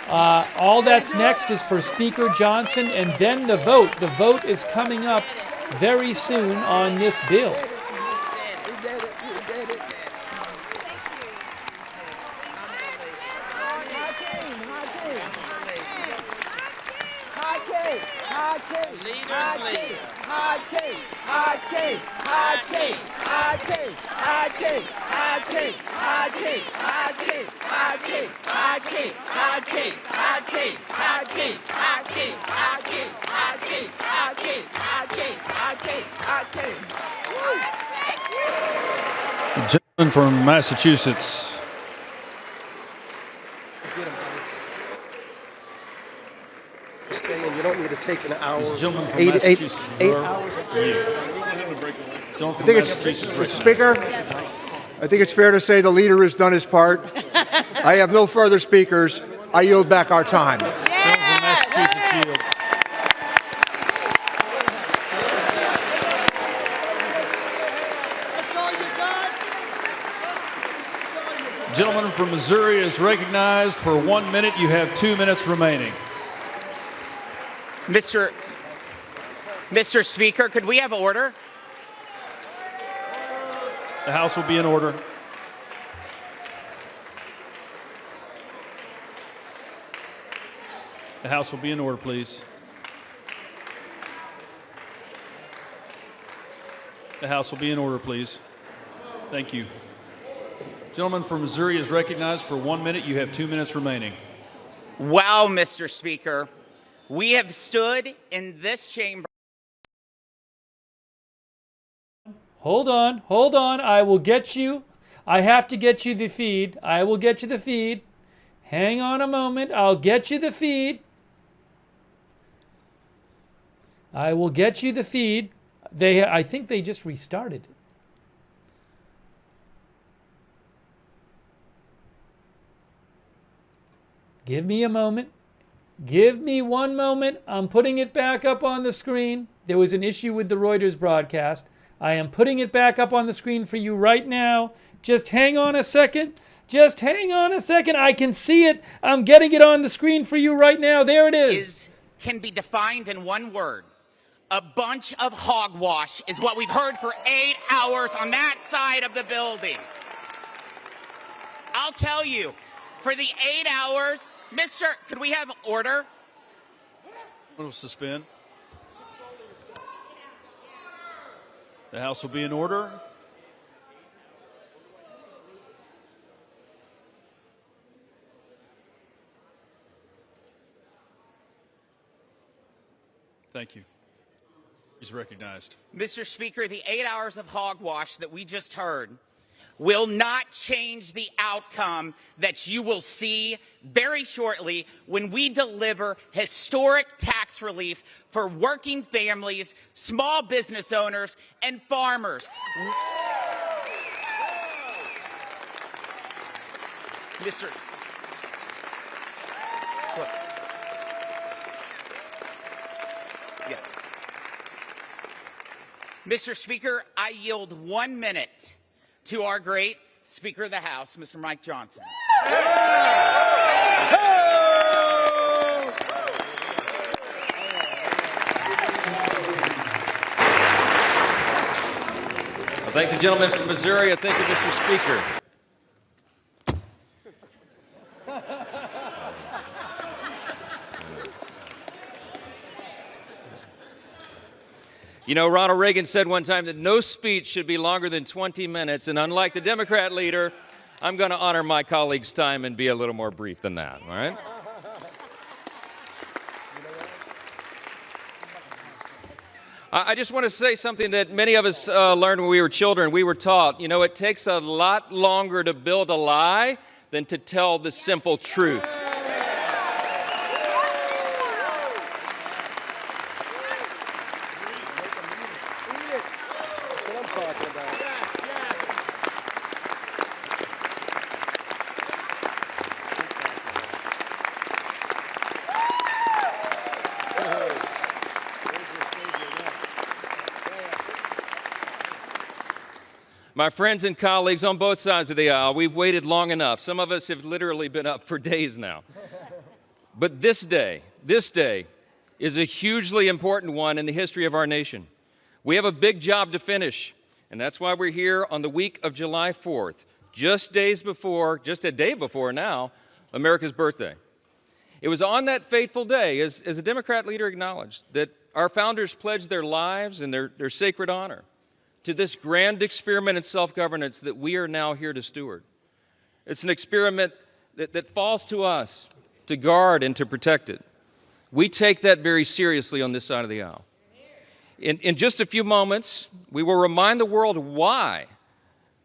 All that's next is for Speaker Johnson, and then the vote. The vote is coming up very soon on this bill. Gentleman from Massachusetts. You don't need to take an hour. This gentleman from Eight Massachusetts. hours. Gentleman from I think it's, Massachusetts. Mr. Speaker, I think it's fair to say the leader has done his part. I have no further speakers. I yield back our time. Gentleman from Massachusetts yield. Gentleman from Missouri is recognized for 1 minute. You have 2 minutes remaining. Mr. Speaker, could we have order? The House will be in order. The House will be in order, please. The House will be in order, please. Thank you. Gentleman from Missouri is recognized for 1 minute. You have 2 minutes remaining. Wow, Mr. Speaker, we have stood in this chamber. Hold on. I will get you. I have to get you the feed. I will get you the feed. Hang on a moment. I'll get you the feed. I will get you the feed. I think they just restarted it. Give me a moment. Give me 1 moment. I'm putting it back up on the screen. There was an issue with the Reuters broadcast. I am putting it back up on the screen for you right now. Just hang on a second. Just hang on a second. I can see it. I'm getting it on the screen for you right now. There it is. Can be defined in one word. A bunch of hogwash is what we've heard for 8 hours on that side of the building. I'll tell you, for the 8 hours, could we have order? We'll suspend. The House will be in order. Thank you. He's recognized. Mr. Speaker, the 8 hours of hogwash that we just heard will not change the outcome that you will see very shortly when we deliver historic tax relief for working families, small business owners, and farmers. Mr. Yeah. Mr. Speaker, I yield 1 minute to our great Speaker of the House, Mr. Mike Johnson. I thank the gentleman from Missouri. I thank you, Mr. Speaker. You know, Ronald Reagan said one time that no speech should be longer than 20 minutes, and unlike the Democrat leader, I'm going to honor my colleague's time and be a little more brief than that, all right? I just want to say something that many of us learned when we were children. We were taught, you know, it takes a lot longer to build a lie than to tell the simple truth. My friends and colleagues on both sides of the aisle, we've waited long enough. Some of us have literally been up for days now. But this day is a hugely important one in the history of our nation. We have a big job to finish, and that's why we're here on the week of July 4th, just a day before now, America's birthday. It was on that fateful day, as a Democrat leader acknowledged, that our founders pledged their lives and their sacred honor to this grand experiment in self-governance that we are now here to steward. It's an experiment that falls to us to guard and to protect it. We take that very seriously on this side of the aisle. In just a few moments, we will remind the world why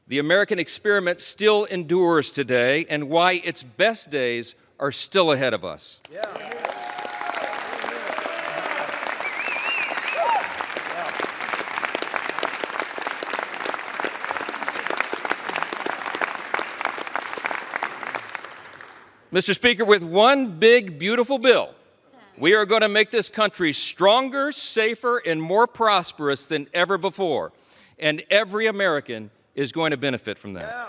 the American experiment still endures today and why its best days are still ahead of us. Yeah. Mr. Speaker, with one big, beautiful bill, we are going to make this country stronger, safer, and more prosperous than ever before. And every American is going to benefit from that. Yeah.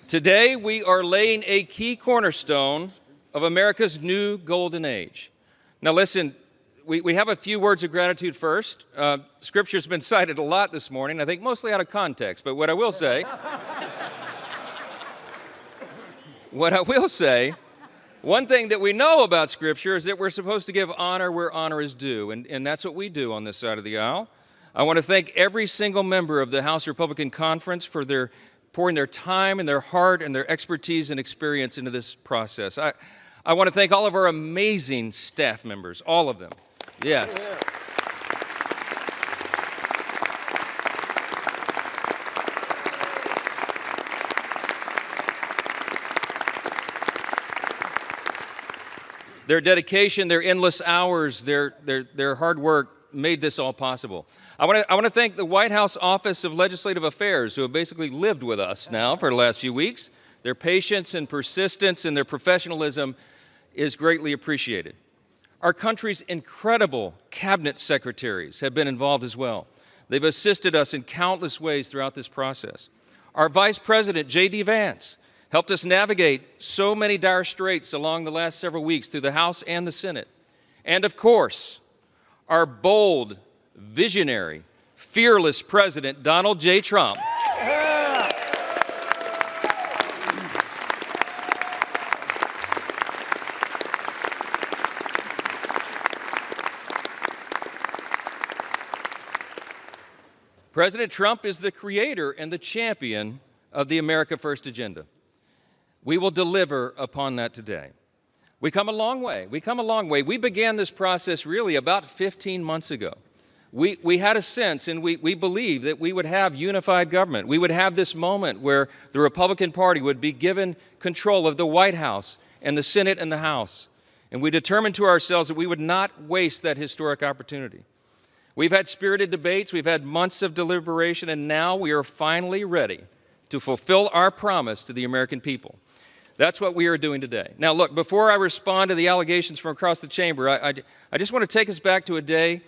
Today, we are laying a key cornerstone of America's new golden age. Now listen, we have a few words of gratitude first. Scripture's been cited a lot this morning, I think mostly out of context, but what I will say, one thing that we know about Scripture is that we're supposed to give honor where honor is due, and that's what we do on this side of the aisle. I want to thank every single member of the House Republican Conference for pouring their time and their heart and their expertise and experience into this process. I want to thank all of our amazing staff members, all of them. Yes. Their dedication, their endless hours, their hard work made this all possible. I want to thank the White House Office of Legislative Affairs, who have basically lived with us now for the last few weeks. Their patience and persistence and their professionalism is greatly appreciated. Our country's incredible cabinet secretaries have been involved as well. They've assisted us in countless ways throughout this process. Our Vice President, J.D. Vance, helped us navigate so many dire straits along the last several weeks through the House and the Senate. And of course, our bold, visionary, fearless President, Donald J. Trump. President Trump is the creator and the champion of the America First agenda. We will deliver upon that today. We come a long way. We come a long way. We began this process really about 15 months ago. We had a sense and we believed that we would have unified government. We would have this moment where the Republican Party would be given control of the White House and the Senate and the House. And we determined to ourselves that we would not waste that historic opportunity. We've had spirited debates, we've had months of deliberation, and now we are finally ready to fulfill our promise to the American people. That's what we are doing today. Now, look, before I respond to the allegations from across the chamber, I just want to take us back to a day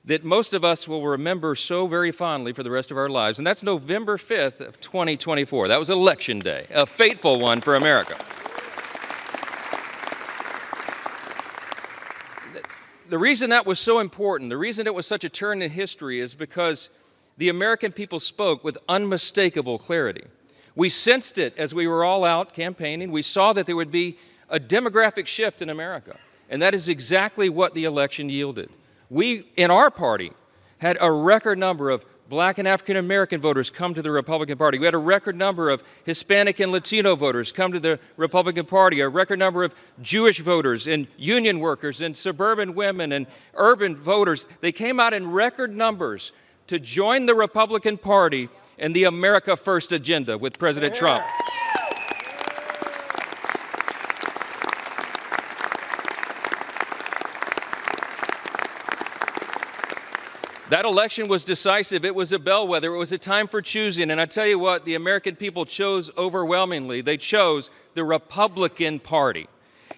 that most of us will remember so very fondly for the rest of our lives, and that's November 5th of 2024. That was Election Day, a fateful one for America. The reason that was so important, the reason it was such a turn in history is because the American people spoke with unmistakable clarity. We sensed it as we were all out campaigning. We saw that there would be a demographic shift in America, and that is exactly what the election yielded. We, in our party, had a record number of Black and African American voters come to the Republican Party. We had a record number of Hispanic and Latino voters come to the Republican Party, a record number of Jewish voters and union workers and suburban women and urban voters. They came out in record numbers to join the Republican Party and the America First agenda with President Trump. That election was decisive. It was a bellwether. It was a time for choosing. And I tell you what, the American people chose overwhelmingly. They chose the Republican Party.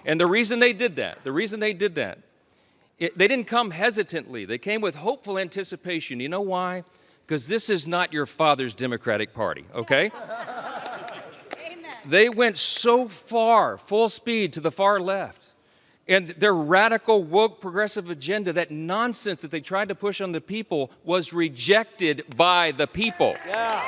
And the reason they did that, they didn't come hesitantly. They came with hopeful anticipation. You know why? Because this is not your father's Democratic Party, okay? Amen. They went so far, full speed, to the far left. And their radical, woke, progressive agenda, that nonsense that they tried to push on the people, was rejected by the people. Yeah.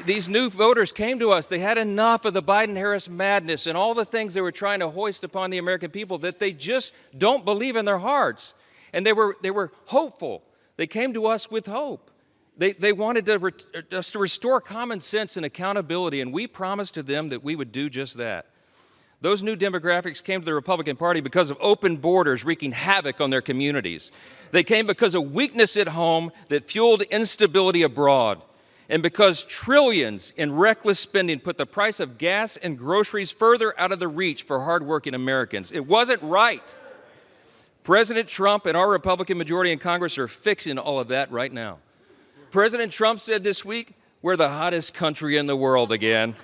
These new voters came to us. They had enough of the Biden-Harris madness and all the things they were trying to hoist upon the American people that they just don't believe in their hearts. And they were hopeful. They came to us with hope. They wanted us to restore common sense and accountability, and we promised to them that we would do just that. Those new demographics came to the Republican Party because of open borders wreaking havoc on their communities. They came because of weakness at home that fueled instability abroad, and because trillions in reckless spending put the price of gas and groceries further out of the reach for hardworking Americans. It wasn't right. President Trump and our Republican majority in Congress are fixing all of that right now. President Trump said this week, we're the hottest country in the world again.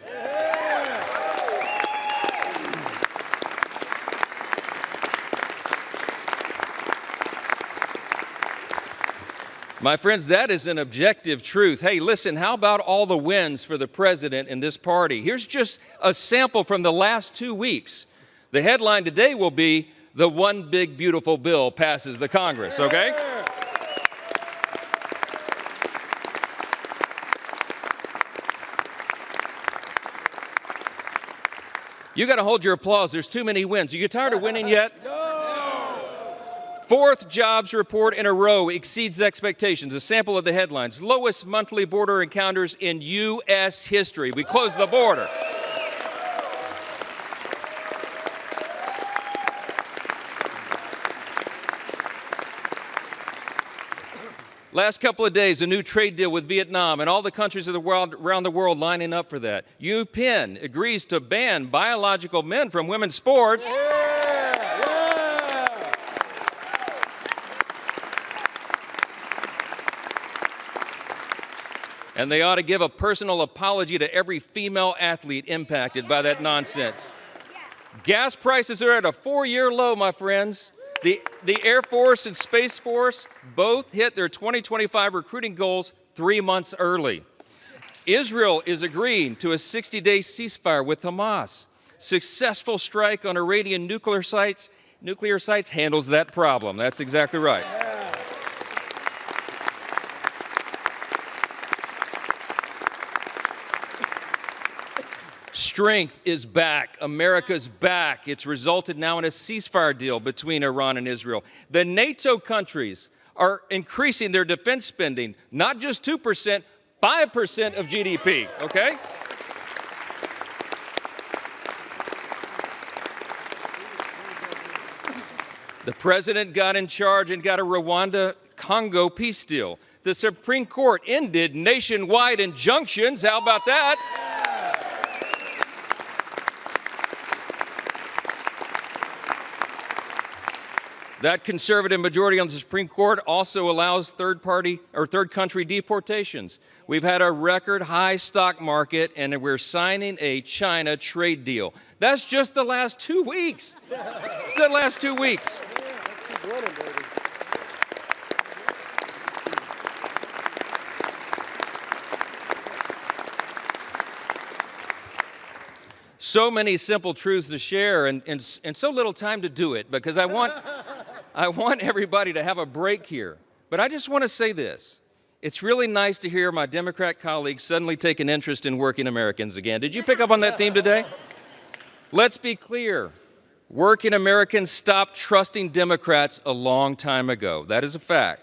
My friends, that is an objective truth. Hey, listen, how about all the wins for the president and this party? Here's just a sample from the last 2 weeks. The headline today will be, the one big beautiful bill passes the Congress, okay? You got to hold your applause. There's too many wins. Are you tired of winning yet? No! Fourth jobs report in a row exceeds expectations. A sample of the headlines. Lowest monthly border encounters in U.S. history. We closed the border. Last couple of days, a new trade deal with Vietnam and all the countries of the world, around the world lining up for that. UPenn agrees to ban biological men from women's sports. And they ought to give a personal apology to every female athlete impacted by that nonsense. Gas prices are at a 4-year low, my friends. The Air Force and Space Force both hit their 2025 recruiting goals 3 months early. Israel is agreeing to a 60-day ceasefire with Hamas. Successful strike on Iranian nuclear sites handles that problem. That's exactly right. Strength is back. America's back. It's resulted now in a ceasefire deal between Iran and Israel. The NATO countries are increasing their defense spending, not just 2%, 5% of GDP, okay? The president got in charge and got a Rwanda-Congo peace deal. The Supreme Court ended nationwide injunctions. How about that? That conservative majority on the Supreme Court also allows third country deportations. We've had a record high stock market, and we're signing a China trade deal. That's just the last 2 weeks. The last 2 weeks. So many simple truths to share, and so little time to do it, because I want everybody to have a break here. But I just want to say this. It's really nice to hear my Democrat colleagues suddenly take an interest in working Americans again. Did you pick up on that theme today? Let's be clear. Working Americans stopped trusting Democrats a long time ago. That is a fact.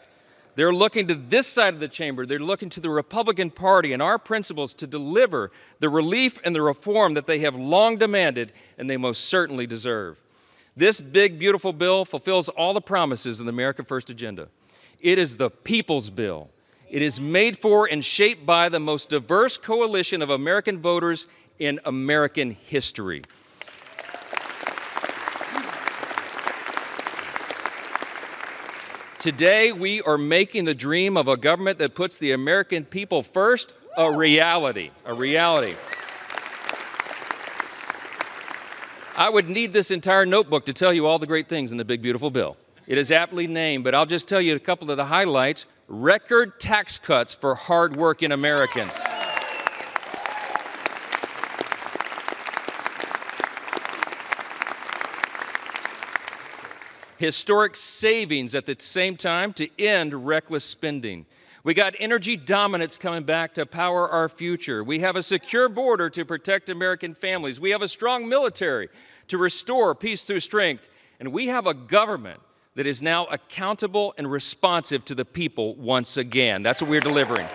They're looking to this side of the chamber. They're looking to the Republican Party and our principles to deliver the relief and the reform that they have long demanded and they most certainly deserve. This big, beautiful bill fulfills all the promises of the America First agenda. It is the people's bill. It is made for and shaped by the most diverse coalition of American voters in American history. Today, we are making the dream of a government that puts the American people first a reality. A reality. I would need this entire notebook to tell you all the great things in the big, beautiful bill. It is aptly named, but I'll just tell you a couple of the highlights. Record tax cuts for hardworking Americans. Historic savings at the same time to end reckless spending. We got energy dominance coming back to power our future. We have a secure border to protect American families. We have a strong military to restore peace through strength. And we have a government that is now accountable and responsive to the people once again. That's what we're delivering.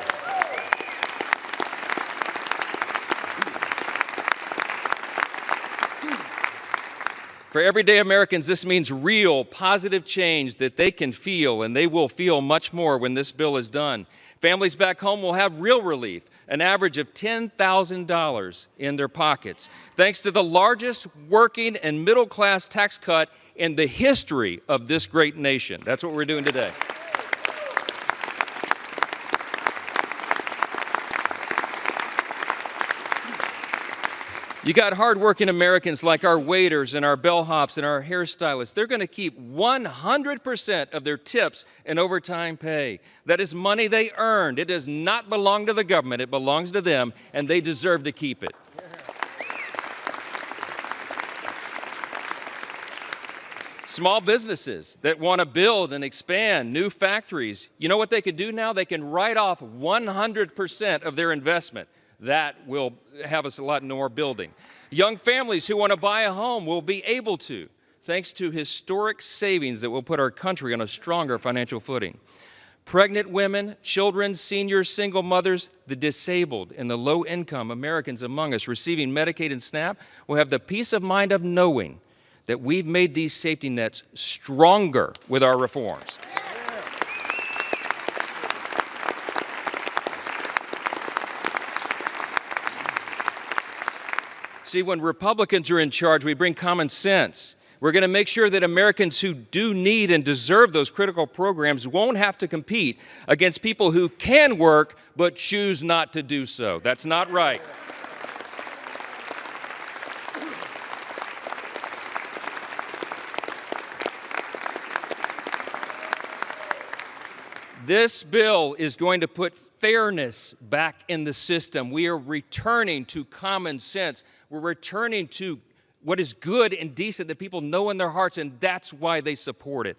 For everyday Americans, this means real, positive change that they can feel, and they will feel much more when this bill is done. Families back home will have real relief, an average of $10,000 in their pockets, thanks to the largest working and middle-class tax cut in the history of this great nation. That's what we're doing today. You got hardworking Americans like our waiters and our bellhops and our hairstylists. They're going to keep 100% of their tips and overtime pay. That is money they earned. It does not belong to the government. It belongs to them, and they deserve to keep it. Small businesses that want to build and expand new factories, you know what they can do now? They can write off 100% of their investment. That will have us a lot more building. Young families who want to buy a home will be able to, thanks to historic savings that will put our country on a stronger financial footing. Pregnant women, children, seniors, single mothers, the disabled, and the low-income Americans among us receiving Medicaid and SNAP will have the peace of mind of knowing that we've made these safety nets stronger with our reforms. See, when Republicans are in charge, we bring common sense. We're going to make sure that Americans who do need and deserve those critical programs won't have to compete against people who can work but choose not to do so. That's not right. This bill is going to put fairness back in the system. We are returning to common sense. We're returning to what is good and decent that people know in their hearts, and that's why they support it.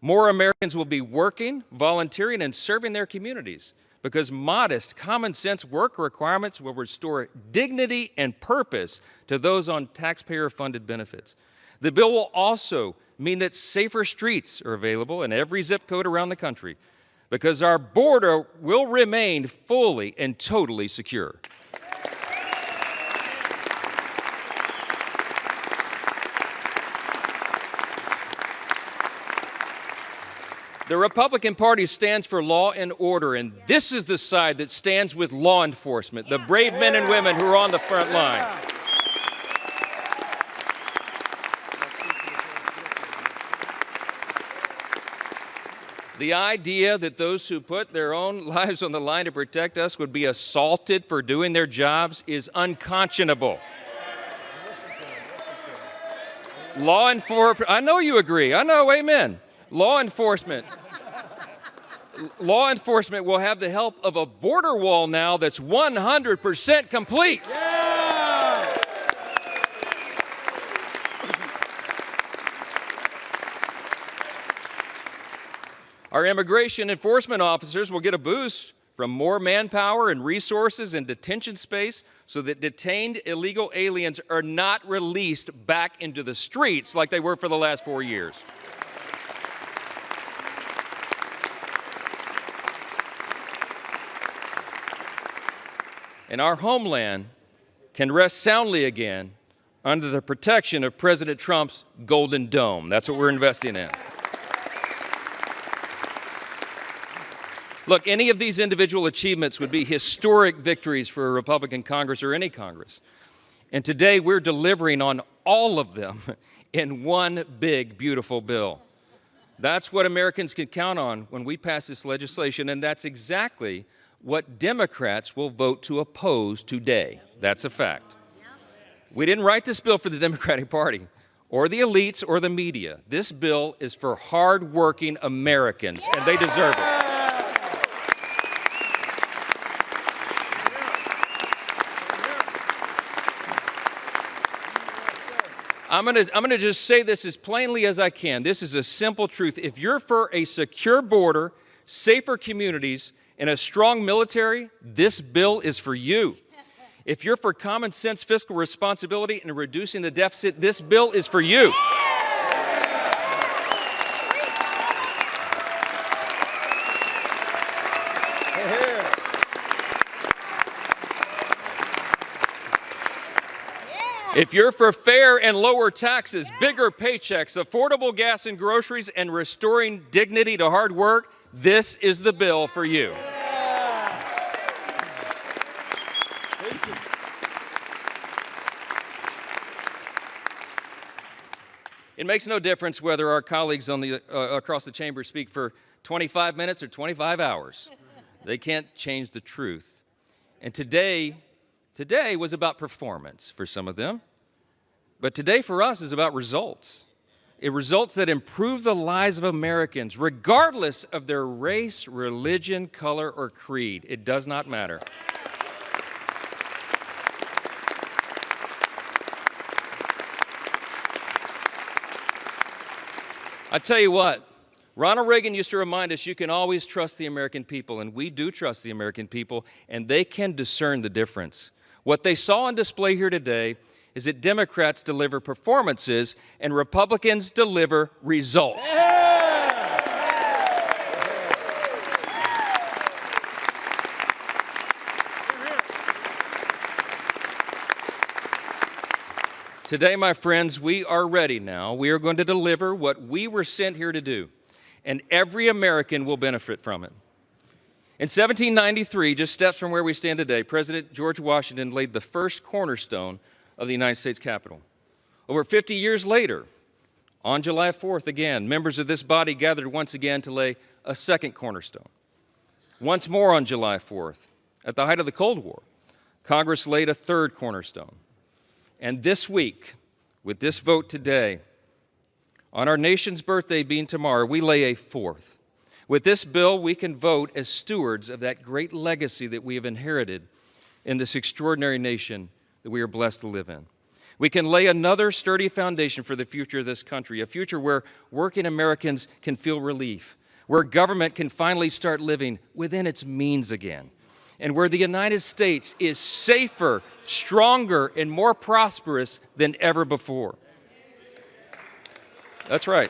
More Americans will be working, volunteering, and serving their communities because modest, common sense work requirements will restore dignity and purpose to those on taxpayer-funded benefits. The bill will also mean that safer streets are available in every zip code around the country because our border will remain fully and totally secure. The Republican Party stands for law and order, and this is the side that stands with law enforcement, the brave men and women who are on the front line. The idea that those who put their own lives on the line to protect us would be assaulted for doing their jobs is unconscionable. Law enforcement, I know you agree. I know, amen. Law enforcement will have the help of a border wall now that's 100% complete. Yeah! Our immigration enforcement officers will get a boost from more manpower and resources and detention space so that detained illegal aliens are not released back into the streets like they were for the last 4 years. And our homeland can rest soundly again under the protection of President Trump's Golden Dome. That's what we're investing in. Look, any of these individual achievements would be historic victories for a Republican Congress or any Congress. And today we're delivering on all of them in one big, beautiful bill. That's what Americans can count on when we pass this legislation, and that's exactly what Democrats will vote to oppose today. That's a fact. We didn't write this bill for the Democratic Party or the elites or the media. This bill is for hard-working Americans, and they deserve it. I'm gonna just say this as plainly as I can. This is a simple truth. If you're for a secure border, safer communities, and a strong military, this bill is for you. If you're for common sense fiscal responsibility and reducing the deficit, this bill is for you. If you're for fair and lower taxes, bigger paychecks, affordable gas and groceries, and restoring dignity to hard work, this is the bill for you. It makes no difference whether our colleagues on the, across the chamber speak for 25 minutes or 25 hours. They can't change the truth. And today was about performance for some of them. But today for us is about results. Results that improve the lives of Americans, regardless of their race, religion, color, or creed. It does not matter. I tell you what, Ronald Reagan used to remind us you can always trust the American people, and we do trust the American people, and they can discern the difference. What they saw on display here today is that Democrats deliver performances and Republicans deliver results. Today, my friends, we are ready now. We are going to deliver what we were sent here to do, and every American will benefit from it. In 1793, just steps from where we stand today, President George Washington laid the first cornerstone of the United States Capitol. Over 50 years later, On July 4th, again, members of this body gathered once again to lay a second cornerstone. Once more on July 4th, at the height of the Cold War, Congress laid a third cornerstone. And this week, with this vote today, on our nation's birthday being tomorrow, we lay a fourth. With this bill, we can vote as stewards of that great legacy that we have inherited in this extraordinary nation that we are blessed to live in. We can lay another sturdy foundation for the future of this country, a future where working Americans can feel relief, where government can finally start living within its means again, and where the United States is safer, stronger, and more prosperous than ever before. That's right.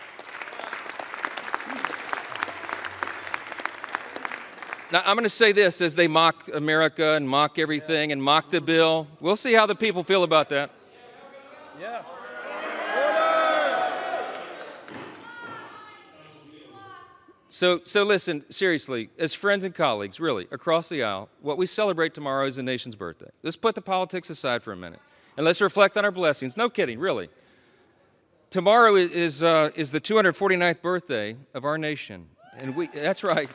Now, I'm going to say this as they mock America and mock everything and mock the bill. We'll see how the people feel about that. Yeah. So listen, seriously, as friends and colleagues, really, across the aisle, what we celebrate tomorrow is the nation's birthday. Let's put the politics aside for a minute, and let's reflect on our blessings. No kidding, really. Tomorrow is the 249th birthday of our nation, and that's right.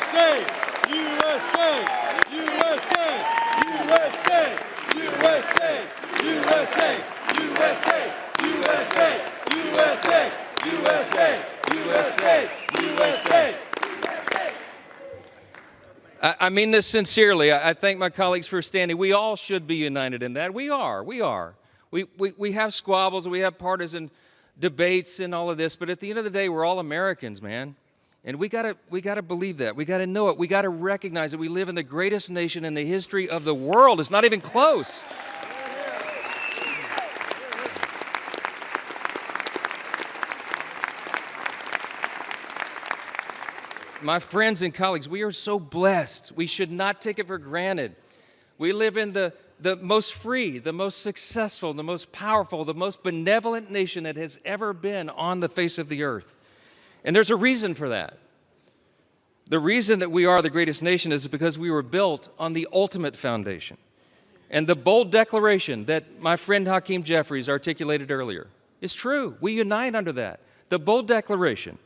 USA! USA! USA! USA! USA! USA! USA! USA! USA! USA! USA! USA! I mean this sincerely. I thank my colleagues for standing. We all should be united in that. We are. We have squabbles, we have partisan debates and all of this, but at the end of the day, we're all Americans, man. And we gotta believe that. We gotta know it. We gotta recognize that we live in the greatest nation in the history of the world. It's not even close. My friends and colleagues, we are so blessed. We should not take it for granted. We live in the most free, the most successful, the most powerful, the most benevolent nation that has ever been on the face of the earth. And there's a reason for that. The reason that we are the greatest nation is because we were built on the ultimate foundation. And the bold declaration that my friend Hakeem Jeffries articulated earlier is true. We unite under that. The bold declaration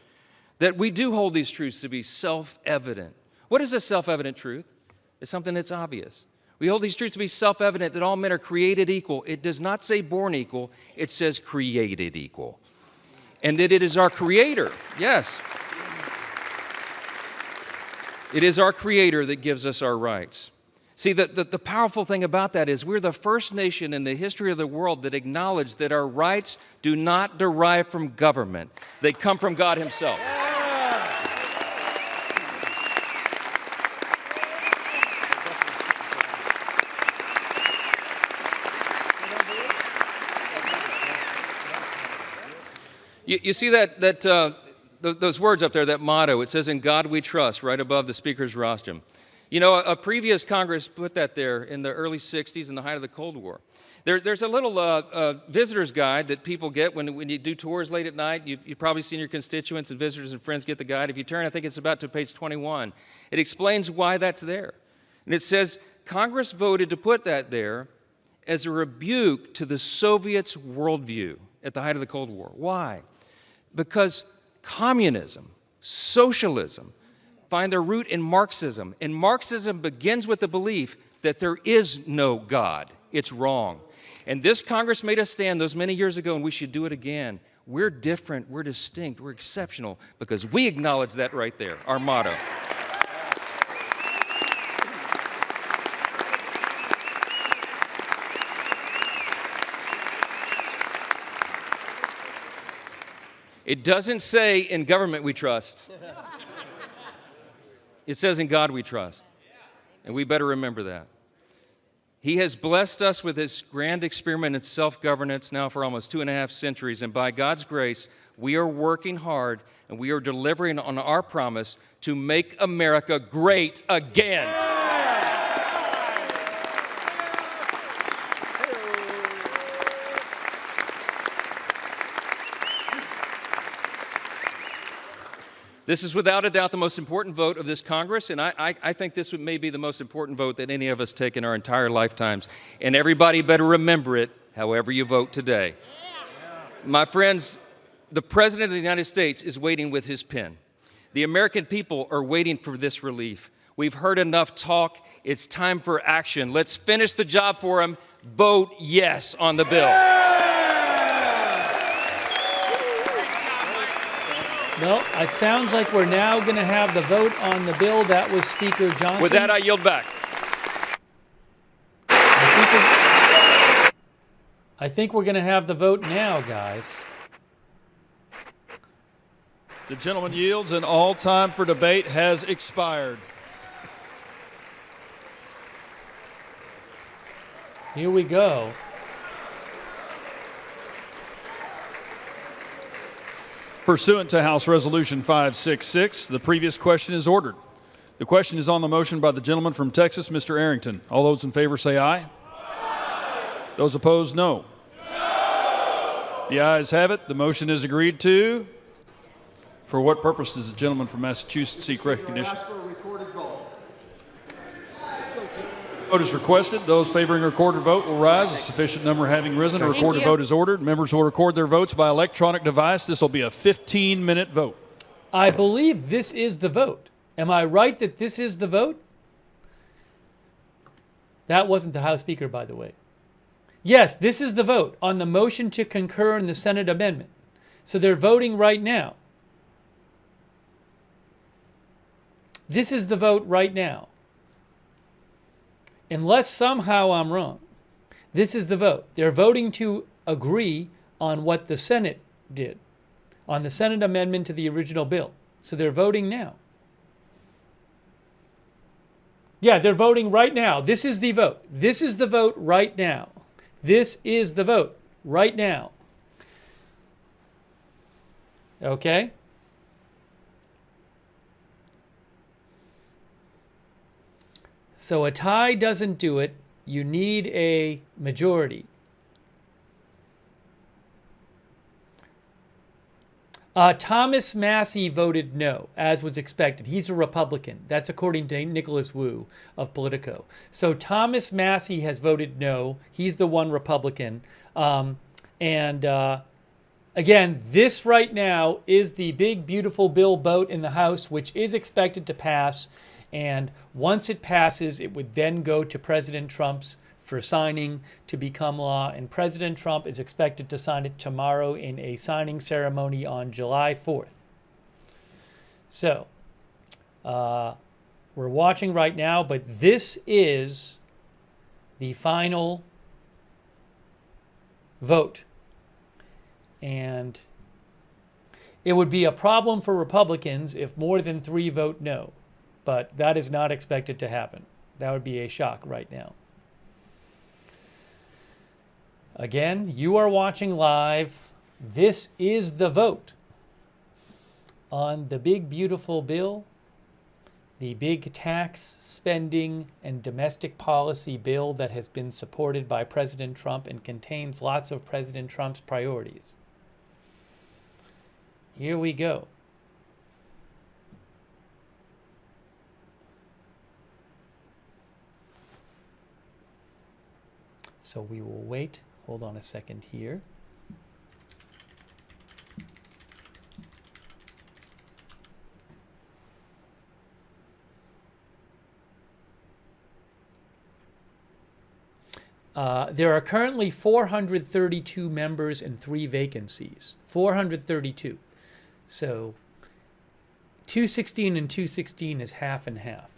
that we do hold these truths to be self-evident. What is a self-evident truth? It's something that's obvious. We hold these truths to be self-evident that all men are created equal. It does not say born equal, it says created equal. And that it is our Creator, yes. It is our Creator that gives us our rights. See, the powerful thing about that is we're the first nation in the history of the world that acknowledged that our rights do not derive from government. They come from God Himself. You see those words up there, that motto, it says, "In God we trust," right above the speaker's rostrum. You know, a previous Congress put that there in the early 60s in the height of the Cold War. There's a little visitor's guide that people get when you do tours late at night. You've probably seen your constituents and visitors and friends get the guide. If you turn, I think it's about to page 21. It explains why that's there. And it says, Congress voted to put that there as a rebuke to the Soviets' worldview at the height of the Cold War. Why? Because communism, socialism, find their root in Marxism. And Marxism begins with the belief that there is no God. It's wrong. And this Congress made us stand those many years ago, and we should do it again. We're different, we're distinct, we're exceptional, because we acknowledge that right there, our motto. It doesn't say, "In government we trust." It says, "In God we trust." And we better remember that. He has blessed us with His grand experiment in self-governance now for almost 2.5 centuries. And by God's grace, we are working hard and we are delivering on our promise to make America great again. This is without a doubt the most important vote of this Congress, and I think this may be the most important vote that any of us take in our entire lifetimes. And everybody better remember it, however you vote today. My friends, the President of the United States is waiting with his pen. The American people are waiting for this relief. We've heard enough talk. It's time for action. Let's finish the job for him. Vote yes on the bill. No, it sounds like we're now going to have the vote on the bill. That was Speaker Johnson. With that, I yield back. I think we're going to have the vote now, guys. The gentleman yields, and all time for debate has expired. Here we go. Pursuant to House Resolution 566, the previous question is ordered. The question is on the motion by the gentleman from Texas, Mr. Arrington. All those in favor say aye. Those opposed, no. The ayes have it. The motion is agreed to. For what purpose does the gentleman from Massachusetts seek recognition? Vote is requested. Those favoring a recorded vote will rise. A sufficient number having risen, a recorded vote is ordered. Members will record their votes by electronic device. This will be a 15-minute vote. I believe this is the vote. Am I right that this is the vote? That wasn't the House Speaker, by the way. Yes, this is the vote on the motion to concur in the Senate amendment. So they're voting right now. This is the vote right now. Unless somehow I'm wrong, this is the vote. They're voting to agree on what the Senate did, on the Senate amendment to the original bill. So they're voting now. Yeah, they're voting right now. This is the vote. This is the vote right now. This is the vote right now. Okay? So a tie doesn't do it. You need a majority. Thomas Massie voted no, as was expected. He's a Republican. That's according to Nicholas Wu of Politico. So Thomas Massie has voted no. He's the one Republican. Again, this right now is the big, beautiful bill vote in the House, which is expected to pass. And once it passes, it would then go to President Trump's for signing to become law. And President Trump is expected to sign it tomorrow in a signing ceremony on July 4th. So, we're watching right now, but this is the final vote. And it would be a problem for Republicans if more than 3 vote no. But that is not expected to happen. That would be a shock right now. Again, you are watching live. This is the vote on the big, beautiful bill, the big tax, spending, and domestic policy bill that has been supported by President Trump and contains lots of President Trump's priorities. Here we go. So we will wait. Hold on a second here. There are currently 432 members and 3 vacancies. 432. So 216 and 216 is half and half.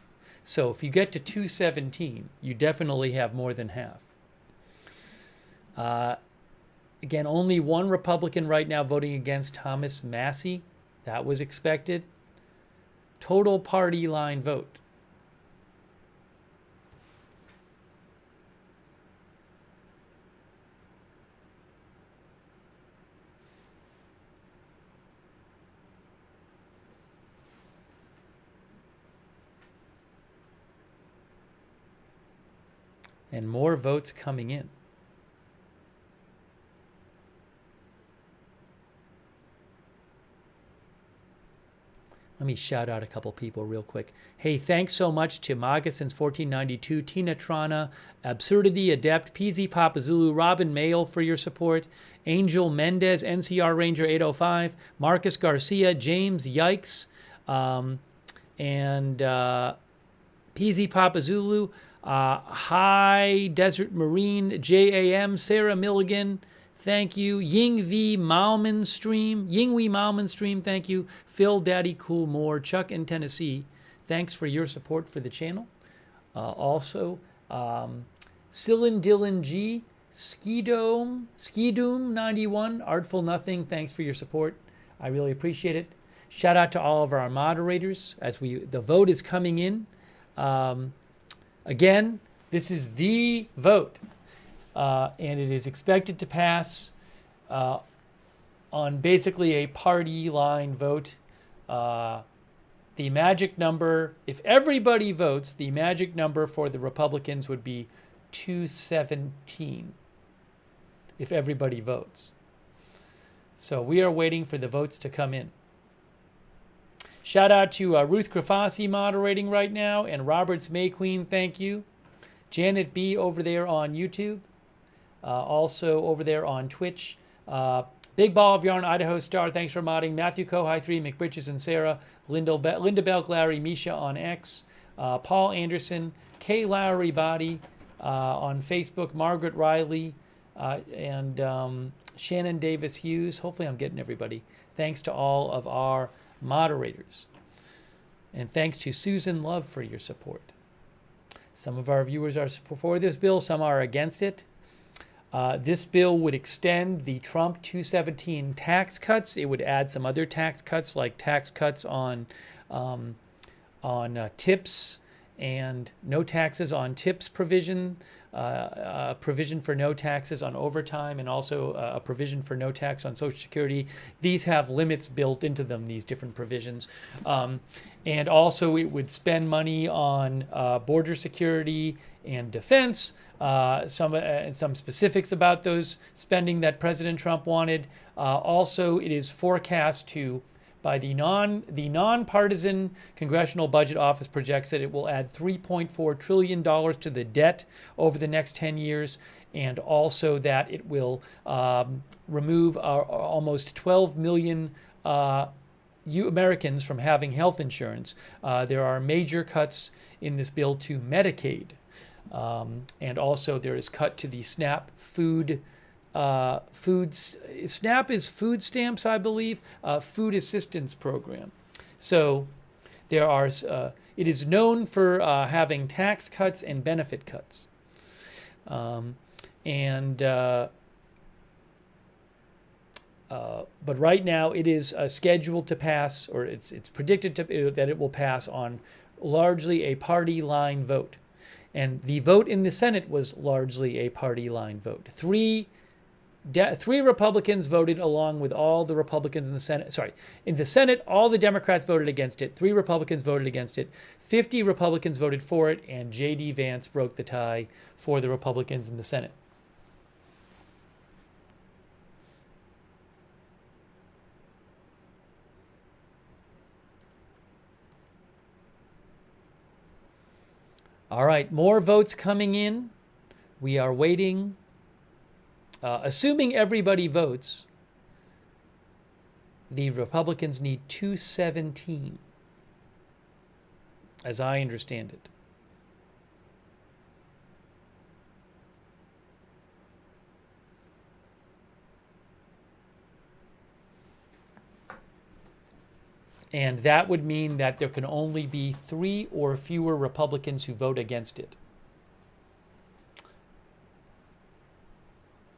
So if you get to 217, you definitely have more than half. Again, only 1 Republican right now voting against Thomas Massie. That was expected. Total party line vote. And more votes coming in. Let me shout out a couple people real quick. Hey, thanks so much to Maga since 1492, Tina Trana, Absurdity Adept, PZ Papazulu, Robin Mayle for your support, Angel Mendez, NCR Ranger 805, Marcus Garcia, James Yikes, and PZ Papazulu, High Desert Marine, JAM, Sarah Milligan, thank you. Yingvi Malman Stream, thank you. Phil Daddy Cool Moore, Chuck in Tennessee, thanks for your support for the channel. Also, Cyllin Dylan G, Skidoom 91, Artful Nothing, thanks for your support. I really appreciate it. Shout out to all of our moderators as the vote is coming in. Again, this is the vote, and it is expected to pass on basically a party line vote. The magic number, if everybody votes, the magic number for the Republicans would be 217 if everybody votes. So we are waiting for the votes to come in. Shout out to Ruth Grafasi moderating right now, and Roberts May Queen, thank you. Janet B over there on YouTube, also over there on Twitch. Big Ball of Yarn, Idaho Star, thanks for modding. Matthew Kohai 3, McBritches and Sarah, Linda Bell Glary, Misha on X, Paul Anderson, Kay Lowry Body on Facebook, Margaret Riley, and Shannon Davis Hughes. Hopefully I'm getting everybody. Thanks to all of our moderators. And thanks to Susan Love for your support. Some of our viewers are for this bill, some are against it. This bill would extend the Trump 217 tax cuts. It would add some other tax cuts, like tax cuts on tips and no taxes on tips provision, provision for no taxes on overtime, and also a provision for no tax on Social Security. These have limits built into them, these different provisions. And also it would spend money on border security and defense, some specifics about those spending that President Trump wanted. Also, it is forecast to, by the nonpartisan Congressional Budget Office projects that it will add $3.4 trillion to the debt over the next 10 years, and also that it will remove almost 12 million Americans from having health insurance. There are major cuts in this bill to Medicaid, and also there is cut to the SNAP SNAP is food stamps, I believe, food assistance program. So there are, it is known for having tax cuts and benefit cuts. But right now it is scheduled to pass, or it's predicted that it will pass on largely a party line vote. And the vote in the Senate was largely a party line vote. Three Republicans voted along with all the Republicans in the Senate. Sorry, in the Senate, all the Democrats voted against it. 3 Republicans voted against it. 50 Republicans voted for it, and J.D. Vance broke the tie for the Republicans in the Senate. All right, more votes coming in. We are waiting. Assuming everybody votes, the Republicans need 217, as I understand it. And that would mean that there can only be 3 or fewer Republicans who vote against it.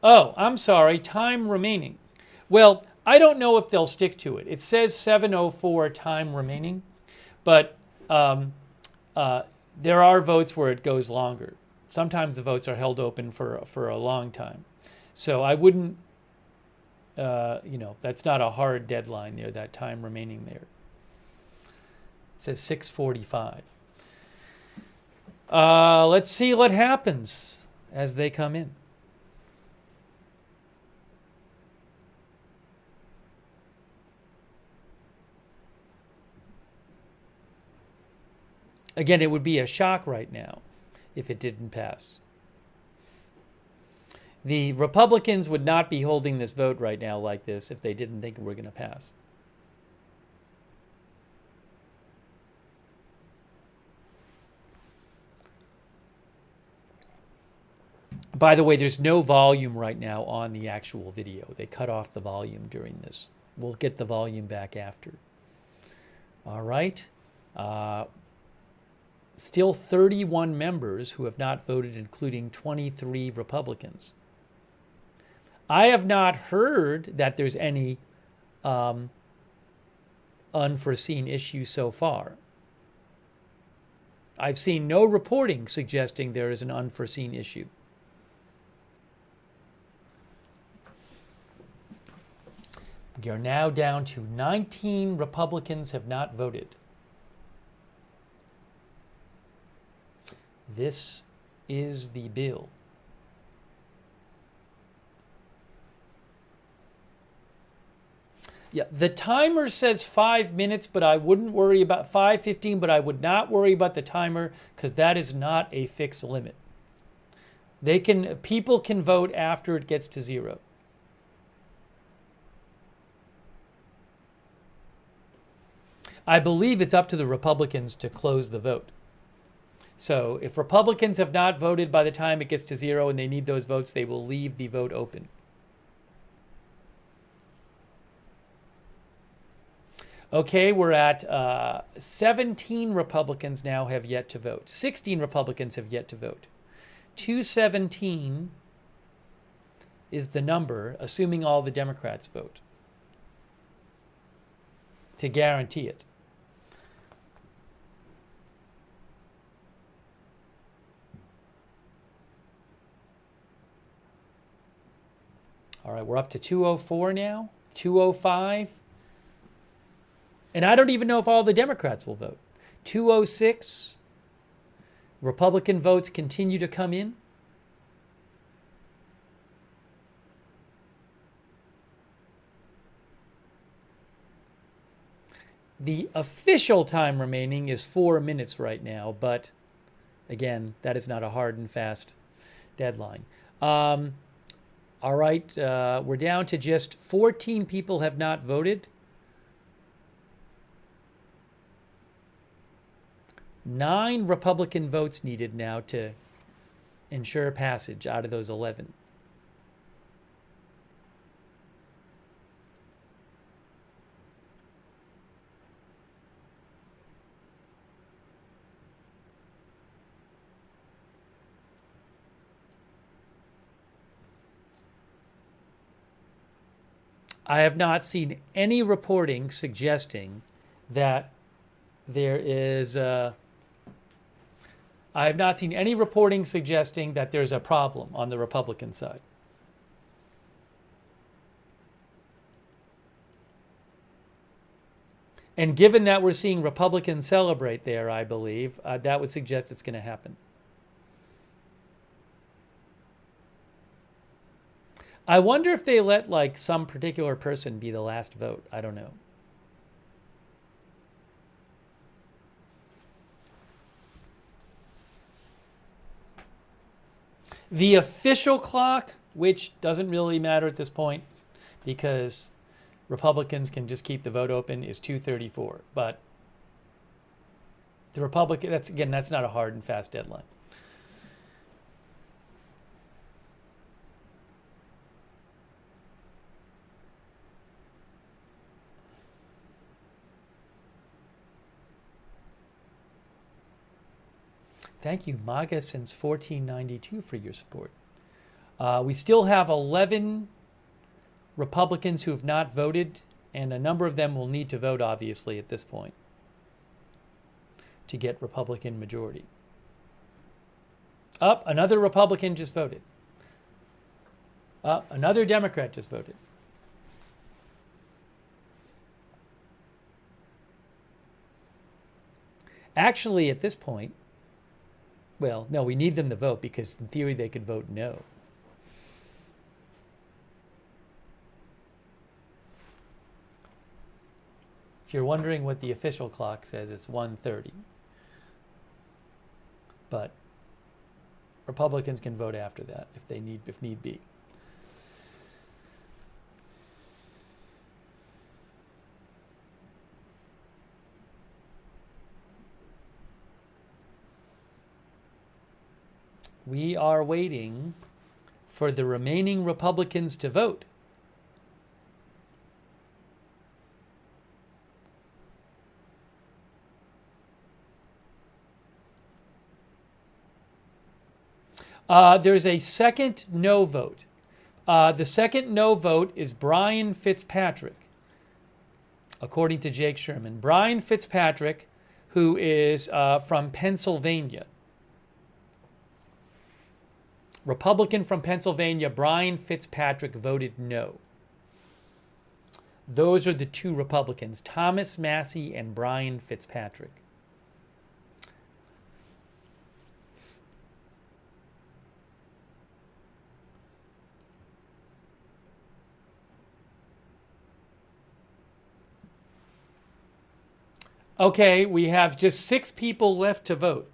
Oh, I'm sorry, time remaining. Well, I don't know if they'll stick to it. It says 7:04 time remaining, but there are votes where it goes longer. Sometimes the votes are held open for a long time. So I wouldn't, that's not a hard deadline there, that time remaining there. It says 6:45. Let's see what happens as they come in. Again, it would be a shock right now if it didn't pass. The Republicans would not be holding this vote right now like this if they didn't think it were going to pass. By the way, there's no volume right now on the actual video. They cut off the volume during this. We'll get the volume back after. All right. Still 31 members who have not voted, including 23 Republicans. I have not heard that there's any unforeseen issue so far. I've seen no reporting suggesting there is an unforeseen issue. We are now down to 19 Republicans have not voted. This is the bill. Yeah, the timer says 5 minutes, but I wouldn't worry about 5:15, but I would not worry about the timer because that is not a fixed limit. People can vote after it gets to 0. I believe it's up to the Republicans to close the vote. So if Republicans have not voted by the time it gets to 0 and they need those votes, they will leave the vote open. Okay, we're at 17 Republicans now have yet to vote. 16 Republicans have yet to vote. 217 is the number, assuming all the Democrats vote, to guarantee it. All right, we're up to 204 now, 205. And I don't even know if all the Democrats will vote. 206. Republican votes continue to come in. The official time remaining is 4 minutes right now, but again, that is not a hard and fast deadline. All right, we're down to just 14 people have not voted. 9 Republican votes needed now to ensure passage out of those 11. I have not seen any reporting suggesting that there is I have not seen any reporting suggesting that there's a problem on the Republican side. And given that we're seeing Republicans celebrate there, I believe, that would suggest it's going to happen. I wonder if they let like some particular person be the last vote. I don't know. The official clock, which doesn't really matter at this point because Republicans can just keep the vote open, is 2:34. But the Republican, that's not a hard and fast deadline. Thank you, MAGA since 1492, for your support. We still have 11 Republicans who have not voted, and a number of them will need to vote, obviously, at this point to get Republican majority. Another Republican just voted. Another Democrat just voted. Actually, at this point, well, no, we need them to vote because in theory they could vote no. If you're wondering what the official clock says, it's 1:30. but Republicans can vote after that if need be. We are waiting for the remaining Republicans to vote. There's a second no vote. The second no vote is Brian Fitzpatrick, according to Jake Sherman. Brian Fitzpatrick, who is from Pennsylvania. Republican from Pennsylvania, Brian Fitzpatrick, voted no. Those are the two Republicans, Thomas Massie and Brian Fitzpatrick. Okay, we have just 6 people left to vote.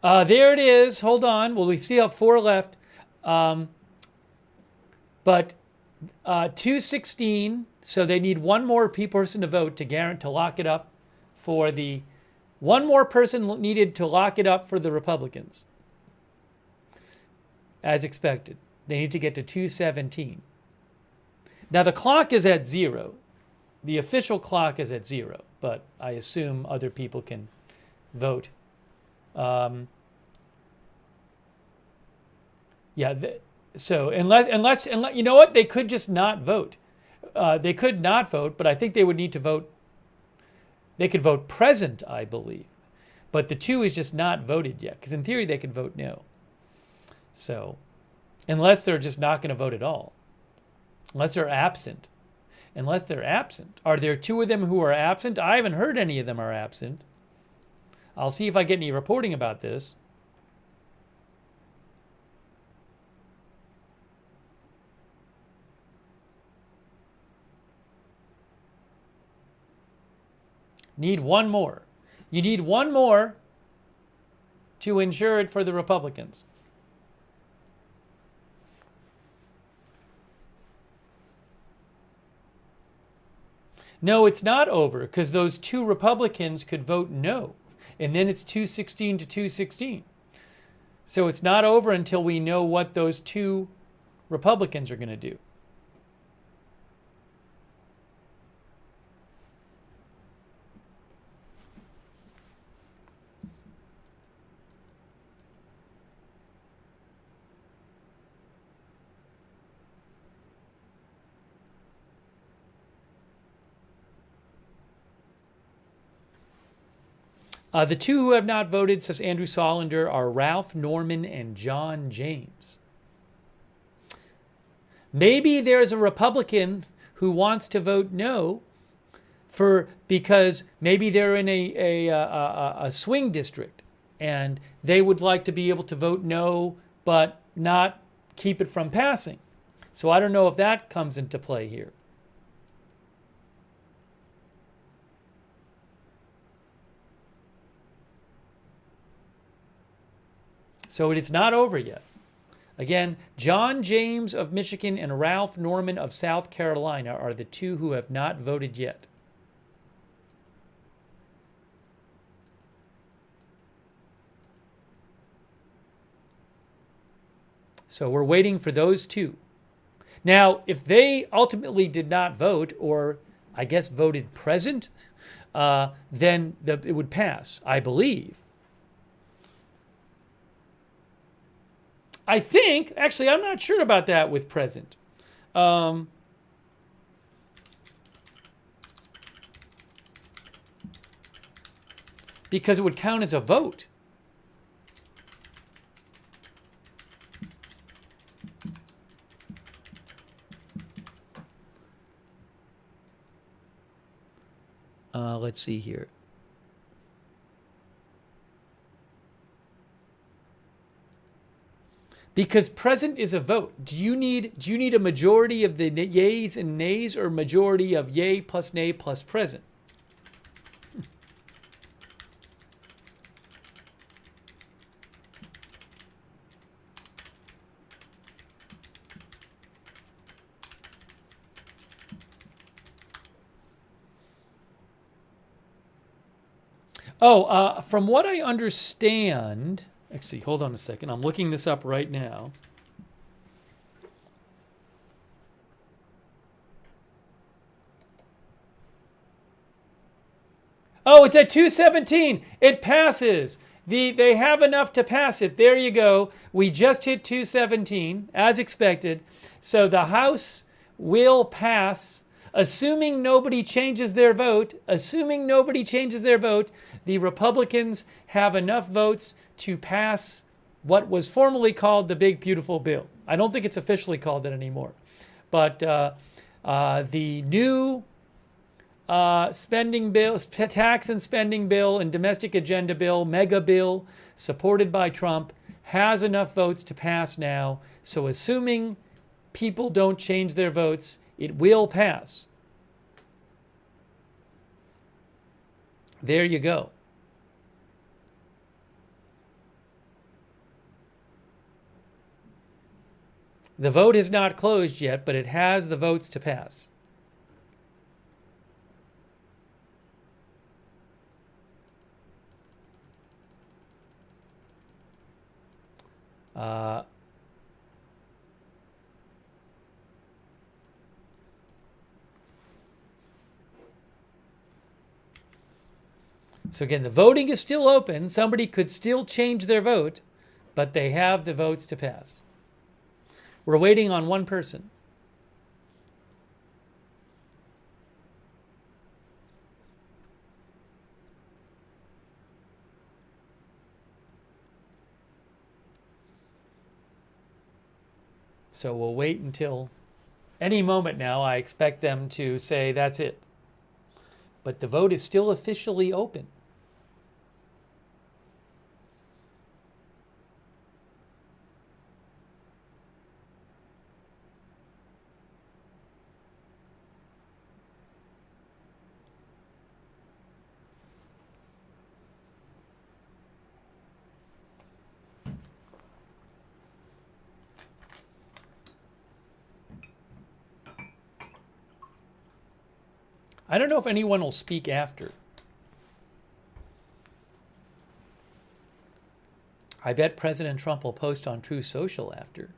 There it is. Hold on. Well, we still have 4 left. But 216, so they need one more person to vote to lock it up for the... One more person needed to lock it up for the Republicans. As expected. They need to get to 217. Now, the clock is at 0. The official clock is at 0, but I assume other people can vote. So unless you know what, they could just not vote. They could not vote, but I think they would need to vote. They could vote present, I believe, but the 2 is just not voted yet, because in theory they could vote no. So, unless they're just not going to vote at all, unless they're absent. Are there 2 of them who are absent? I haven't heard any of them are absent. I'll see if I get any reporting about this. Need one more. You need one more to ensure it for the Republicans. No, it's not over, because those 2 Republicans could vote no. And then it's 216 to 216. So it's not over until we know what those 2 Republicans are going to do. The 2 who have not voted, says Andrew Solinder, are Ralph Norman and John James. Maybe there's a Republican who wants to vote no because maybe they're in a swing district and they would like to be able to vote no but not keep it from passing. So I don't know if that comes into play here. So it is not over yet. Again, John James of Michigan and Ralph Norman of South Carolina are the 2 who have not voted yet. So we're waiting for those 2. Now, if they ultimately did not vote, or I guess voted present, then it would pass, I believe. I think, actually, I'm not sure about that with present. Because it would count as a vote. Let's see here. Because present is a vote. Do you need a majority of the yays and nays, or majority of yay plus nay plus present? Oh, from what I understand, actually, hold on a second. I'm looking this up right now. Oh, it's at 217. It passes. They have enough to pass it. There you go. We just hit 217, as expected. So the House will pass, assuming nobody changes their vote. Assuming nobody changes their vote, the Republicans have enough votes to pass what was formerly called the Big Beautiful Bill. I don't think it's officially called that anymore. But the new spending bill, tax and spending bill, and domestic agenda bill, mega bill, supported by Trump, has enough votes to pass now. So assuming people don't change their votes, it will pass. There you go. The vote is not closed yet, but it has the votes to pass. So again, the voting is still open. Somebody could still change their vote, but they have the votes to pass. We're waiting on one person. So we'll wait until any moment now. I expect them to say that's it. But the vote is still officially open. I don't know if anyone will speak after. I bet President Trump will post on Truth Social after.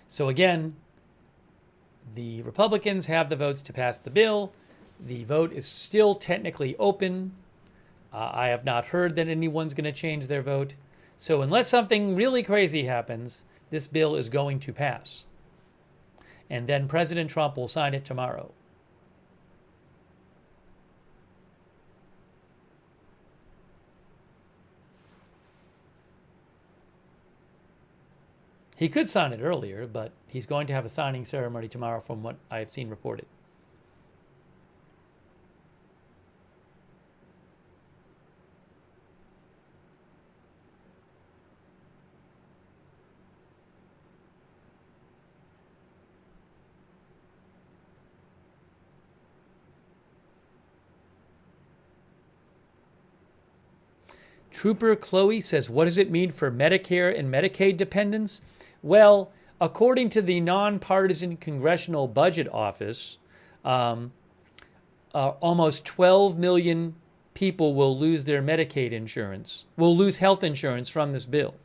So again, the Republicans have the votes to pass the bill. The vote is still technically open. I have not heard that anyone's going to change their vote. So unless something really crazy happens, this bill is going to pass. And then President Trump will sign it tomorrow. He could sign it earlier, but he's going to have a signing ceremony tomorrow from what I've seen reported. Trooper Chloe says, what does it mean for Medicare and Medicaid dependents? Well, according to the Nonpartisan Congressional Budget Office, almost 12 million people will lose their Medicaid insurance, will lose health insurance from this bill.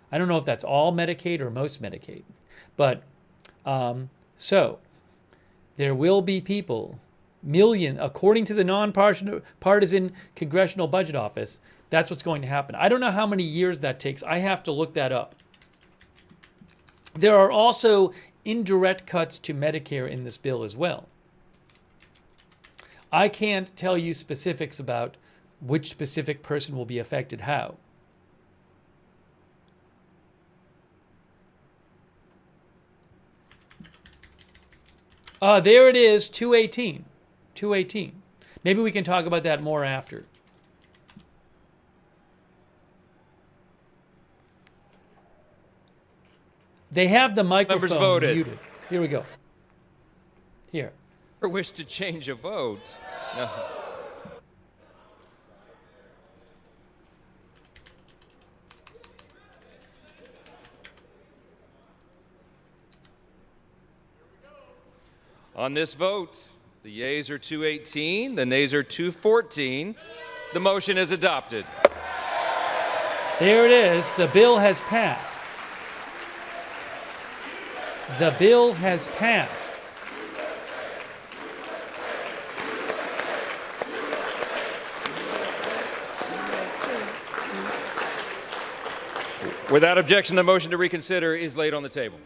I don't know if that's all Medicaid or most Medicaid. But so there will be people, according to the Nonpartisan Congressional Budget Office, that's what's going to happen. I don't know how many years that takes. I have to look that up. There are also indirect cuts to Medicare in this bill as well. I can't tell you specifics about which specific person will be affected how. There it is, 218. 218. Maybe we can talk about that more after. They have the microphone voted. muted. Here we go. Here. Or wish to change a vote? No. On this vote, the yeas are 218, the nays are 214. The motion is adopted. There it is. The bill has passed. The bill has passed. Without objection, the motion to reconsider is laid on the table.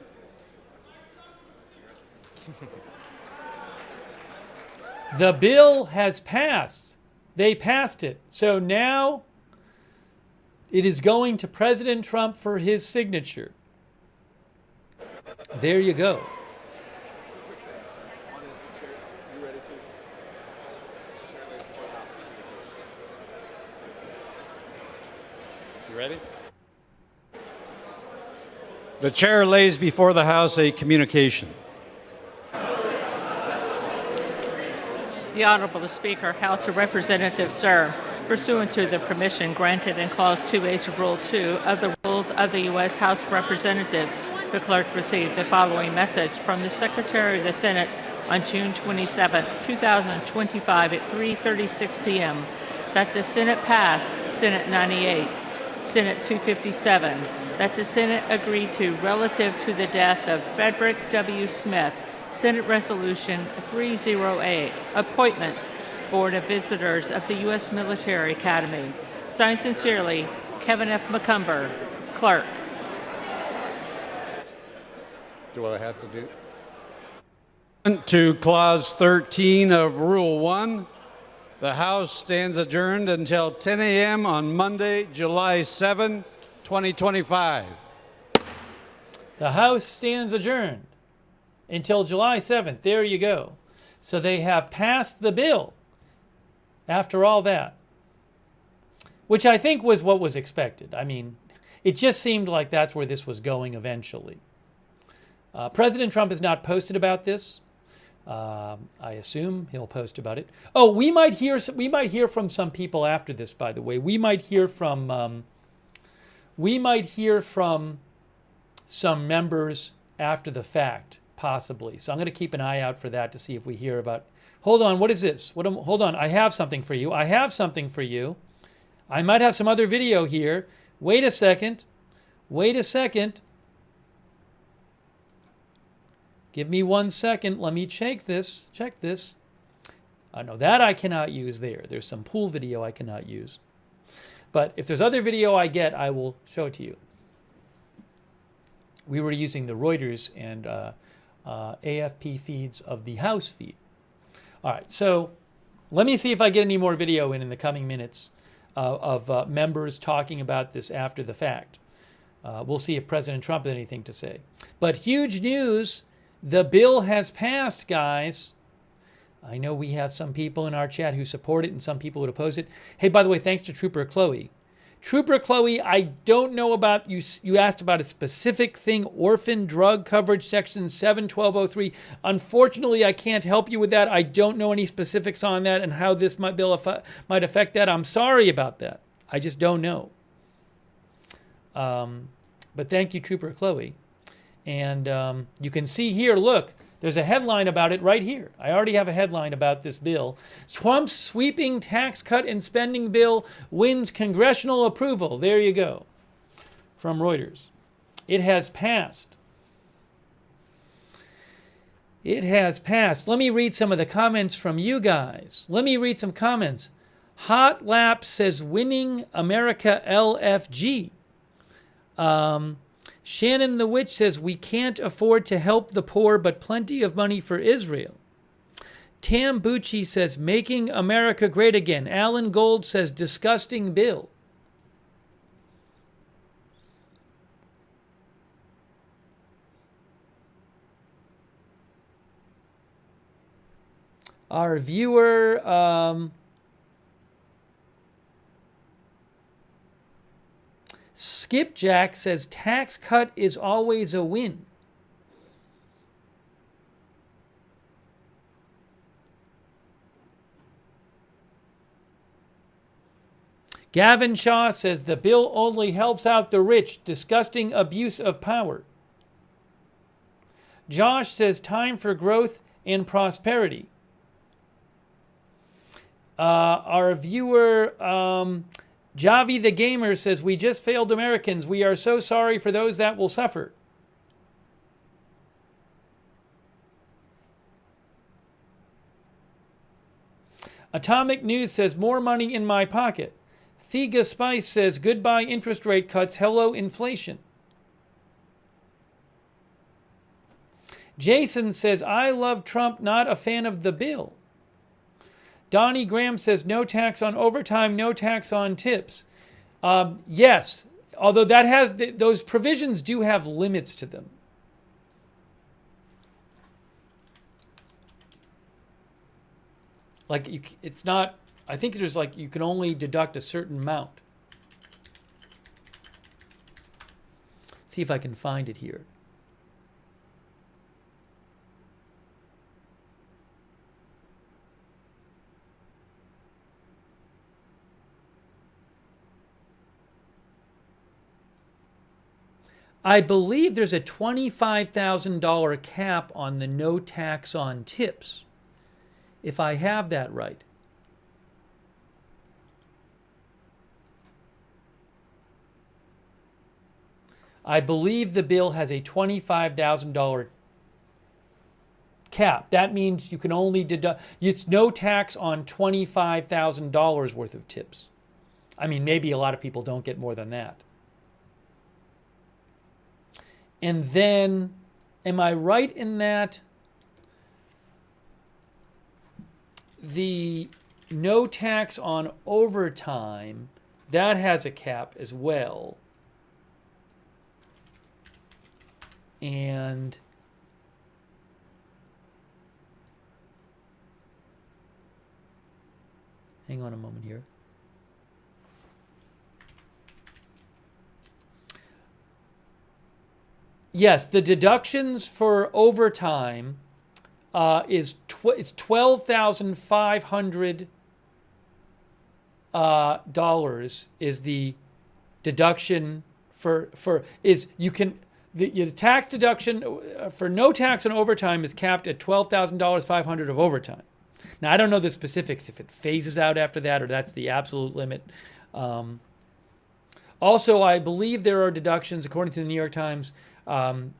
The bill has passed. They passed it. So now it is going to President Trump for his signature. There you go. You ready? The chair lays before the House a communication. The Honorable Speaker, House of Representatives, sir, pursuant to the permission granted in Clause 2H of Rule 2 of the Rules of the U.S. House of Representatives, the clerk received the following message from the Secretary of the Senate on June 27, 2025 at 3:36 p.m. that the Senate passed Senate 98, Senate 257, that the Senate agreed to relative to the death of Frederick W. Smith, Senate Resolution 308, Appointments, Board of Visitors of the U.S. Military Academy. Signed sincerely, Kevin F. McCumber, Clerk. Do what I have to do? To Clause 13 of Rule 1, the House stands adjourned until 10 a.m. on Monday, July 7, 2025. The House stands adjourned until July 7th. There you go. So they have passed the bill after all that, which I think was what was expected. I mean, it just seemed like that's where this was going eventually. President Trump has not posted about this. I assume he'll post about it. Oh, we might hear from some people after this, by the way. We might hear from some members after the fact, possibly. So I'm going to keep an eye out for that to see if we hear about. Hold on, what is this? Hold on, I have something for you. I might have some other video here. Wait a second. Give me 1 second. Let me check this. No, that I cannot use there. There's some pool video I cannot use. But if there's other video I get, I will show it to you. We were using the Reuters and AFP feeds of the House feed. All right, so let me see if I get any more video in the coming minutes of members talking about this after the fact. We'll see if President Trump has anything to say. But huge news. The bill has passed, guys. I know we have some people in our chat who support it and some people would oppose it. Hey, by the way, thanks to Trooper Chloe. Trooper Chloe, I don't know about you. You asked about a specific thing, orphan drug coverage, section 71203. Unfortunately, I can't help you with that. I don't know any specifics on that and how this might affect that. I'm sorry about that. I just don't know. But thank you, Trooper Chloe. And you can see here, look, there's a headline about it right here. I already have a headline about this bill. Trump's sweeping tax cut and spending bill wins congressional approval. There you go. From Reuters. It has passed. It has passed. Let me read some of the comments from you guys. Let me read some comments. Hot Lap says winning America LFG. Shannon the Witch says, we can't afford to help the poor, but plenty of money for Israel. Tam Bucci says, making America great again. Alan Gold says, disgusting bill. Our viewer, Skipjack says tax cut is always a win. Gavin Shaw says the bill only helps out the rich. Disgusting abuse of power. Josh says time for growth and prosperity. Our viewer, Javi the Gamer says, we just failed Americans. We are so sorry for those that will suffer. Atomic News says, more money in my pocket. Thiga Spice says, goodbye interest rate cuts, hello inflation. Jason says, I love Trump, not a fan of the bill. Donnie Graham says, no tax on overtime, no tax on tips. Yes, although that has those provisions do have limits to them. Like, it's not, I think there's like, you can only deduct a certain amount. See if I can find it here. I believe there's a $25,000 cap on the no tax on tips, if I have that right. I believe the bill has a $25,000 cap. That means you can only deduct, it's no tax on $25,000 worth of tips. I mean, maybe a lot of people don't get more than that. And then, am I right in that the no tax on overtime, that has a cap as well? And hang on a moment here. Yes, the deductions for overtime it's $12,500 dollars is the deduction for is you can the tax deduction for no tax on overtime is capped at $12,500 of overtime. Now I don't know the specifics if it phases out after that or that's the absolute limit. Also, I believe there are deductions according to the New York Times.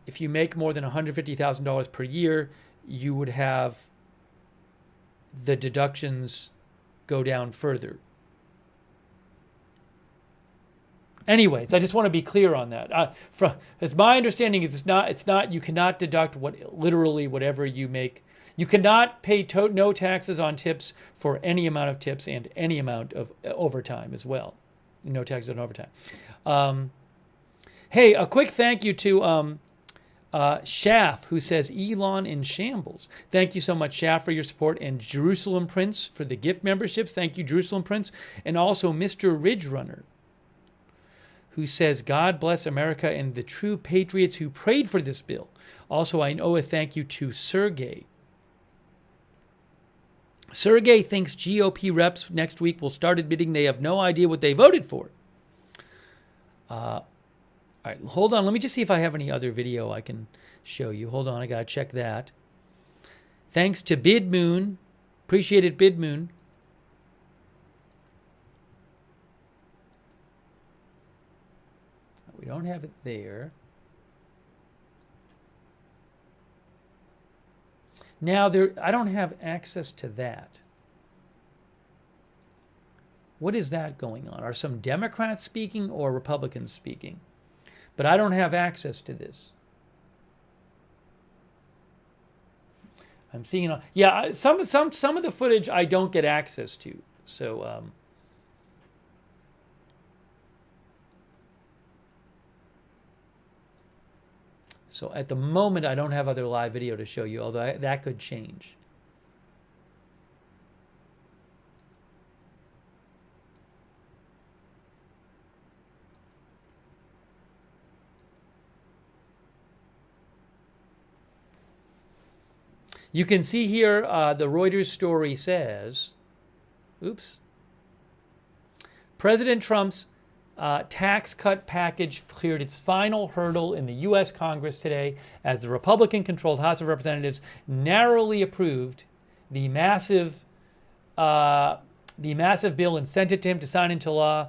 If you make more than $150,000 per year, you would have the deductions go down further. Anyways, I just want to be clear on that. As my understanding is, it's not. You cannot deduct literally whatever you make. You cannot pay no taxes on tips for any amount of tips and any amount of overtime as well. No taxes on overtime. Hey, a quick thank you to Shaft, who says, Elon in shambles. Thank you so much, Shaft, for your support, and Jerusalem Prince for the gift memberships. Thank you, Jerusalem Prince. And also Mr. Ridge Runner, who says, God bless America and the true patriots who prayed for this bill. Also, I owe a thank you to Sergey. Sergey thinks GOP reps next week will start admitting they have no idea what they voted for. All right, hold on. Let me just see if I have any other video I can show you. Hold on, I got to check that. Thanks to BidMoon. Appreciate it, BidMoon. We don't have it there. Now, I don't have access to that. What is that going on? Are some Democrats speaking or Republicans speaking? But I don't have access to this. I'm seeing it. Yeah, some of the footage I don't get access to. So at the moment I don't have other live video to show you, although that could change. You can see here the Reuters story says, oops, President Trump's tax cut package cleared its final hurdle in the U.S. Congress today as the Republican-controlled House of Representatives narrowly approved the massive bill and sent it to him to sign into law.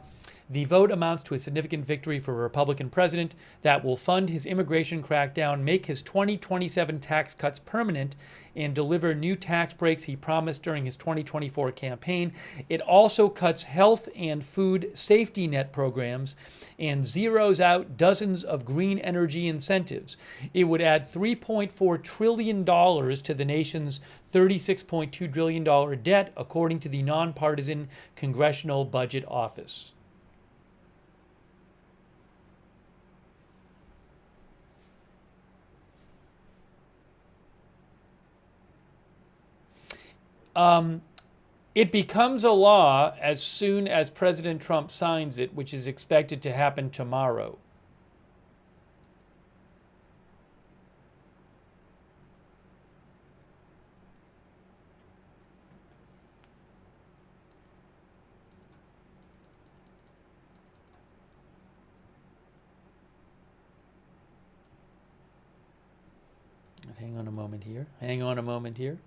The vote amounts to a significant victory for a Republican president that will fund his immigration crackdown, make his 2027 tax cuts permanent, and deliver new tax breaks he promised during his 2024 campaign. It also cuts health and food safety net programs and zeroes out dozens of green energy incentives. It would add $3.4 trillion to the nation's $36.2 trillion debt, according to the nonpartisan Congressional Budget Office. It becomes a law as soon as President Trump signs it, which is expected to happen tomorrow. Hang on a moment here. Hang on a moment here.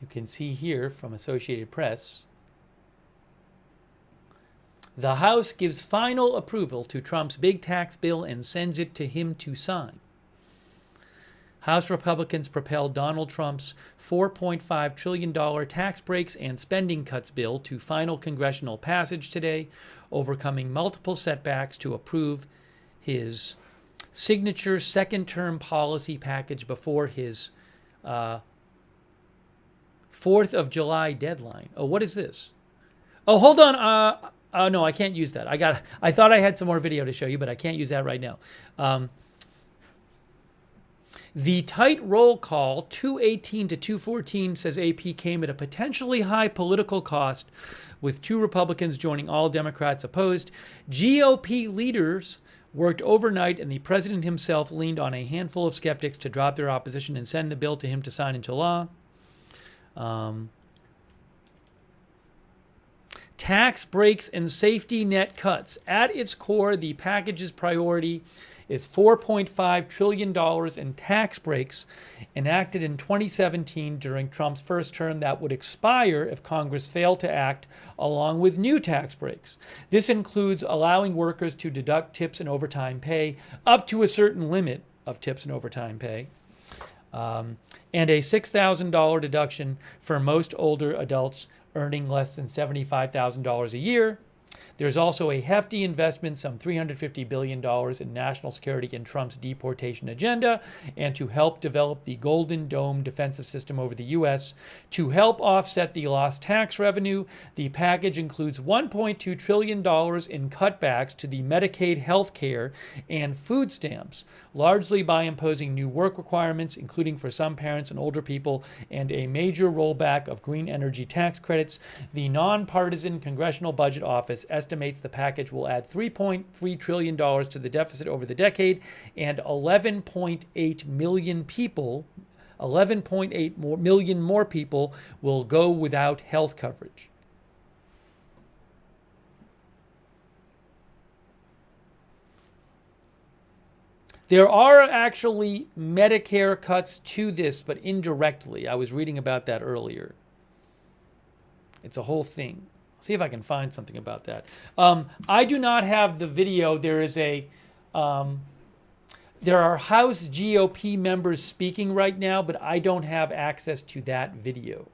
You can see here from Associated Press, the House gives final approval to Trump's big tax bill and sends it to him to sign. House Republicans propelled Donald Trump's $4.5 trillion tax breaks and spending cuts bill to final congressional passage today, overcoming multiple setbacks to approve his signature second-term policy package before his 4th of July deadline. Oh, what is this? Oh, hold on. No, I can't use that. I thought I had some more video to show you, but I can't use that right now. The tight roll call, 218 to 214, says AP, came at a potentially high political cost, with 2 Republicans joining all Democrats opposed. GOP leaders worked overnight, and the president himself leaned on a handful of skeptics to drop their opposition and send the bill to him to sign into law. Tax breaks and safety net cuts. At its core, the package's priority is $4.5 trillion in tax breaks enacted in 2017 during Trump's first term that would expire if Congress failed to act, along with new tax breaks. This includes allowing workers to deduct tips and overtime pay up to a certain limit of tips and overtime pay, and a $6,000 deduction for most older adults earning less than $75,000 a year. There's also a hefty investment, some $350 billion in national security in Trump's deportation agenda, and to help develop the Golden Dome defensive system over the U.S. To help offset the lost tax revenue, the package includes $1.2 trillion in cutbacks to the Medicaid health care and food stamps, largely by imposing new work requirements, including for some parents and older people, and a major rollback of green energy tax credits. The nonpartisan Congressional Budget Office estimates the package will add $3.3 trillion to the deficit over the decade, and 11.8 million people, 11.8 million more people will go without health coverage. There are actually Medicare cuts to this, but indirectly. I was reading about that earlier. It's a whole thing. See if I can find something about that. I do not have the video. There is there are House GOP members speaking right now, but I don't have access to that video.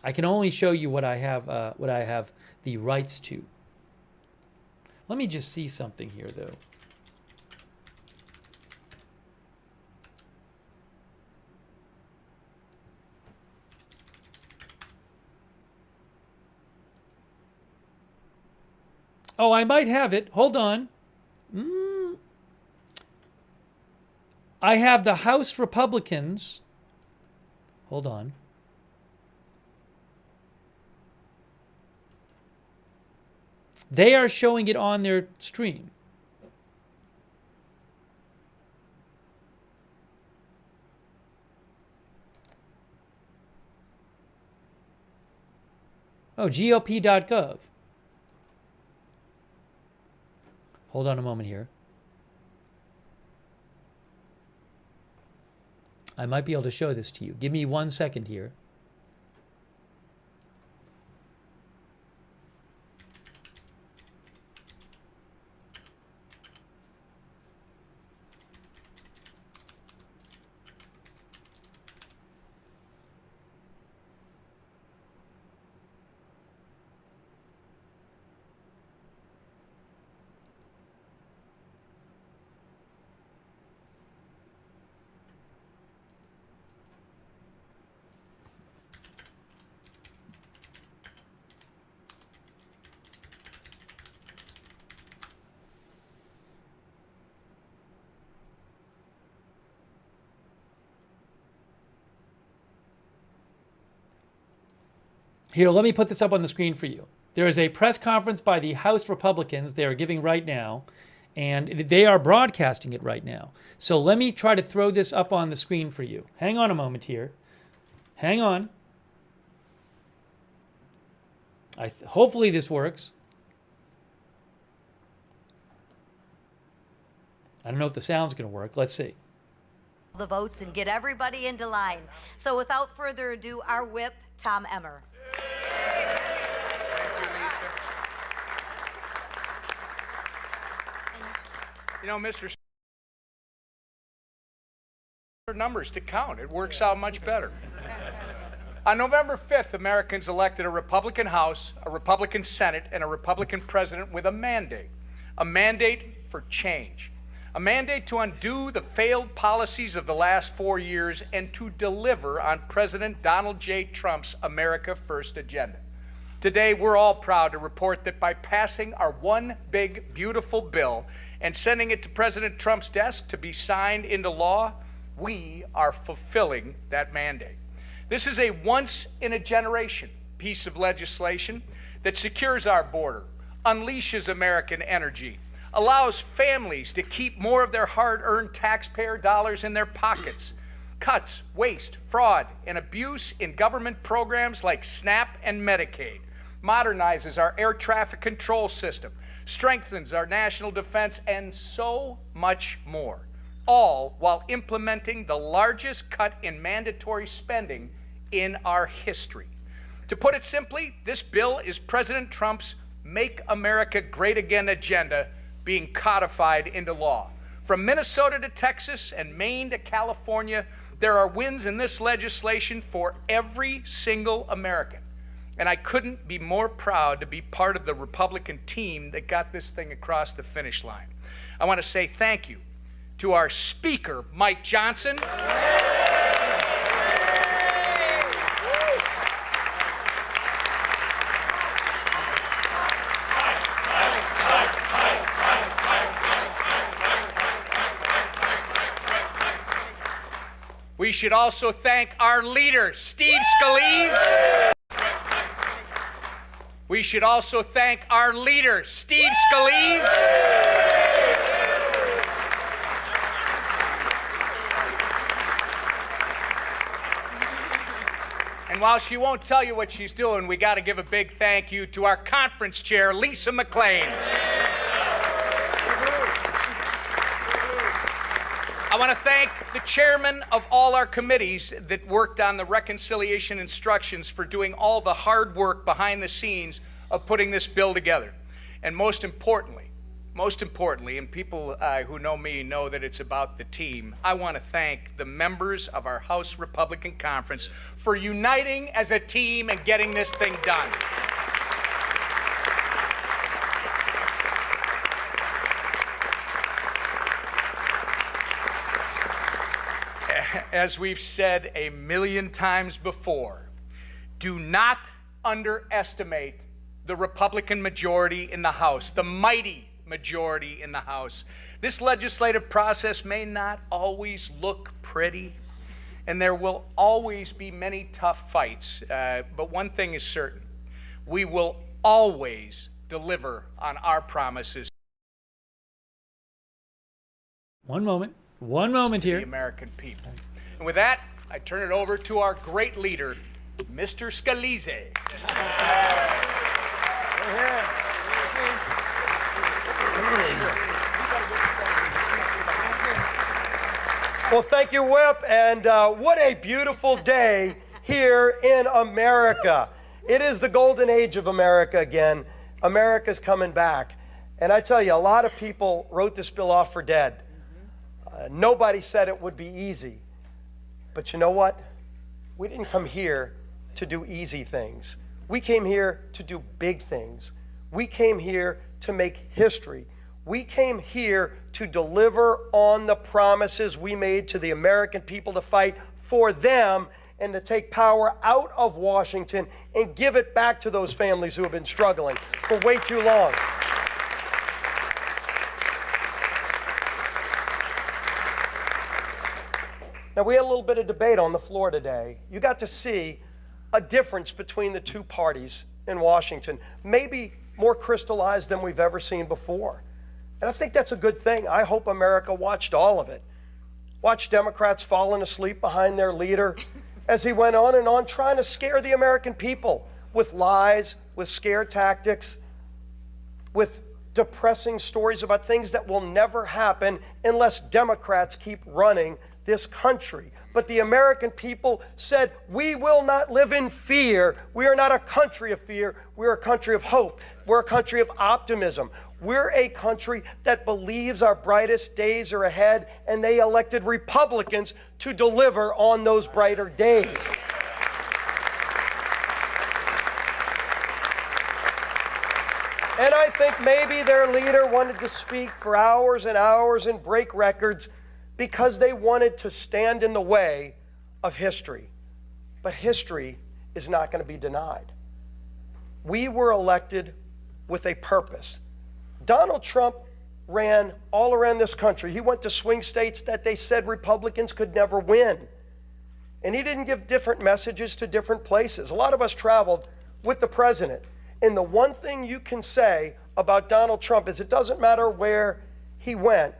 I can only show you what I have the rights to. Let me just see something here, though. Oh, I might have it. Hold on. I have the House Republicans. Hold on. They are showing it on their screen. Oh, GOP.gov. Hold on a moment here. I might be able to show this to you. Give me 1 second here. Here, let me put this up on the screen for you. There is a press conference by the House Republicans they are giving right now, and they are broadcasting it right now. So let me try to throw this up on the screen for you. Hang on a moment here. Hang on. Hopefully this works. I don't know if the sound's going to work. Let's see. The votes and get everybody into line. So without further ado, our whip, Tom Emmer. Thank you, Lisa. You know, Mr. Numbers to count. It works out much better. On November 5th, Americans elected a Republican House, a Republican Senate, and a Republican President with a mandate for change. A mandate to undo the failed policies of the last 4 years and to deliver on President Donald J. Trump's America First agenda. Today, we're all proud to report that by passing our one big, beautiful bill and sending it to President Trump's desk to be signed into law, we are fulfilling that mandate. This is a once-in-a-generation piece of legislation that secures our border, unleashes American energy, allows families to keep more of their hard-earned taxpayer dollars in their pockets, cuts waste, fraud, and abuse in government programs like SNAP and Medicaid, modernizes our air traffic control system, strengthens our national defense, and so much more, all while implementing the largest cut in mandatory spending in our history. To put it simply, this bill is President Trump's Make America Great Again agenda being codified into law. From Minnesota to Texas and Maine to California, there are wins in this legislation for every single American. And I couldn't be more proud to be part of the Republican team that got this thing across the finish line. I want to say thank you to our Speaker, Mike Johnson. We should also thank our leader, Steve Scalise. We should also thank our leader, Steve Scalise. And while she won't tell you what she's doing, we got to give a big thank you to our conference chair, Lisa McLean. I want to thank the chairman of all our committees that worked on the reconciliation instructions for doing all the hard work behind the scenes of putting this bill together. And most importantly, and people who know me know that it's about the team, I want to thank the members of our House Republican Conference for uniting as a team and getting this thing done. As we've said a million times before, do not underestimate the Republican majority in the House, the mighty majority in the House. This legislative process may not always look pretty, and there will always be many tough fights, but one thing is certain: we will always deliver on our promises. One moment here. The American people. And with that, I turn it over to our great leader, Mr. Scalise. Well, thank you, Whip, and what a beautiful day here in America. It is the golden age of America again. America's coming back. And I tell you, a lot of people wrote this bill off for dead. Nobody said it would be easy. But you know what? We didn't come here to do easy things. We came here to do big things. We came here to make history. We came here to deliver on the promises we made to the American people, to fight for them and to take power out of Washington and give it back to those families who have been struggling for way too long. Now, we had a little bit of debate on the floor today. You got to see a difference between the two parties in Washington, maybe more crystallized than we've ever seen before. And I think that's a good thing. I hope America watched all of it. Watched Democrats falling asleep behind their leader as he went on and on trying to scare the American people with lies, with scare tactics, with depressing stories about things that will never happen unless Democrats keep running this country. But the American people said, we will not live in fear. We are not a country of fear. We're a country of hope. We're a country of optimism. We're a country that believes our brightest days are ahead, and they elected Republicans to deliver on those brighter days. And I think maybe their leader wanted to speak for hours and hours and break records because they wanted to stand in the way of history. But history is not going to be denied. We were elected with a purpose. Donald Trump ran all around this country. He went to swing states that they said Republicans could never win. And he didn't give different messages to different places. A lot of us traveled with the president. And the one thing you can say about Donald Trump is it doesn't matter where he went.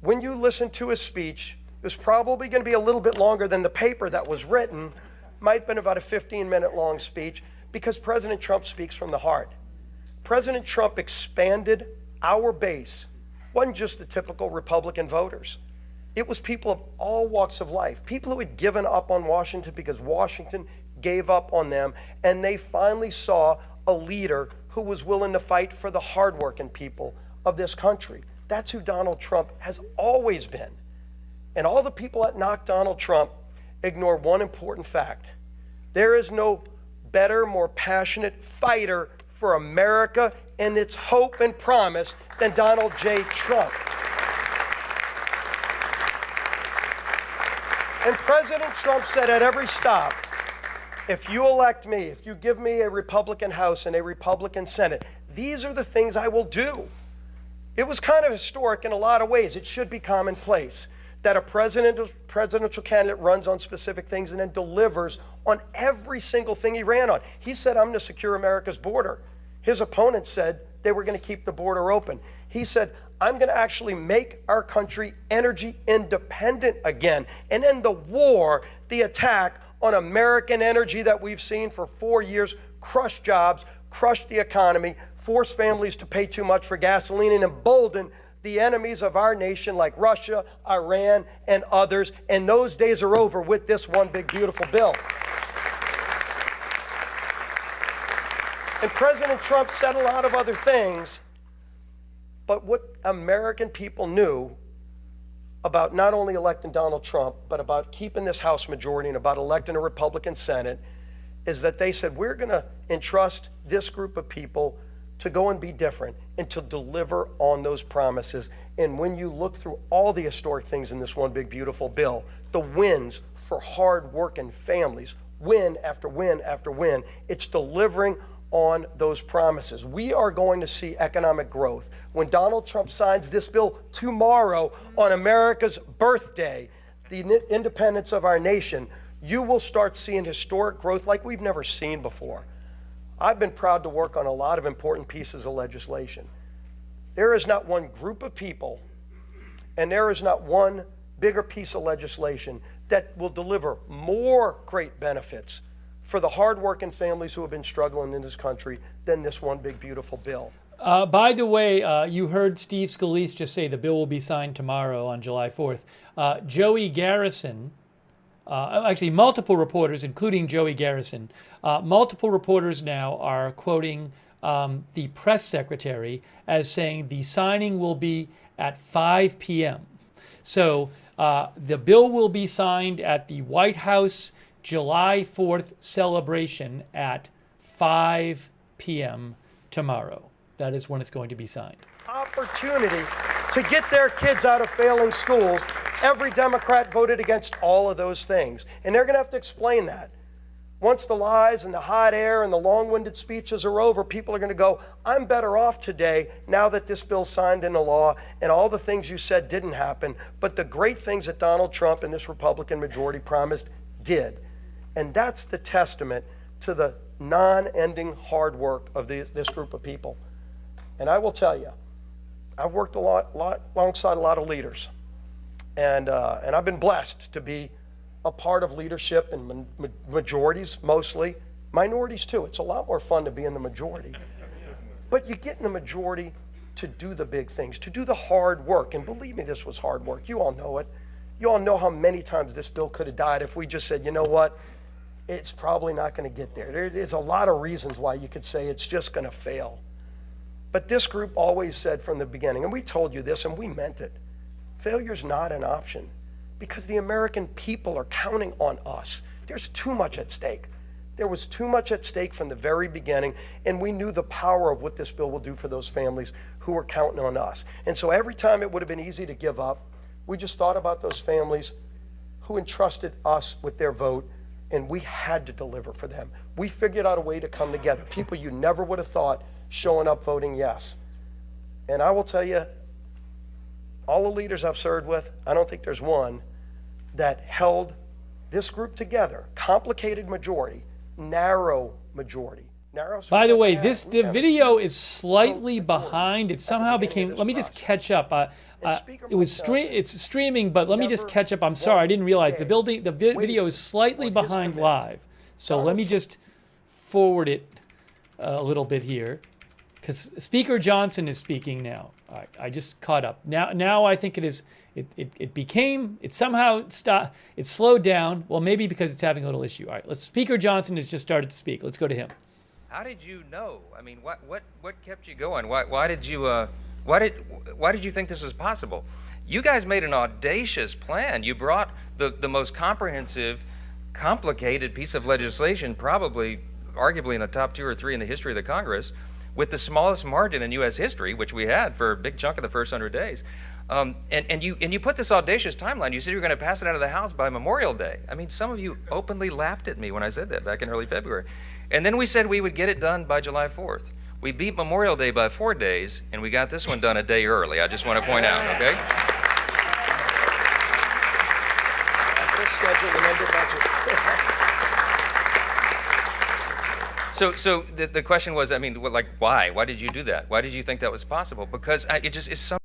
When you listen to his speech, it was probably going to be a little bit longer than the paper that was written. Might have been about a 15-minute long speech, because President Trump speaks from the heart. President Trump expanded our base. It wasn't just the typical Republican voters. It was people of all walks of life, people who had given up on Washington because Washington gave up on them, and they finally saw a leader who was willing to fight for the hardworking people of this country. That's who Donald Trump has always been. And all the people that knock Donald Trump ignore one important fact. There is no better, more passionate fighter for America and its hope and promise than Donald J. Trump. And President Trump said at every stop, if you elect me, if you give me a Republican House and a Republican Senate, these are the things I will do. It was kind of historic in a lot of ways. It should be commonplace that a presidential candidate runs on specific things and then delivers on every single thing he ran on. He said, I'm going to secure America's border. His opponents said they were going to keep the border open. He said, I'm going to actually make our country energy independent again and end the war, the attack on American energy that we've seen for 4 years, crush jobs, crush the economy, force families to pay too much for gasoline, and embolden the enemies of our nation like Russia, Iran, and others. And those days are over with this one big, beautiful bill. And President Trump said a lot of other things, but what American people knew about not only electing Donald Trump, but about keeping this House majority and about electing a Republican Senate is that they said, we're going to entrust this group of people to go and be different and to deliver on those promises. And when you look through all the historic things in this one big, beautiful bill, the wins for hard-working families, win after win after win, it's delivering on those promises. We are going to see economic growth. When Donald Trump signs this bill tomorrow on America's birthday, the independence of our nation, you will start seeing historic growth like we've never seen before. I've been proud to work on a lot of important pieces of legislation. There is not one group of people, and there is not one bigger piece of legislation that will deliver more great benefits for the hardworking families who have been struggling in this country than this one big, beautiful bill. By the way, you heard Steve Scalise just say the bill will be signed tomorrow on July 4th. Joey Garrison, actually multiple reporters, including Joey Garrison, multiple reporters now are quoting the press secretary as saying the signing will be at 5 p.m. So the bill will be signed at the White House July 4th celebration at 5 p.m. tomorrow. That is when it's going to be signed. Opportunity to get their kids out of failing schools. Every Democrat voted against all of those things. And they're going to have to explain that. Once the lies and the hot air and the long-winded speeches are over, people are going to go, I'm better off today now that this bill's signed into law and all the things you said didn't happen, but the great things that Donald Trump and this Republican majority promised did. And that's the testament to the non-ending hard work of this group of people. And I will tell you, I've worked alongside a lot of leaders, and I've been blessed to be a part of leadership in majorities mostly, minorities too. It's a lot more fun to be in the majority. But you get in the majority to do the big things, to do the hard work. And believe me, this was hard work. You all know it. You all know how many times this bill could have died if we just said, you know what, it's probably not going to get there. There's a lot of reasons why you could say it's just going to fail. But this group always said from the beginning, and we told you this and we meant it, failure's not an option because the American people are counting on us. There's too much at stake. There was too much at stake from the very beginning, and we knew the power of what this bill will do for those families who were counting on us. And so every time it would have been easy to give up, we just thought about those families who entrusted us with their vote, and we had to deliver for them. We figured out a way to come together. People you never would have thought showing up voting yes. And I will tell you, all the leaders I've served with, I don't think there's one that held this group together. Complicated majority, narrow majority. By the way, the video is slightly behind. It somehow became, let me just catch up. It's streaming, but let me just catch up. I'm sorry, I didn't realize the video is slightly behind live. So let me just forward it a little bit here, because Speaker Johnson is speaking now. All right, I just caught up. Now I think it is. It somehow stopped. It slowed down. Well, maybe because it's having a little issue. All right, Speaker Johnson has just started to speak. Let's go to him. How did you know? I mean, what kept you going? Why did you think this was possible? You guys made an audacious plan. You brought the most comprehensive, complicated piece of legislation, probably, arguably in the top 2 or 3 in the history of the Congress, with the smallest margin in U.S. history, which we had for a big chunk of the first 100 days. And you put this audacious timeline. You said you were going to pass it out of the House by Memorial Day. I mean, some of you openly laughed at me when I said that back in early February. And then we said we would get it done by July 4th. We beat Memorial Day by 4 days, and we got this one done a day early. I just want to point out, okay? So the question was, I mean, like, why? Why did you do that? Why did you think that was possible? Because it just is some.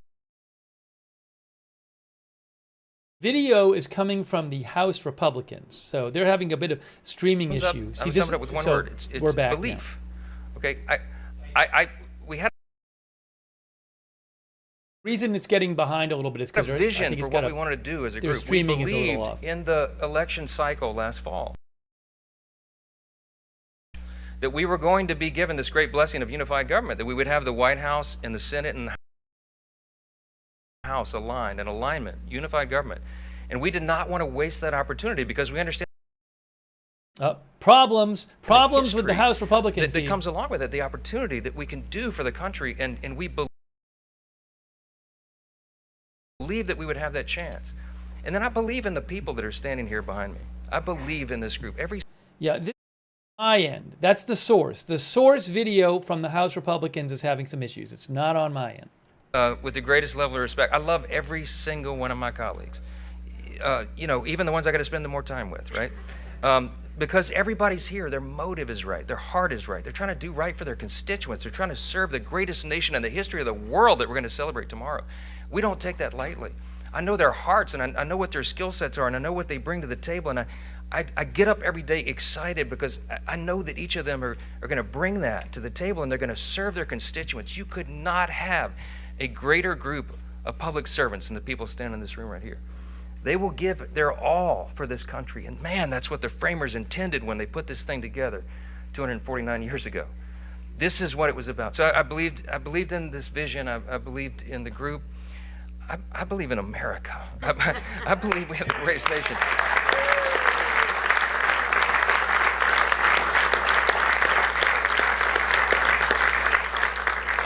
Video is coming from the House Republicans, so they're having a bit of streaming issues. I'm sum it up with one word. It's we're back belief. Now. Okay, we had. The reason it's getting behind a little bit is because a vision for what we wanted to do as a group. Streaming we believed is a little off. In the election cycle last fall that we were going to be given this great blessing of unified government, that we would have the White House and the Senate and the House aligned, in alignment, unified government. And we did not want to waste that opportunity because we understand problems with the House Republicans that comes along with it, the opportunity that we can do for the country, and we believe that we would have that chance. And then I believe in the people that are standing here behind me. I believe in this group. my end. That's the source. The source video from the House Republicans is having some issues. It's not on my end. With the greatest level of respect, I love every single one of my colleagues. You know, even the ones I got to spend the more time with, right? Because everybody's here, their motive is right, their heart is right. They're trying to do right for their constituents. They're trying to serve the greatest nation in the history of the world that we're going to celebrate tomorrow. We don't take that lightly. I know their hearts, and I know what their skill sets are, and I know what they bring to the table, and I get up every day excited because I know that each of them are going to bring that to the table, and they're going to serve their constituents. You could not have a greater group of public servants than the people standing in this room right here. They will give their all for this country. And man, that's what the framers intended when they put this thing together 249 years ago. This is what it was about. So I believed in this vision. I believed in the group. I believe in America. I believe we have the greatest nation.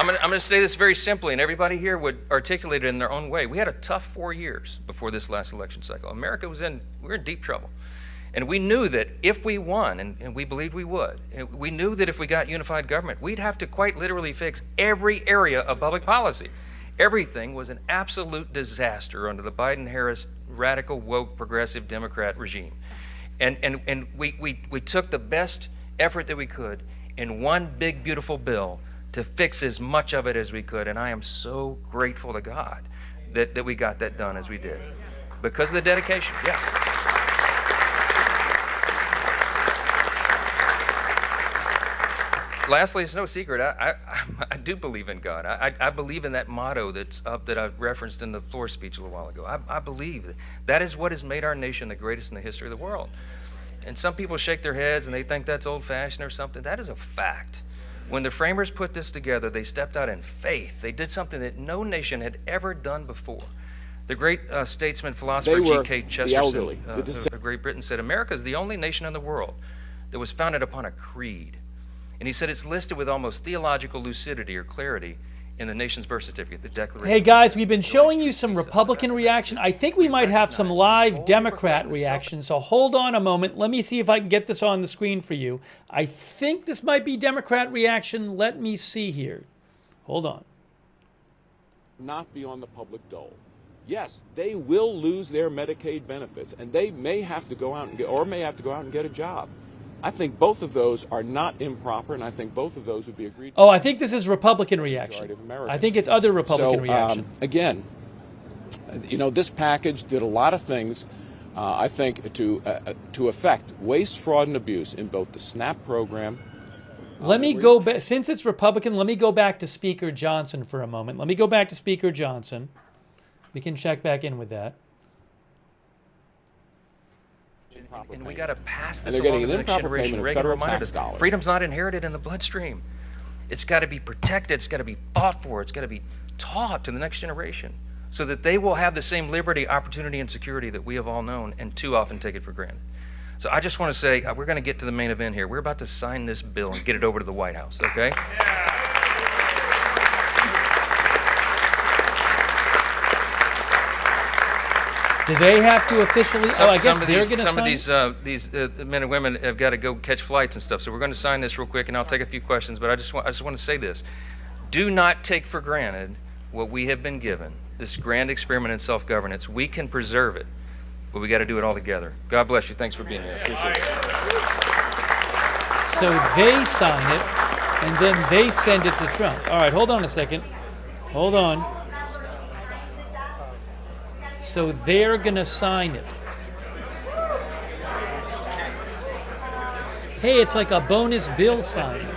I'm going to say this very simply, and everybody here would articulate it in their own way. We had a tough 4 years before this last election cycle. America we were in deep trouble. And we knew that if we won, and we believed we would, we knew that if we got unified government, we'd have to quite literally fix every area of public policy. Everything was an absolute disaster under the Biden-Harris radical, woke, progressive Democrat regime. And we took the best effort that we could in one big, beautiful bill to fix as much of it as we could. And I am so grateful to God that we got that done as we did. Because of the dedication, yeah. Lastly, it's no secret, I do believe in God. I believe in that motto that's up that I referenced in the floor speech a little while ago. I believe that is what has made our nation the greatest in the history of the world. And some people shake their heads and they think that's old-fashioned or something. That is a fact. When the framers put this together, they stepped out in faith. They did something that no nation had ever done before. The great statesman, philosopher G.K. Chesterton of Great Britain said, America is the only nation in the world that was founded upon a creed. And he said it's listed with almost theological lucidity or clarity in the nation's birth certificate, the Declaration. Hey guys, we've been showing you some Republican reaction. I think we might have some live Democrat reaction, so hold on a moment. Let me see if I can get this on the screen for you. I think this might be Democrat reaction. Let me see here. Hold on. Not be on the public dole. Yes, they will lose their Medicaid benefits, and they may have to go out and get a job. I think both of those are not improper, and I think both of those would be agreed to. Oh, I think this is Republican reaction. I think it's other Republican reaction. Again, you know, this package did a lot of things, I think, to affect waste, fraud, and abuse in both the SNAP program. Let me go back, since it's Republican, let me go back to Speaker Johnson for a moment. Let me go back to Speaker Johnson. We can check back in with that. And we got to pass this along to the next generation. Reagan reminded us, freedom's not inherited in the bloodstream. It's got to be protected. It's got to be fought for. It's got to be taught to the next generation so that they will have the same liberty, opportunity, and security that we have all known and too often take it for granted. So I just want to say, we're going to get to the main event here. We're about to sign this bill and get it over to the White House, okay? Yeah. Do they have to officially? I guess they're going to sign. Some of these men and women have got to go catch flights and stuff. So we're going to sign this real quick, and I'll take a few questions. But I just want to say this: do not take for granted what we have been given. This grand experiment in self-governance. We can preserve it, but we got to do it all together. God bless you. Thanks for being here. Appreciate it. So they sign it, and then they send it to Trump. All right, hold on a second. Hold on. So they're going to sign it. Hey, it's like a bonus bill signing.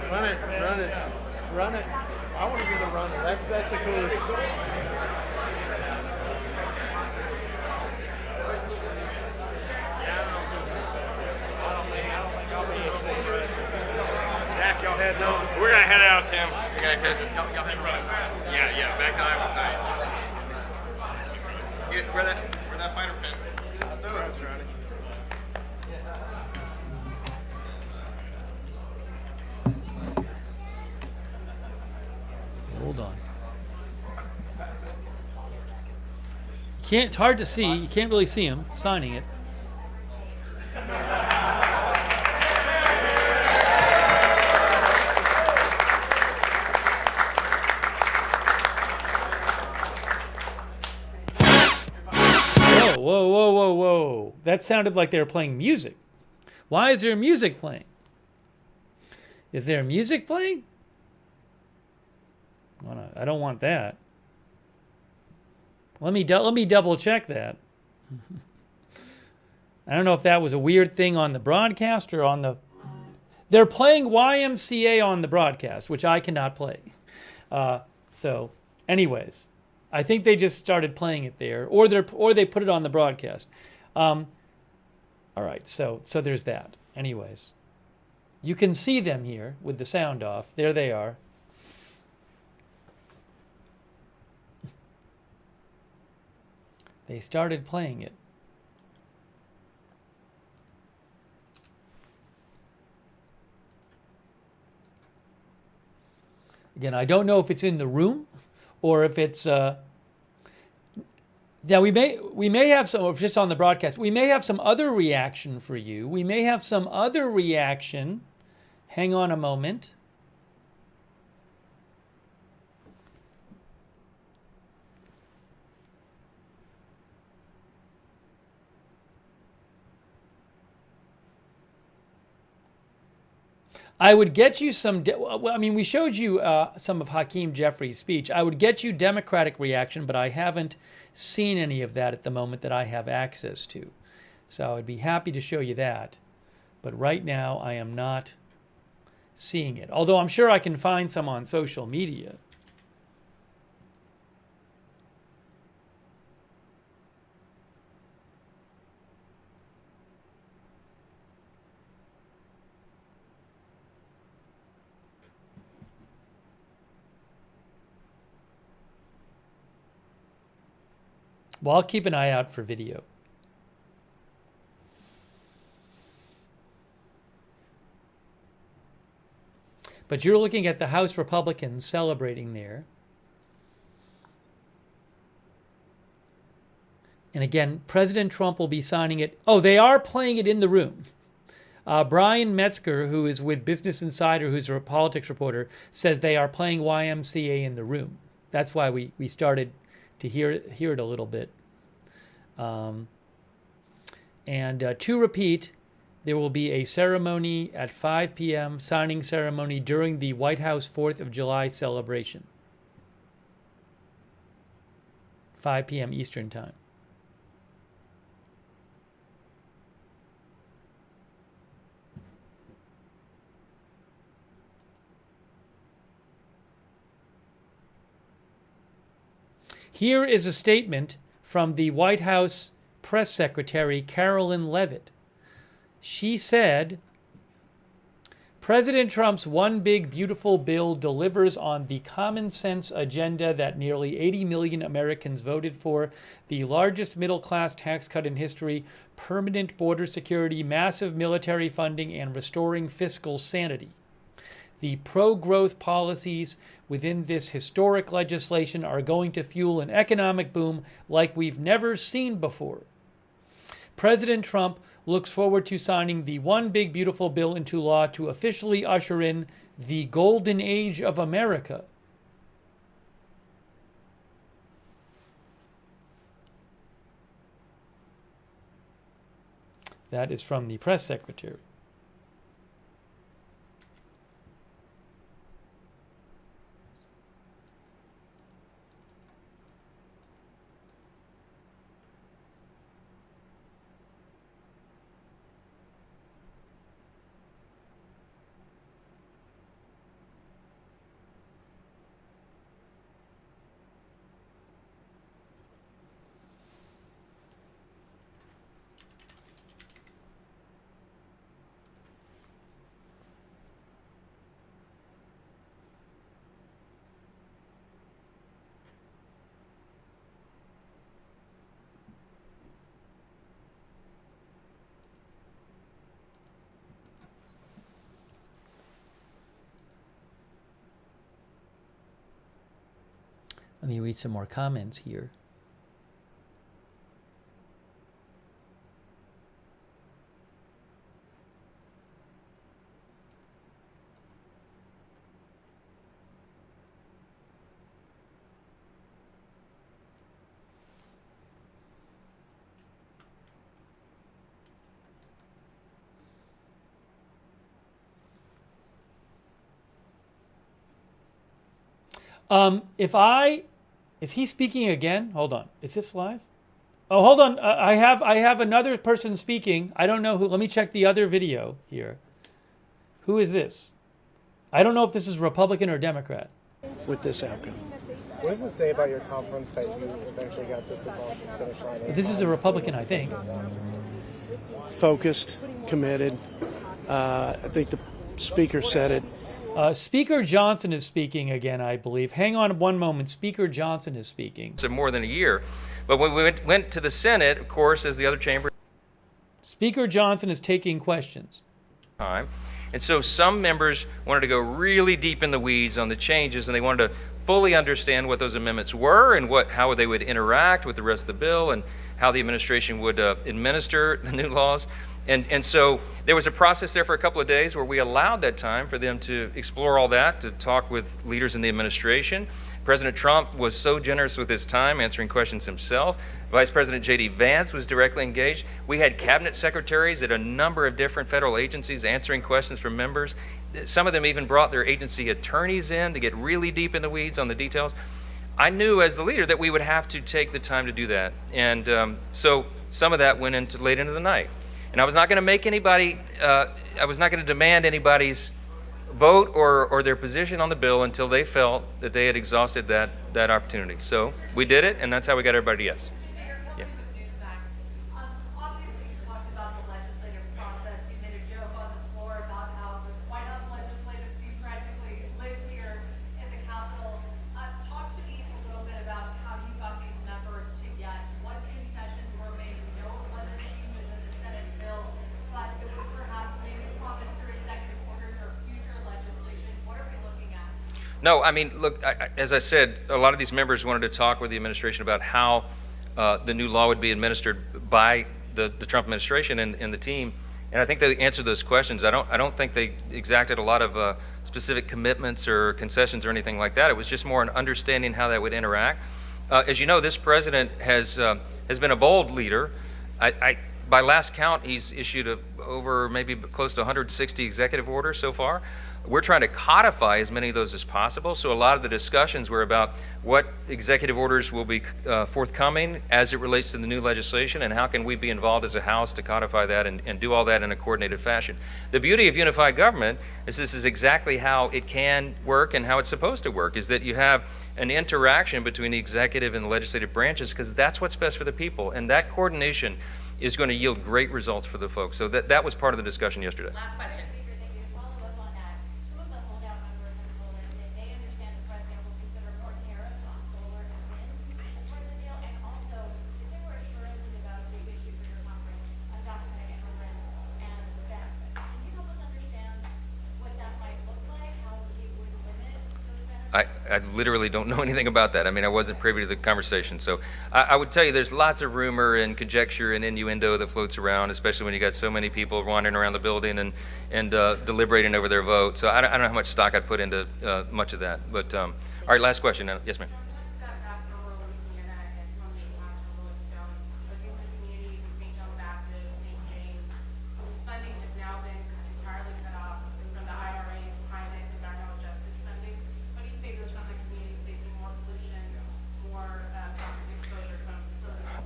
Run it, run it, run it. I want to be the runner. That's the coolest. Zach, y'all head no. We're gonna head out, Tim. We're gonna head. Y'all head right. Yeah, back to Iowa night. Where that fighter pin? I'll do it, Ronnie. Hold on. It's hard to see. You can't really see him signing it. That sounded like they were playing music. Why is there music playing? Is there music playing? I don't want that. Let me double check that. I don't know if that was a weird thing on the broadcast or on the... They're playing YMCA on the broadcast, which I cannot play. So, anyways, I think they just started playing it there, or they put it on the broadcast. All right, so there's that. Anyways, you can see them here with the sound off. There they are. They started playing it. Again, I don't know if it's in the room or if it's now we may have some, just on the broadcast, we may have some other reaction for you. We may have some other reaction. Hang on a moment. I would get you some, I mean, we showed you some of Hakeem Jeffries' speech. I would get you Democratic reaction, but I haven't seen any of that at the moment that I have access to. So I'd be happy to show you that. But right now, I am not seeing it. Although I'm sure I can find some on social media. Well, I'll keep an eye out for video. But you're looking at the House Republicans celebrating there. And again, President Trump will be signing it. Oh, they are playing it in the room. Brian Metzger, who is with Business Insider, who's a politics reporter, says they are playing YMCA in the room. That's why we started to hear it a little bit. And to repeat, there will be a ceremony at 5 p.m., signing ceremony during the White House 4th of July celebration. 5 p.m. Eastern Time. Here is a statement from the White House press secretary, Carolyn Leavitt. She said, President Trump's One Big Beautiful Bill delivers on the common sense agenda that nearly 80 million Americans voted for, the largest middle-class tax cut in history, permanent border security, massive military funding, and restoring fiscal sanity. The pro-growth policies within this historic legislation are going to fuel an economic boom like we've never seen before. President Trump looks forward to signing the One Big Beautiful Bill into law to officially usher in the golden age of America. That is from the press secretary. Let me read some more comments here. Is he speaking again? Hold on. Is this live? Oh, hold on. I have another person speaking. I don't know who. Let me check the other video here. Who is this? I don't know if this is Republican or Democrat. With this outcome. What does it say about your conference that you eventually got this across the finish line? This is a Republican, I think. Focused, committed. I think the speaker said it. Speaker Johnson is speaking again, I believe. Hang on one moment. Speaker Johnson is speaking. So more than a year. But when we went to the Senate, of course, as the other chamber. Speaker Johnson is taking questions. Time. And so some members wanted to go really deep in the weeds on the changes, and they wanted to fully understand what those amendments were and how they would interact with the rest of the bill and how the administration would administer the new laws. And so there was a process there for a couple of days where we allowed that time for them to explore all that, to talk with leaders in the administration. President Trump was so generous with his time answering questions himself. Vice President J.D. Vance was directly engaged. We had cabinet secretaries at a number of different federal agencies answering questions from members. Some of them even brought their agency attorneys in to get really deep in the weeds on the details. I knew as the leader that we would have to take the time to do that. And so some of that went into late into the night. And I was not going to make anybody, I was not going to demand anybody's vote or their position on the bill until they felt that they had exhausted that opportunity. So we did it, and that's how we got everybody to yes. Yeah. No, I mean, look, as I said, a lot of these members wanted to talk with the administration about how the new law would be administered by the Trump administration and the team, and I think they answered those questions. I don't think they exacted a lot of specific commitments or concessions or anything like that. It was just more an understanding how that would interact. As you know, this president has been a bold leader. By last count, he's issued over maybe close to 160 executive orders so far. We're trying to codify as many of those as possible. So a lot of the discussions were about what executive orders will be forthcoming as it relates to the new legislation, and how can we be involved as a House to codify that and do all that in a coordinated fashion. The beauty of unified government is this is exactly how it can work and how it's supposed to work, is that you have an interaction between the executive and the legislative branches, because that's what's best for the people. And that coordination is going to yield great results for the folks. So that was part of the discussion yesterday. Last question. I literally don't know anything about that. I mean, I wasn't privy to the conversation. So I would tell you there's lots of rumor and conjecture and innuendo that floats around, especially when you got so many people wandering around the building and deliberating over their vote. So I don't know how much stock I'd put into much of that. But all right, last question. Yes, ma'am.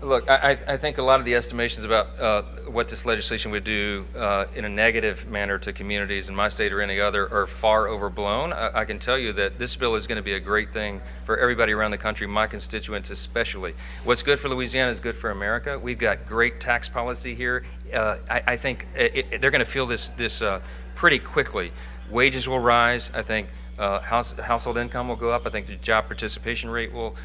Look, I think a lot of the estimations about what this legislation would do in a negative manner to communities in my state or any other are far overblown. I can tell you that this bill is going to be a great thing for everybody around the country, my constituents especially. What's good for Louisiana is good for America. We've got great tax policy here. I think they're going to feel this pretty quickly. Wages will rise. I think household income will go up. I think the job participation rate will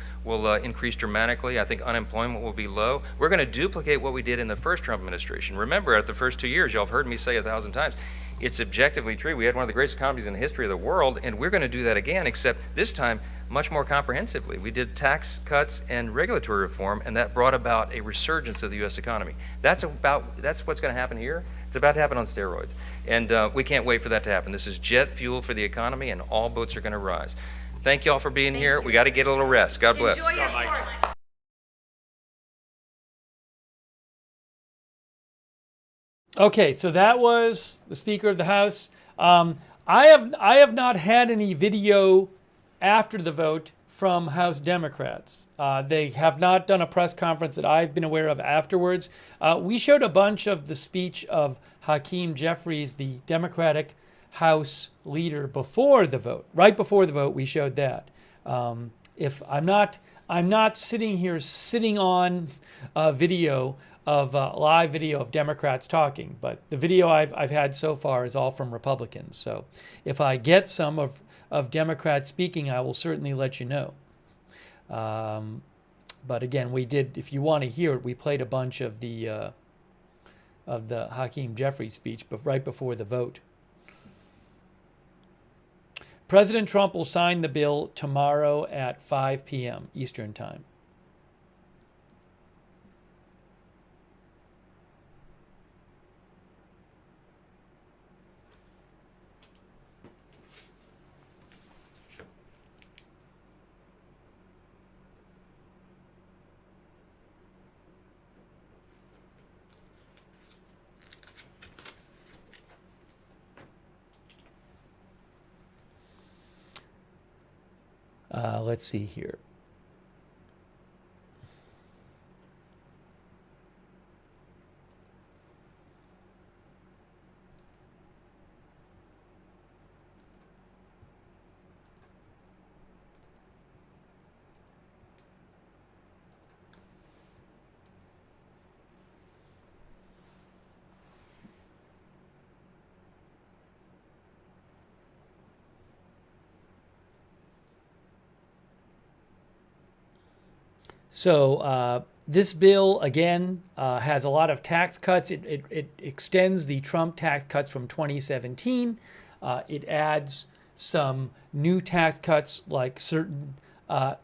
increase dramatically. I think unemployment will be low. We're going to duplicate what we did in the first Trump administration. Remember, at the first 2 years, y'all have heard me say 1,000 times, it's objectively true. We had one of the greatest economies in the history of the world, and we're going to do that again, except this time much more comprehensively. We did tax cuts and regulatory reform, and that brought about a resurgence of the U.S. economy. That's what's going to happen here. It's about to happen on steroids, and we can't wait for that to happen. This is jet fuel for the economy, and all boats are going to rise. Thank you all for being here. We got to get a little rest. God bless. Enjoy your Okay, so that was the Speaker of the House. I have not had any video after the vote from House Democrats. They have not done a press conference that I've been aware of afterwards. We showed a bunch of the speech of Hakeem Jeffries, the Democratic House leader, before the vote. Right before the vote, we showed that. If I'm not sitting here on a video of live video of Democrats talking, but the video I've had so far is all from Republicans. So if I get some of Democrats speaking, I will certainly let you know. But again, we did, if you want to hear it, we played a bunch of the Hakeem Jeffries speech right before the vote. President Trump will sign the bill tomorrow at 5 p.m. Eastern Time. Let's see here. So this bill, again, has a lot of tax cuts. It extends the Trump tax cuts from 2017. It adds some new tax cuts, like the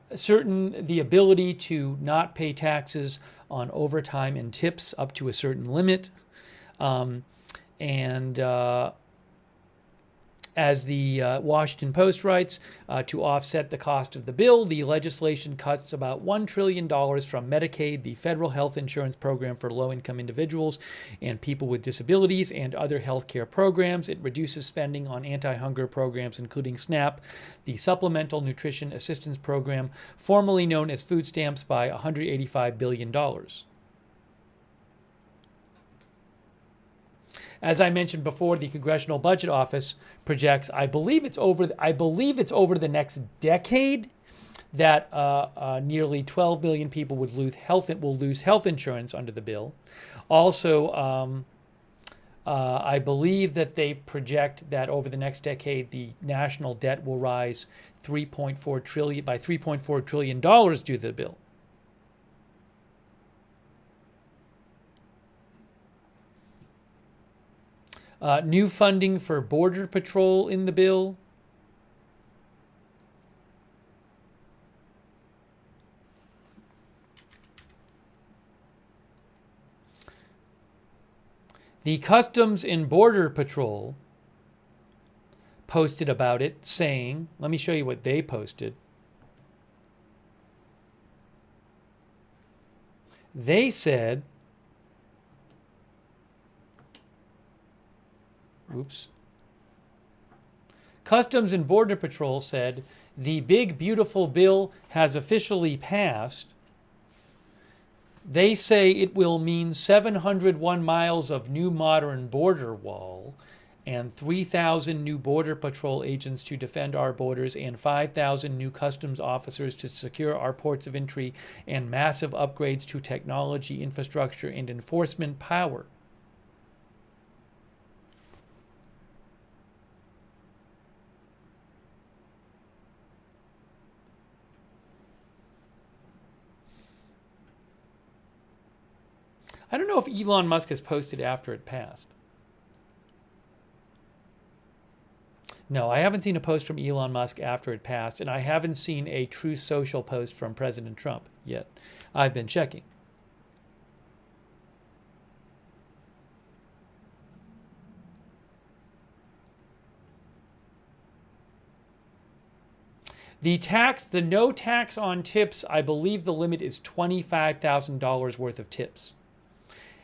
ability to not pay taxes on overtime and tips up to a certain limit. As the Washington Post writes, to offset the cost of the bill, the legislation cuts about $1 trillion from Medicaid, the federal health insurance program for low-income individuals and people with disabilities, and other health care programs. It reduces spending on anti-hunger programs, including SNAP, the Supplemental Nutrition Assistance Program, formerly known as food stamps, by $185 billion. As I mentioned before, the Congressional Budget Office projects, I believe it's over the next decade, that nearly 12 million people will lose health insurance under the bill. Also, I believe that they project that over the next decade, the national debt will rise by $3.4 trillion due to the bill. New funding for Border Patrol in the bill. The Customs and Border Patrol posted about it, saying, let me show you what they posted. They said, Customs and Border Patrol said, the big beautiful bill has officially passed. They say it will mean 701 miles of new modern border wall and 3,000 new Border Patrol agents to defend our borders and 5,000 new customs officers to secure our ports of entry and massive upgrades to technology, infrastructure, and enforcement power. I don't know if Elon Musk has posted after it passed. No, I haven't seen a post from Elon Musk after it passed, and I haven't seen a Truth Social post from President Trump yet. I've been checking. The no tax on tips, I believe the limit is $25,000 worth of tips.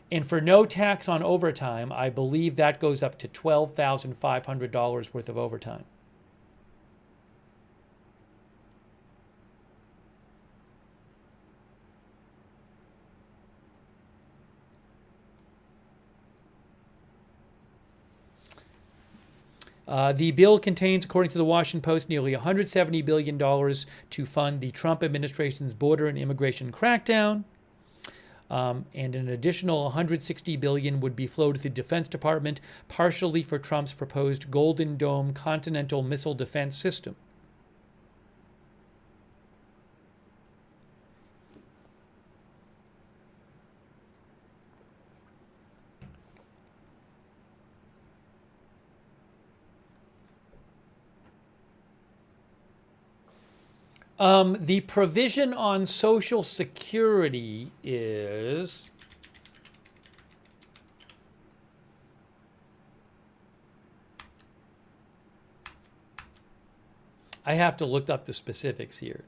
And for no tax on overtime, I believe that goes up to $12,500 worth of overtime. The bill contains, according to the Washington Post, nearly $170 billion to fund the Trump administration's border and immigration crackdown. And an additional $160 billion would be flowed to the Defense Department, partially for Trump's proposed Golden Dome continental missile defense system. The provision on Social Security is I have to look up the specifics here.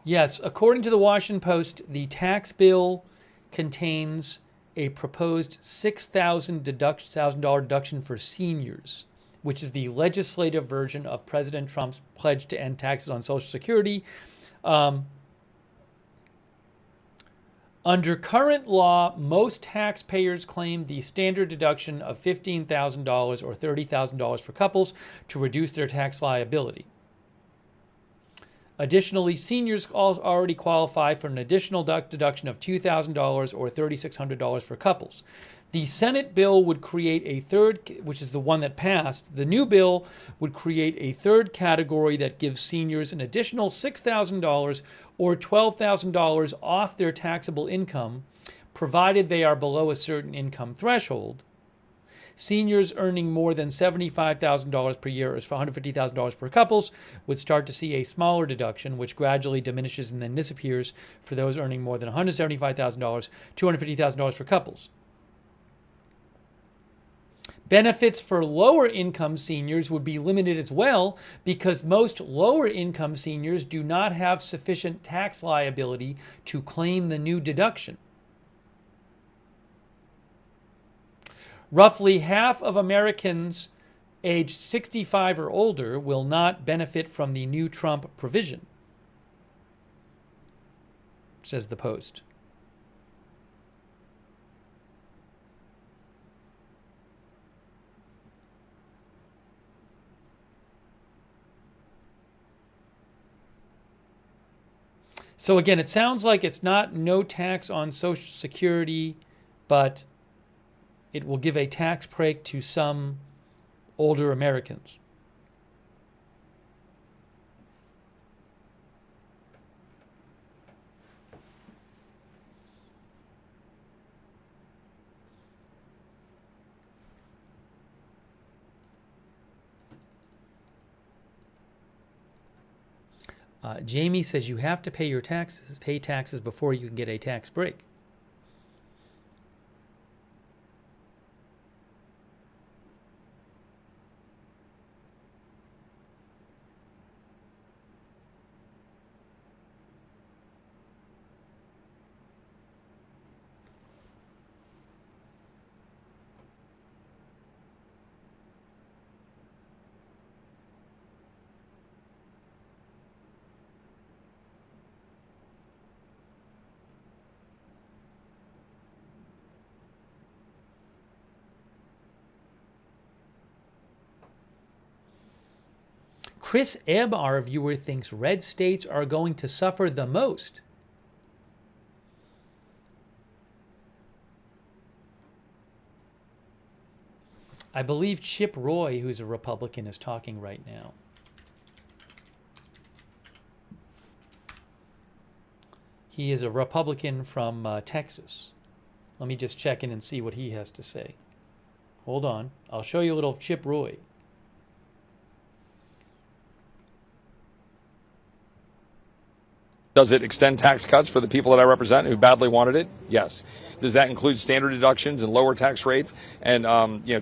Yes, according to the Washington Post, the tax bill contains a proposed $6,000 deduction for seniors, which is the legislative version of President Trump's pledge to end taxes on Social Security. Under current law, most taxpayers claim the standard deduction of $15,000 or $30,000 for couples to reduce their tax liability. Additionally, seniors already qualify for an additional deduction of $2,000 or $3,600 for couples. The Senate bill would create a third, which is the one that passed. The new bill would create a third category that gives seniors an additional $6,000 or $12,000 off their taxable income, provided they are below a certain income threshold. Seniors earning more than $75,000 per year, or $150,000 per couples, would start to see a smaller deduction, which gradually diminishes and then disappears for those earning more than $175,000, $250,000 for couples. Benefits for lower income seniors would be limited as well, because most lower income seniors do not have sufficient tax liability to claim the new deduction. Roughly half of Americans aged 65 or older will not benefit from the new Trump provision, says the Post. So again, it sounds like it's not no tax on Social Security, but it will give a tax break to some older Americans. Jamie says you have to pay taxes before you can get a tax break. Chris Ebb, our viewer, thinks red states are going to suffer the most. I believe Chip Roy, who's a Republican, is talking right now. He is a Republican from Texas. Let me just check in and see what he has to say. Hold on. I'll show you a little Chip Roy. Does it extend tax cuts for the people that I represent who badly wanted it? Yes. Does that include standard deductions and lower tax rates and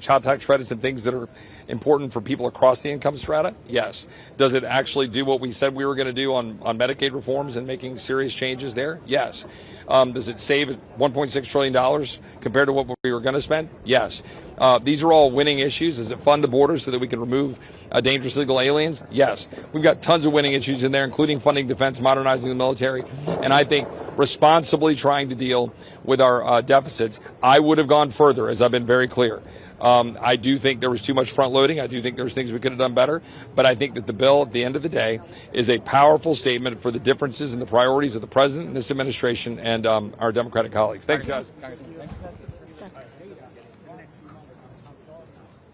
child tax credits and things that are important for people across the income strata? Yes. Does it actually do what we said we were going to do on Medicaid reforms and making serious changes there? Yes. Does it save $1.6 trillion compared to what we were going to spend? Yes. These are all winning issues. Does it fund the border so that we can remove dangerous illegal aliens? Yes. We've got tons of winning issues in there, including funding defense, modernizing the military, and I think responsibly trying to deal with our deficits. I would have gone further, as I've been very clear. I do think there was too much front loading. I do think there's things we could have done better. But I think that the bill, at the end of the day, is a powerful statement for the differences and the priorities of the president and this administration and our Democratic colleagues. Thanks, guys.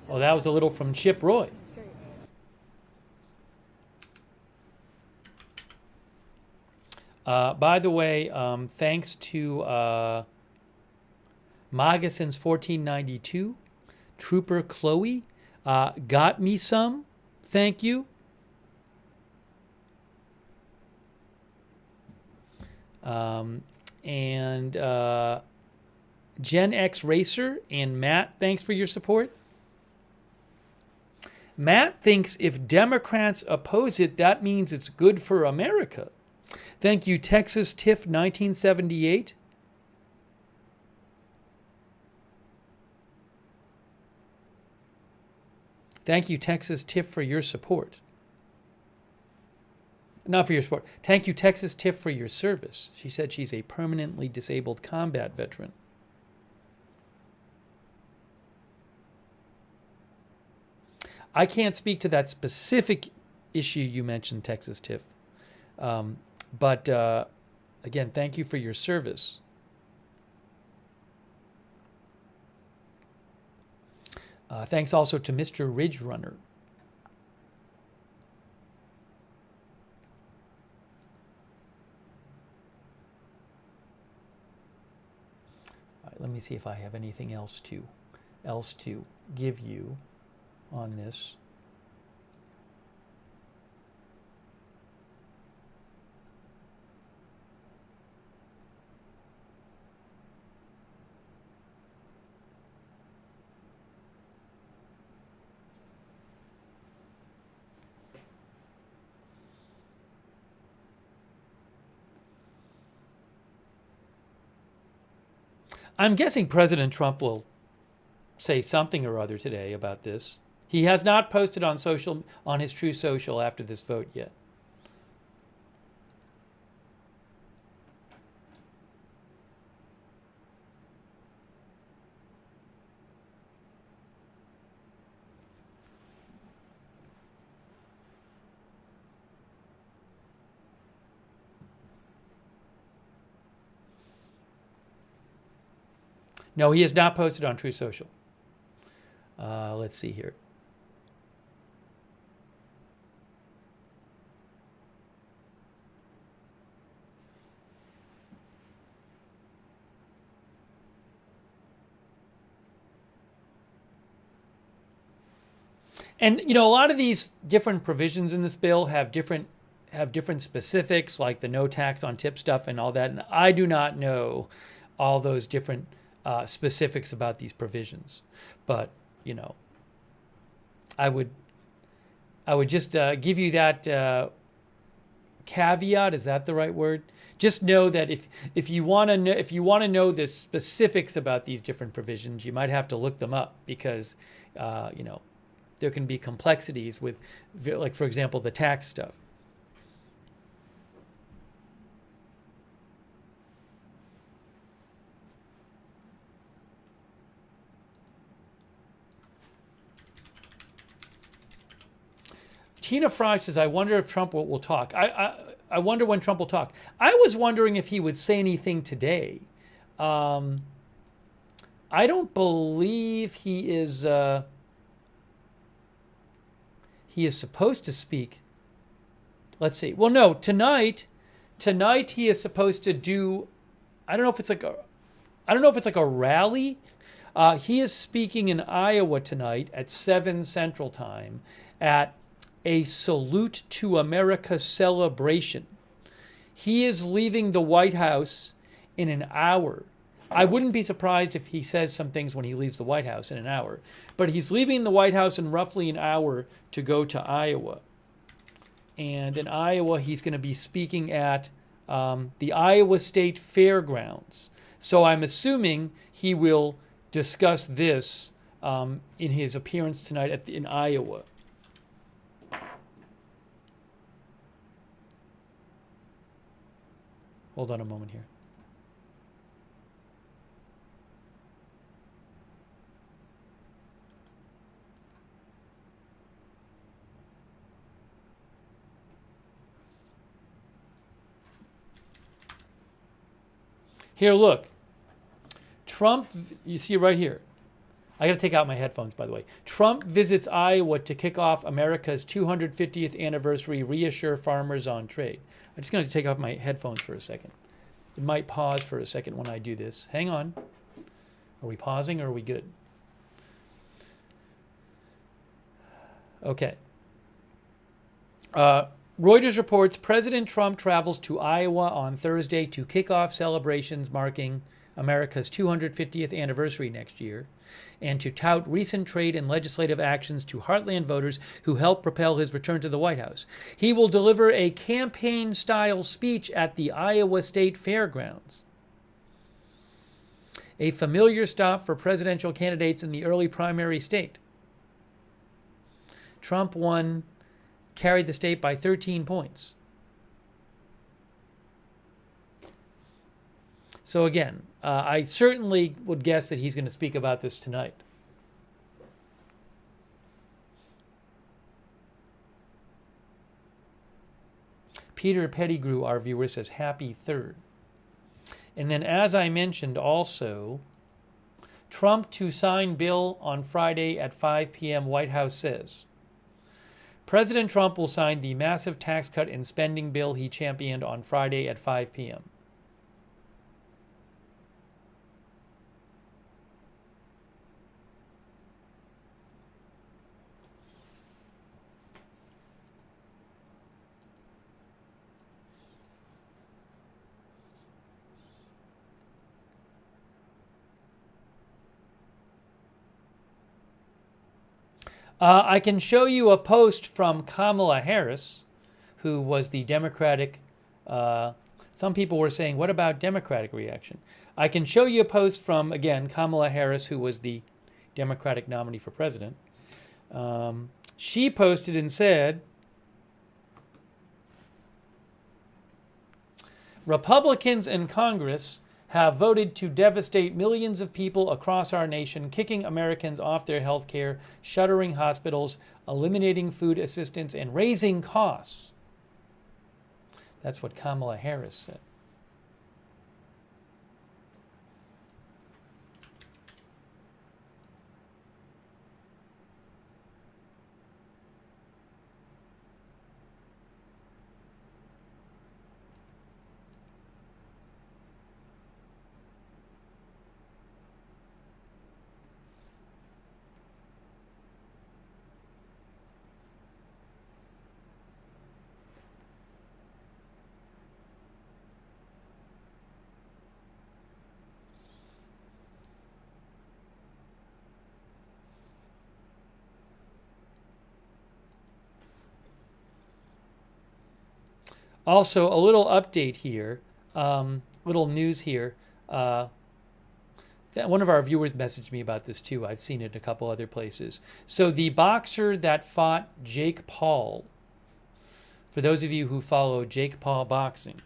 Well, that was a little from Chip Roy. By the way, thanks to Moccasins 1492, Trooper Chloe, got me some. Thank you. And Gen X Racer and Matt, thanks for your support. Matt thinks if Democrats oppose it, that means it's good for America. Thank you, Texas Tiff 1978. Thank you, Texas Tiff, for your support. Not for your support. Thank you, Texas Tiff, for your service. She said she's a permanently disabled combat veteran. I can't speak to that specific issue you mentioned, Texas Tiff. But again, thank you for your service. Thanks also to Mr. Ridge Runner. All right, let me see if I have anything else to give you on this. I'm guessing President Trump will say something or other today about this. He has not posted on his True Social after this vote yet. No, he has not posted on True Social. Let's see here. And a lot of these different provisions in this bill have different specifics, like the no tax on tip stuff and all that. And I do not know all those different specifics about these provisions, but I would just give you that caveat. Is that the right word? Just know that if you want to know the specifics about these different provisions, you might have to look them up because there can be complexities with, like, for example, the tax stuff. Tina Fry says, I wonder if Trump will talk. I wonder when Trump will talk. I was wondering if he would say anything today. I don't believe he is supposed to speak. Let's see. Well, no, tonight he is supposed to do, I don't know if it's like a rally. He is speaking in Iowa tonight at 7 Central Time at a Salute to America celebration. He is leaving the White House in an hour. I wouldn't be surprised if he says some things when he leaves the White House in an hour. But he's leaving the White House in roughly an hour to go to Iowa. And in Iowa, he's going to be speaking at the Iowa State Fairgrounds. So I'm assuming he will discuss this in his appearance tonight in Iowa. Hold on a moment here. Here, look. Trump, you see right here. I got to take out my headphones, by the way. Trump visits Iowa to kick off America's 250th anniversary, reassure farmers on trade. I'm just going to take off my headphones for a second. It might pause for a second when I do this. Hang on. Are we pausing or are we good? Okay. Reuters reports President Trump travels to Iowa on Thursday to kick off celebrations marking America's 250th anniversary next year, and to tout recent trade and legislative actions to Heartland voters who helped propel his return to the White House. He will deliver a campaign-style speech at the Iowa State Fairgrounds, a familiar stop for presidential candidates in the early primary state. Trump carried the state by 13 points. So again, I certainly would guess that he's going to speak about this tonight. Peter Pettigrew, our viewer, says happy 3rd. And then as I mentioned also, Trump to sign bill on Friday at 5 p.m., White House says. President Trump will sign the massive tax cut and spending bill he championed on Friday at 5 p.m. I can show you a post from Kamala Harris, who was the Democratic, some people were saying, what about Democratic reaction? I can show you a post from, again, Kamala Harris, who was the Democratic nominee for president. She posted and said, Republicans in Congress have voted to devastate millions of people across our nation, kicking Americans off their health care, shuttering hospitals, eliminating food assistance, and raising costs. That's what Kamala Harris said. Also, a little update here, little news here. One of our viewers messaged me about this too. I've seen it in a couple other places. So the boxer that fought Jake Paul, for those of you who follow Jake Paul boxing,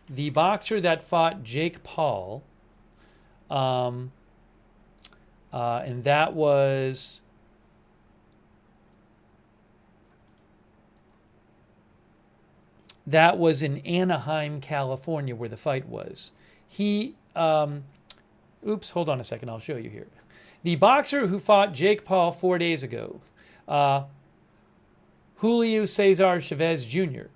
the boxer that fought Jake Paul, and that was... That was in Anaheim, California, where the fight was. He, oops, hold on a second, I'll show you here. The boxer who fought Jake Paul 4 days ago, Julio Cesar Chavez Jr.,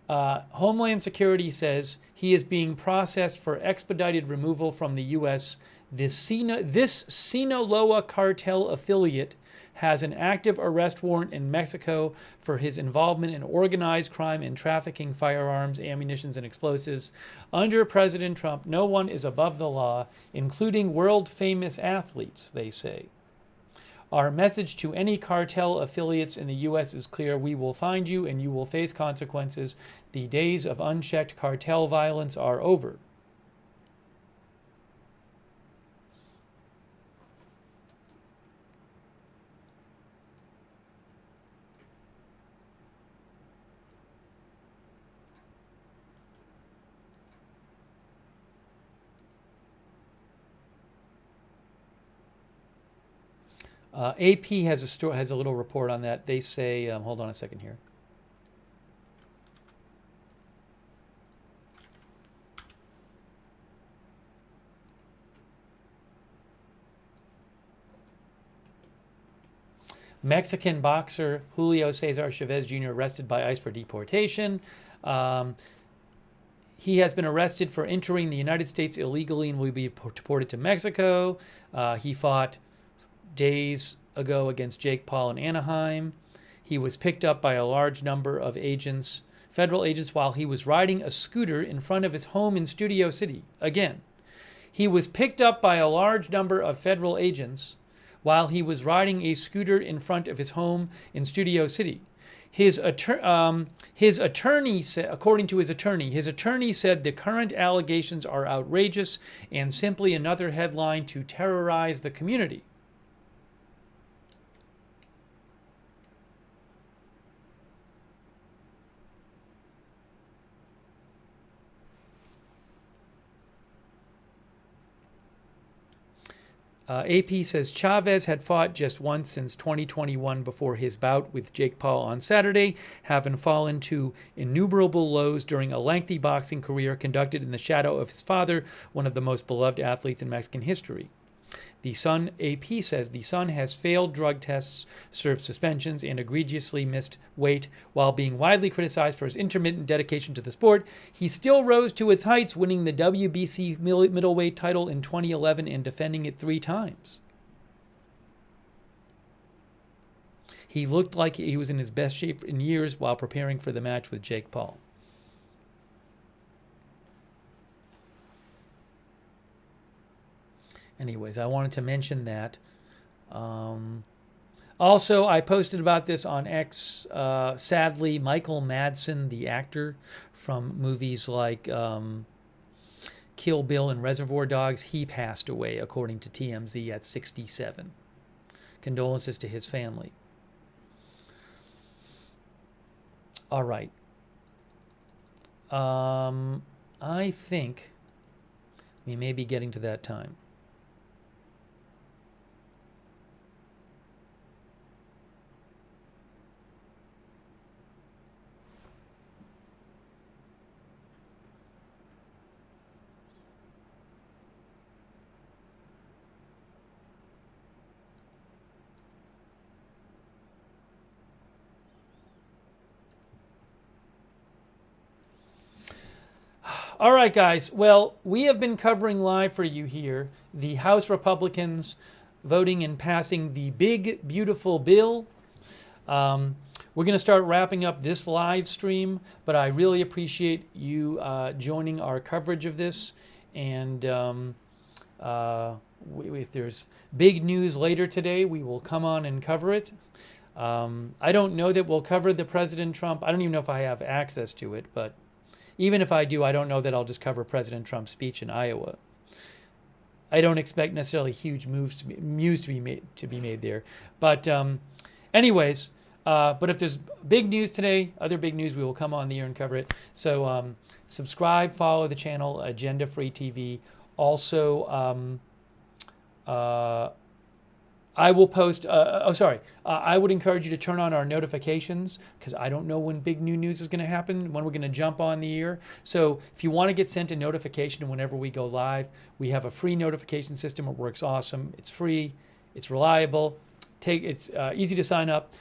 Homeland Security says he is being processed for expedited removal from the U.S. This Sinaloa cartel affiliate has an active arrest warrant in Mexico for his involvement in organized crime and trafficking firearms, ammunition, and explosives. Under President Trump, no one is above the law, including world-famous athletes, they say. Our message to any cartel affiliates in the U.S. is clear. We will find you and you will face consequences. The days of unchecked cartel violence are over. AP has a little report on that. They say, hold on a second here. Mexican boxer Julio Cesar Chavez Jr. arrested by ICE for deportation. He has been arrested for entering the United States illegally and will be deported to Mexico. He fought days ago against Jake Paul in Anaheim. He was picked up by a large number of agents, federal agents, while he was riding a scooter in front of his home in Studio City. Again, he was picked up by a large number of federal agents while he was riding a scooter in front of his home in Studio City. His attorney said, according to his attorney said the current allegations are outrageous and simply another headline to terrorize the community. AP says Chavez had fought just once since 2021 before his bout with Jake Paul on Saturday, having fallen to innumerable lows during a lengthy boxing career conducted in the shadow of his father, one of the most beloved athletes in Mexican history. The Sun, AP says the Sun has failed drug tests, served suspensions, and egregiously missed weight. While being widely criticized for his intermittent dedication to the sport, he still rose to its heights, winning the WBC middleweight title in 2011 and defending it 3 times. He looked like he was in his best shape in years while preparing for the match with Jake Paul. Anyways, I wanted to mention that. Also, I posted about this on X. Sadly, Michael Madsen, the actor from movies like Kill Bill and Reservoir Dogs, he passed away, according to TMZ, at 67. Condolences to his family. All right. I think we may be getting to that time. All right, guys. Well, we have been covering live for you here the House Republicans voting and passing the big, beautiful bill. We're going to start wrapping up this live stream, but I really appreciate you joining our coverage of this. And if there's big news later today, we will come on and cover it. I don't know that we'll cover the President Trump. I don't even know if I have access to it, but even if I do, I don't know that I'll just cover President Trump's speech in Iowa. I don't expect necessarily huge moves to be made there. But anyways, but if there's big news today, other big news, we will come on the air and cover it. So subscribe, follow the channel, Agenda Free TV. Also, I will post, I would encourage you to turn on our notifications because I don't know when big new news is going to happen, when we're going to jump on the air. So if you want to get sent a notification whenever we go live, we have a free notification system. It works awesome. It's free. It's reliable. It's easy to sign up.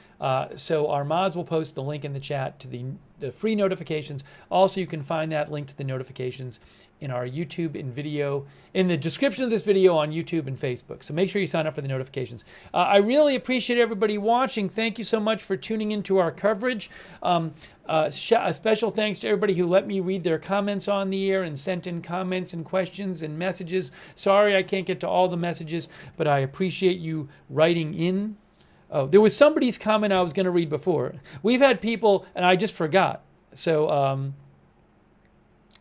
So our mods will post the link in the chat to the free notifications. Also, you can find that link to the notifications in our YouTube and video, in the description of this video on YouTube and Facebook. So make sure you sign up for the notifications. I really appreciate everybody watching. Thank you so much for tuning into our coverage. A special thanks to everybody who let me read their comments on the air and sent in comments and questions and messages. Sorry I can't get to all the messages, but I appreciate you writing in. Oh, there was somebody's comment I was going to read before. We've had people, and I just forgot. So,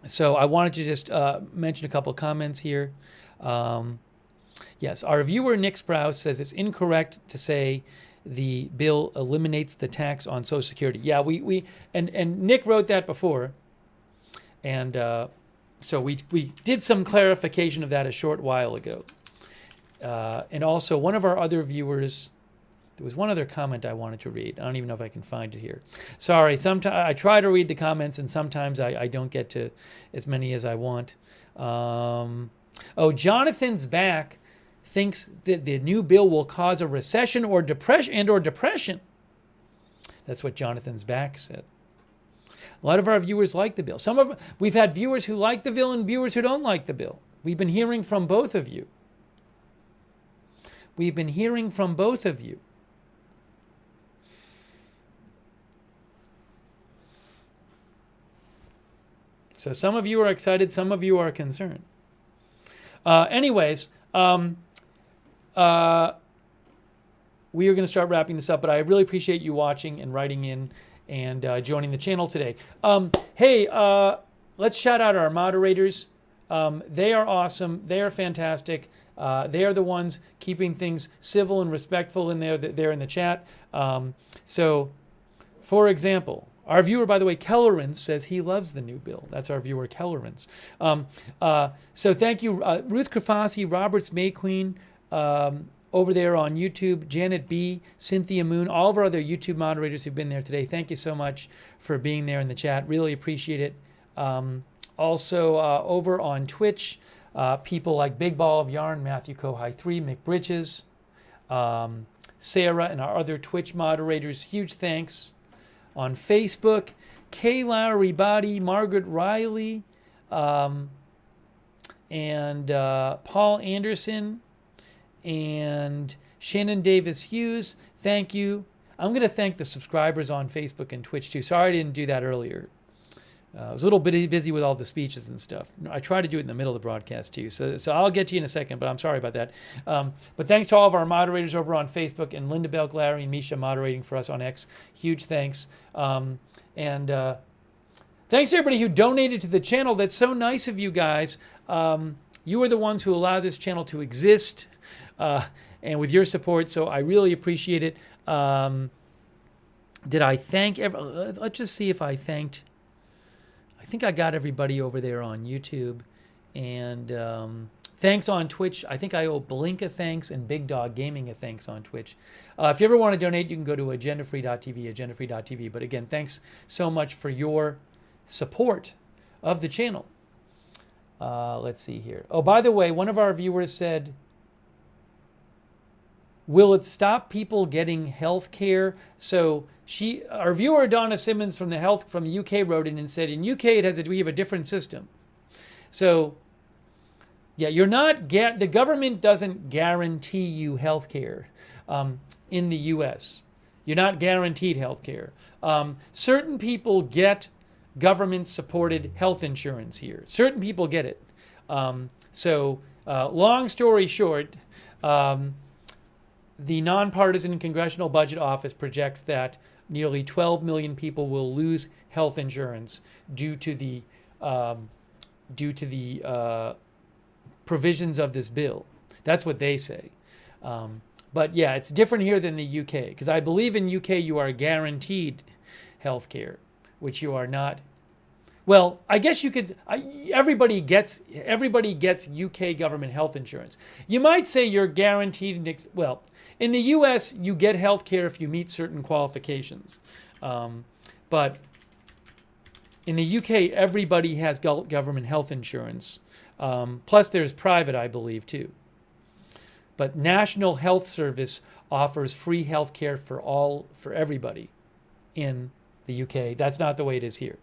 so I wanted to just mention a couple of comments here. Yes, our viewer Nick Sprouse says it's incorrect to say the bill eliminates the tax on Social Security. Yeah, and Nick wrote that before, and so we did some clarification of that a short while ago. And also, one of our other viewers. There was one other comment I wanted to read. I don't even know if I can find it here. Sorry, sometimes I try to read the comments, and sometimes I don't get to as many as I want. Oh, Jonathan's back thinks that the new bill will cause a recession or depression. That's what Jonathan's back said. A lot of our viewers like the bill. We've had viewers who like the bill and viewers who don't like the bill. We've been hearing from both of you. We've been hearing from both of you. So some of you are excited, some of you are concerned. Anyways, we are going to start wrapping this up, but I really appreciate you watching and writing in and joining the channel today. Hey, let's shout out our moderators. They are awesome. They are fantastic. They are the ones keeping things civil and respectful in there in the chat. So, for example, our viewer, by the way, Kellerins, says he loves the new bill. That's our viewer, Kellerins. So thank you, Ruth Krafasi, Roberts May Queen, over there on YouTube, Janet B., Cynthia Moon, all of our other YouTube moderators who've been there today. Thank you so much for being there in the chat. Really appreciate it. Also, over on Twitch, people like Big Ball of Yarn, Matthew Kohai 3, Mick Bridges, Sarah, and our other Twitch moderators. Huge thanks. On Facebook, Kay Lowry Body, Margaret Riley, and Paul Anderson, and Shannon Davis Hughes. Thank you. I'm going to thank the subscribers on Facebook and Twitch too. Sorry I didn't do that earlier. I was a little bit busy with all the speeches and stuff. I try to do it in the middle of the broadcast too. So I'll get to you in a second, but I'm sorry about that. But thanks to all of our moderators over on Facebook, and Linda Belk, Larry, and Misha moderating for us on X. Huge thanks. And thanks to everybody who donated to the channel. That's so nice of you guys. You are the ones who allow this channel to exist, and with your support, so I really appreciate it. Did I thank let's just see if I thanked. I think I got everybody over there on YouTube, and thanks on Twitch. I think I owe Blink a thanks and Big Dog Gaming a thanks on Twitch. If you ever want to donate, you can go to agendafree.tv, agendafree.tv. But again, thanks so much for your support of the channel. Let's see here. Oh, by the way, one of our viewers said, will it stop people getting health care? So our viewer Donna Simmons from the UK wrote in and said, in UK we have a different system. So yeah, the government doesn't guarantee you health care in the US. You're not guaranteed health care. Certain people get government-supported health insurance here. Certain people get it. Long story short, the Nonpartisan Congressional Budget Office projects that nearly 12 million people will lose health insurance due to the provisions of this bill. That's what they say. But yeah, it's different here than the UK, because I believe in UK you are guaranteed health care, which you are not. Well, I guess you could. Everybody gets UK government health insurance. You might say you're guaranteed. Well, in the U.S., you get health care if you meet certain qualifications, but in the UK, everybody has government health insurance. Plus, there's private, I believe, too. But National Health Service offers free health care for everybody in the UK. That's not the way it is here.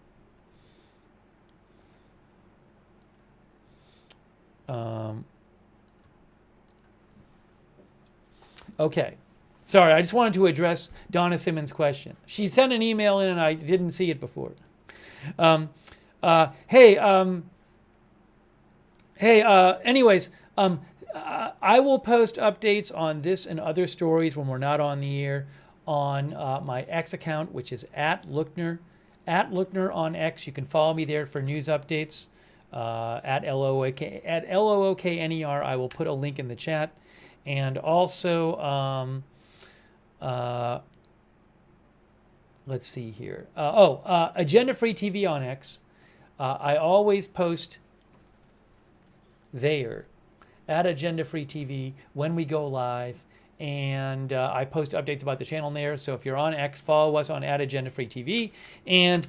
Okay. Sorry, I just wanted to address Donna Simmons' question. She sent an email in and I didn't see it before. Anyways, I will post updates on this and other stories when we're not on the air on my X account, which is @Lookner. @Lookner on X. You can follow me there for news updates. At LOOKNER. I will put a link in the chat. And also, let's see here. Agenda Free TV on X. I always post there at Agenda Free TV when we go live. And I post updates about the channel there. So if you're on X, follow us on @Agenda Free TV. And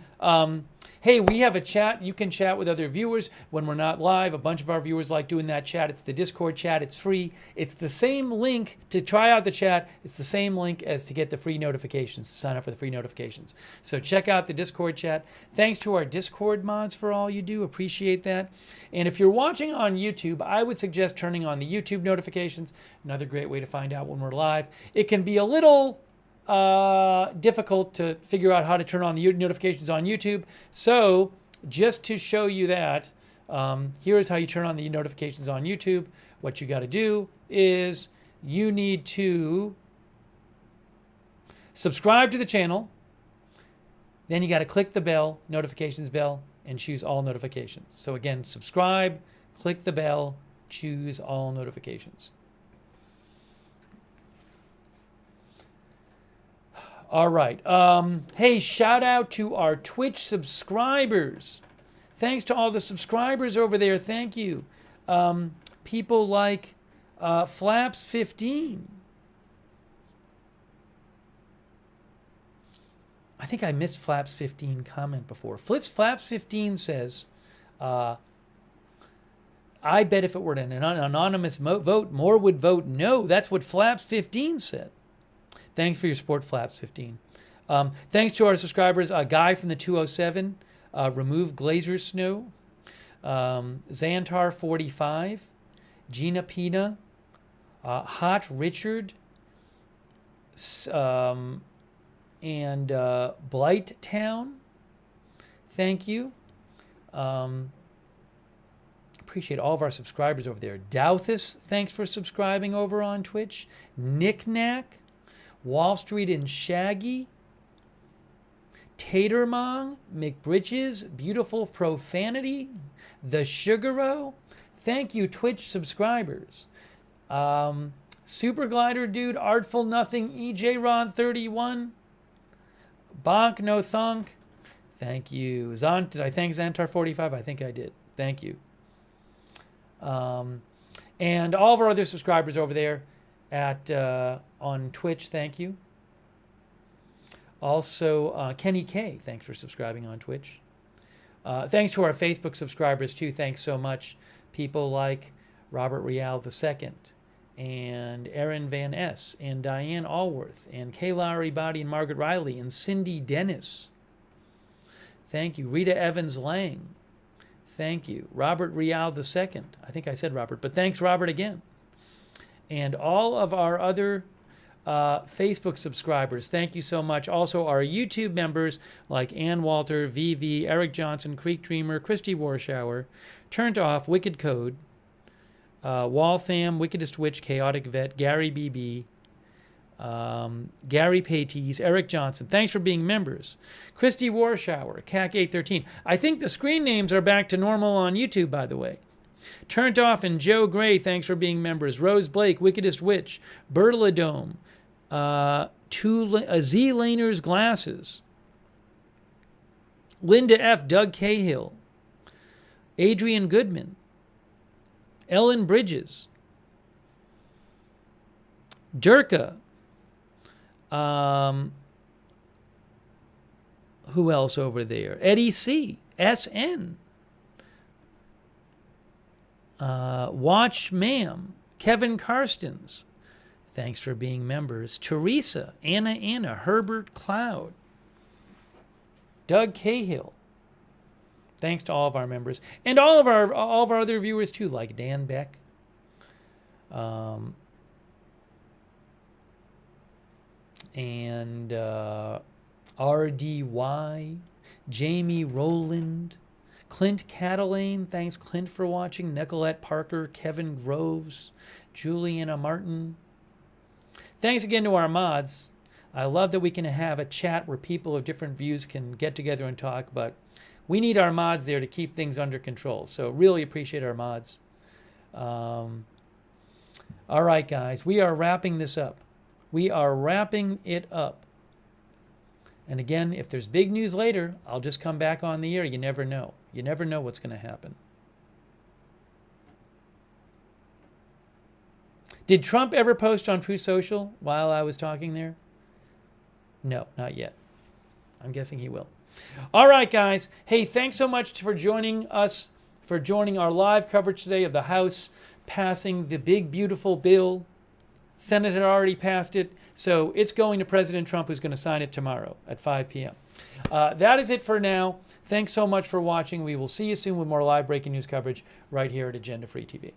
hey, we have a chat. You can chat with other viewers when we're not live. A bunch of our viewers like doing that chat. It's the Discord chat. It's free. It's the same link to try out the chat. It's the same link as to get the free notifications, to sign up for the free notifications. So check out the Discord chat. Thanks to our Discord mods for all you do. Appreciate that. And if you're watching on YouTube, I would suggest turning on the YouTube notifications. Another great way to find out when we're live. It can be a little difficult to figure out how to turn on the notifications on YouTube. So just to show you that, here's how you turn on the notifications on YouTube. What you got to do is you need to subscribe to the channel. Then you got to click the bell, notifications bell, and choose all notifications. So again, subscribe, click the bell, choose all notifications. All right. Hey, shout out to our Twitch subscribers. Thanks to all the subscribers over there. Thank you. People like Flaps15. I think I missed Flaps15 comment before. Flaps15 says, I bet if it were an anonymous vote, more would vote no. That's what Flaps15 said. Thanks for your support, Flaps15. Thanks to our subscribers, a guy from the 207, Remove Glazer Snow, Xantar45, Gina Pina, Hot Richard, and Blight Town. Thank you. Appreciate all of our subscribers over there. Douthus, thanks for subscribing over on Twitch. Knick-Knack, Wall Street and Shaggy, Tatermong, McBritches, Beautiful Profanity, The Sugaro. Thank you, Twitch subscribers. Super Glider Dude, Artful Nothing, EJ Ron 31, Bonk No Thunk. Thank you. Did I thank Xantar45? I think I did. Thank you. And all of our other subscribers over there at on Twitch, thank you. Also, Kenny K, thanks for subscribing on Twitch. Thanks to our Facebook subscribers, too. Thanks so much. People like Robert Rial II, and Aaron Van S, and Diane Allworth, and Kay Lowry Body, and Margaret Riley, and Cindy Dennis. Thank you. Rita Evans Lang. Thank you. Robert Rial II. I think I said Robert, but thanks, Robert, again. And all of our other Facebook subscribers, thank you so much. Also, our YouTube members like Ann Walter, VV, Eric Johnson, Creek Dreamer, Christy Warshower, Turned Off, Wicked Code, Waltham, Wickedest Witch, Chaotic Vet, Gary BB, Gary Patees, Eric Johnson. Thanks for being members. Christy Warshower, CAC813. I think the screen names are back to normal on YouTube, by the way. Turned Off and Joe Gray, thanks for being members. Rose Blake, Wickedest Witch, Bertladome, Z Laner's Glasses, Linda F., Doug Cahill, Adrian Goodman, Ellen Bridges, Durka, who else over there? Eddie C., SN, Watch Ma'am, Kevin Karstens, thanks for being members. Teresa, Anna, Herbert Cloud, Doug Cahill, thanks to all of our members. And all of our other viewers too, like Dan Beck. And RDY, Jamie Rowland, Clint Catalane, thanks Clint for watching, Nicolette Parker, Kevin Groves, Juliana Martin. Thanks again to our mods. I love that we can have a chat where people of different views can get together and talk, but we need our mods there to keep things under control. So really appreciate our mods. All right, guys, we are wrapping this up. We are wrapping it up. And again, if there's big news later, I'll just come back on the air. You never know. You never know what's going to happen. Did Trump ever post on Truth Social while I was talking there? No, not yet. I'm guessing he will. All right, guys. Hey, thanks so much for joining us, for joining our live coverage today of the House passing the big, beautiful bill. Senate had already passed it, so it's going to President Trump, who's going to sign it tomorrow at 5 p.m. That is it for now. Thanks so much for watching. We will see you soon with more live breaking news coverage right here at Agenda Free TV.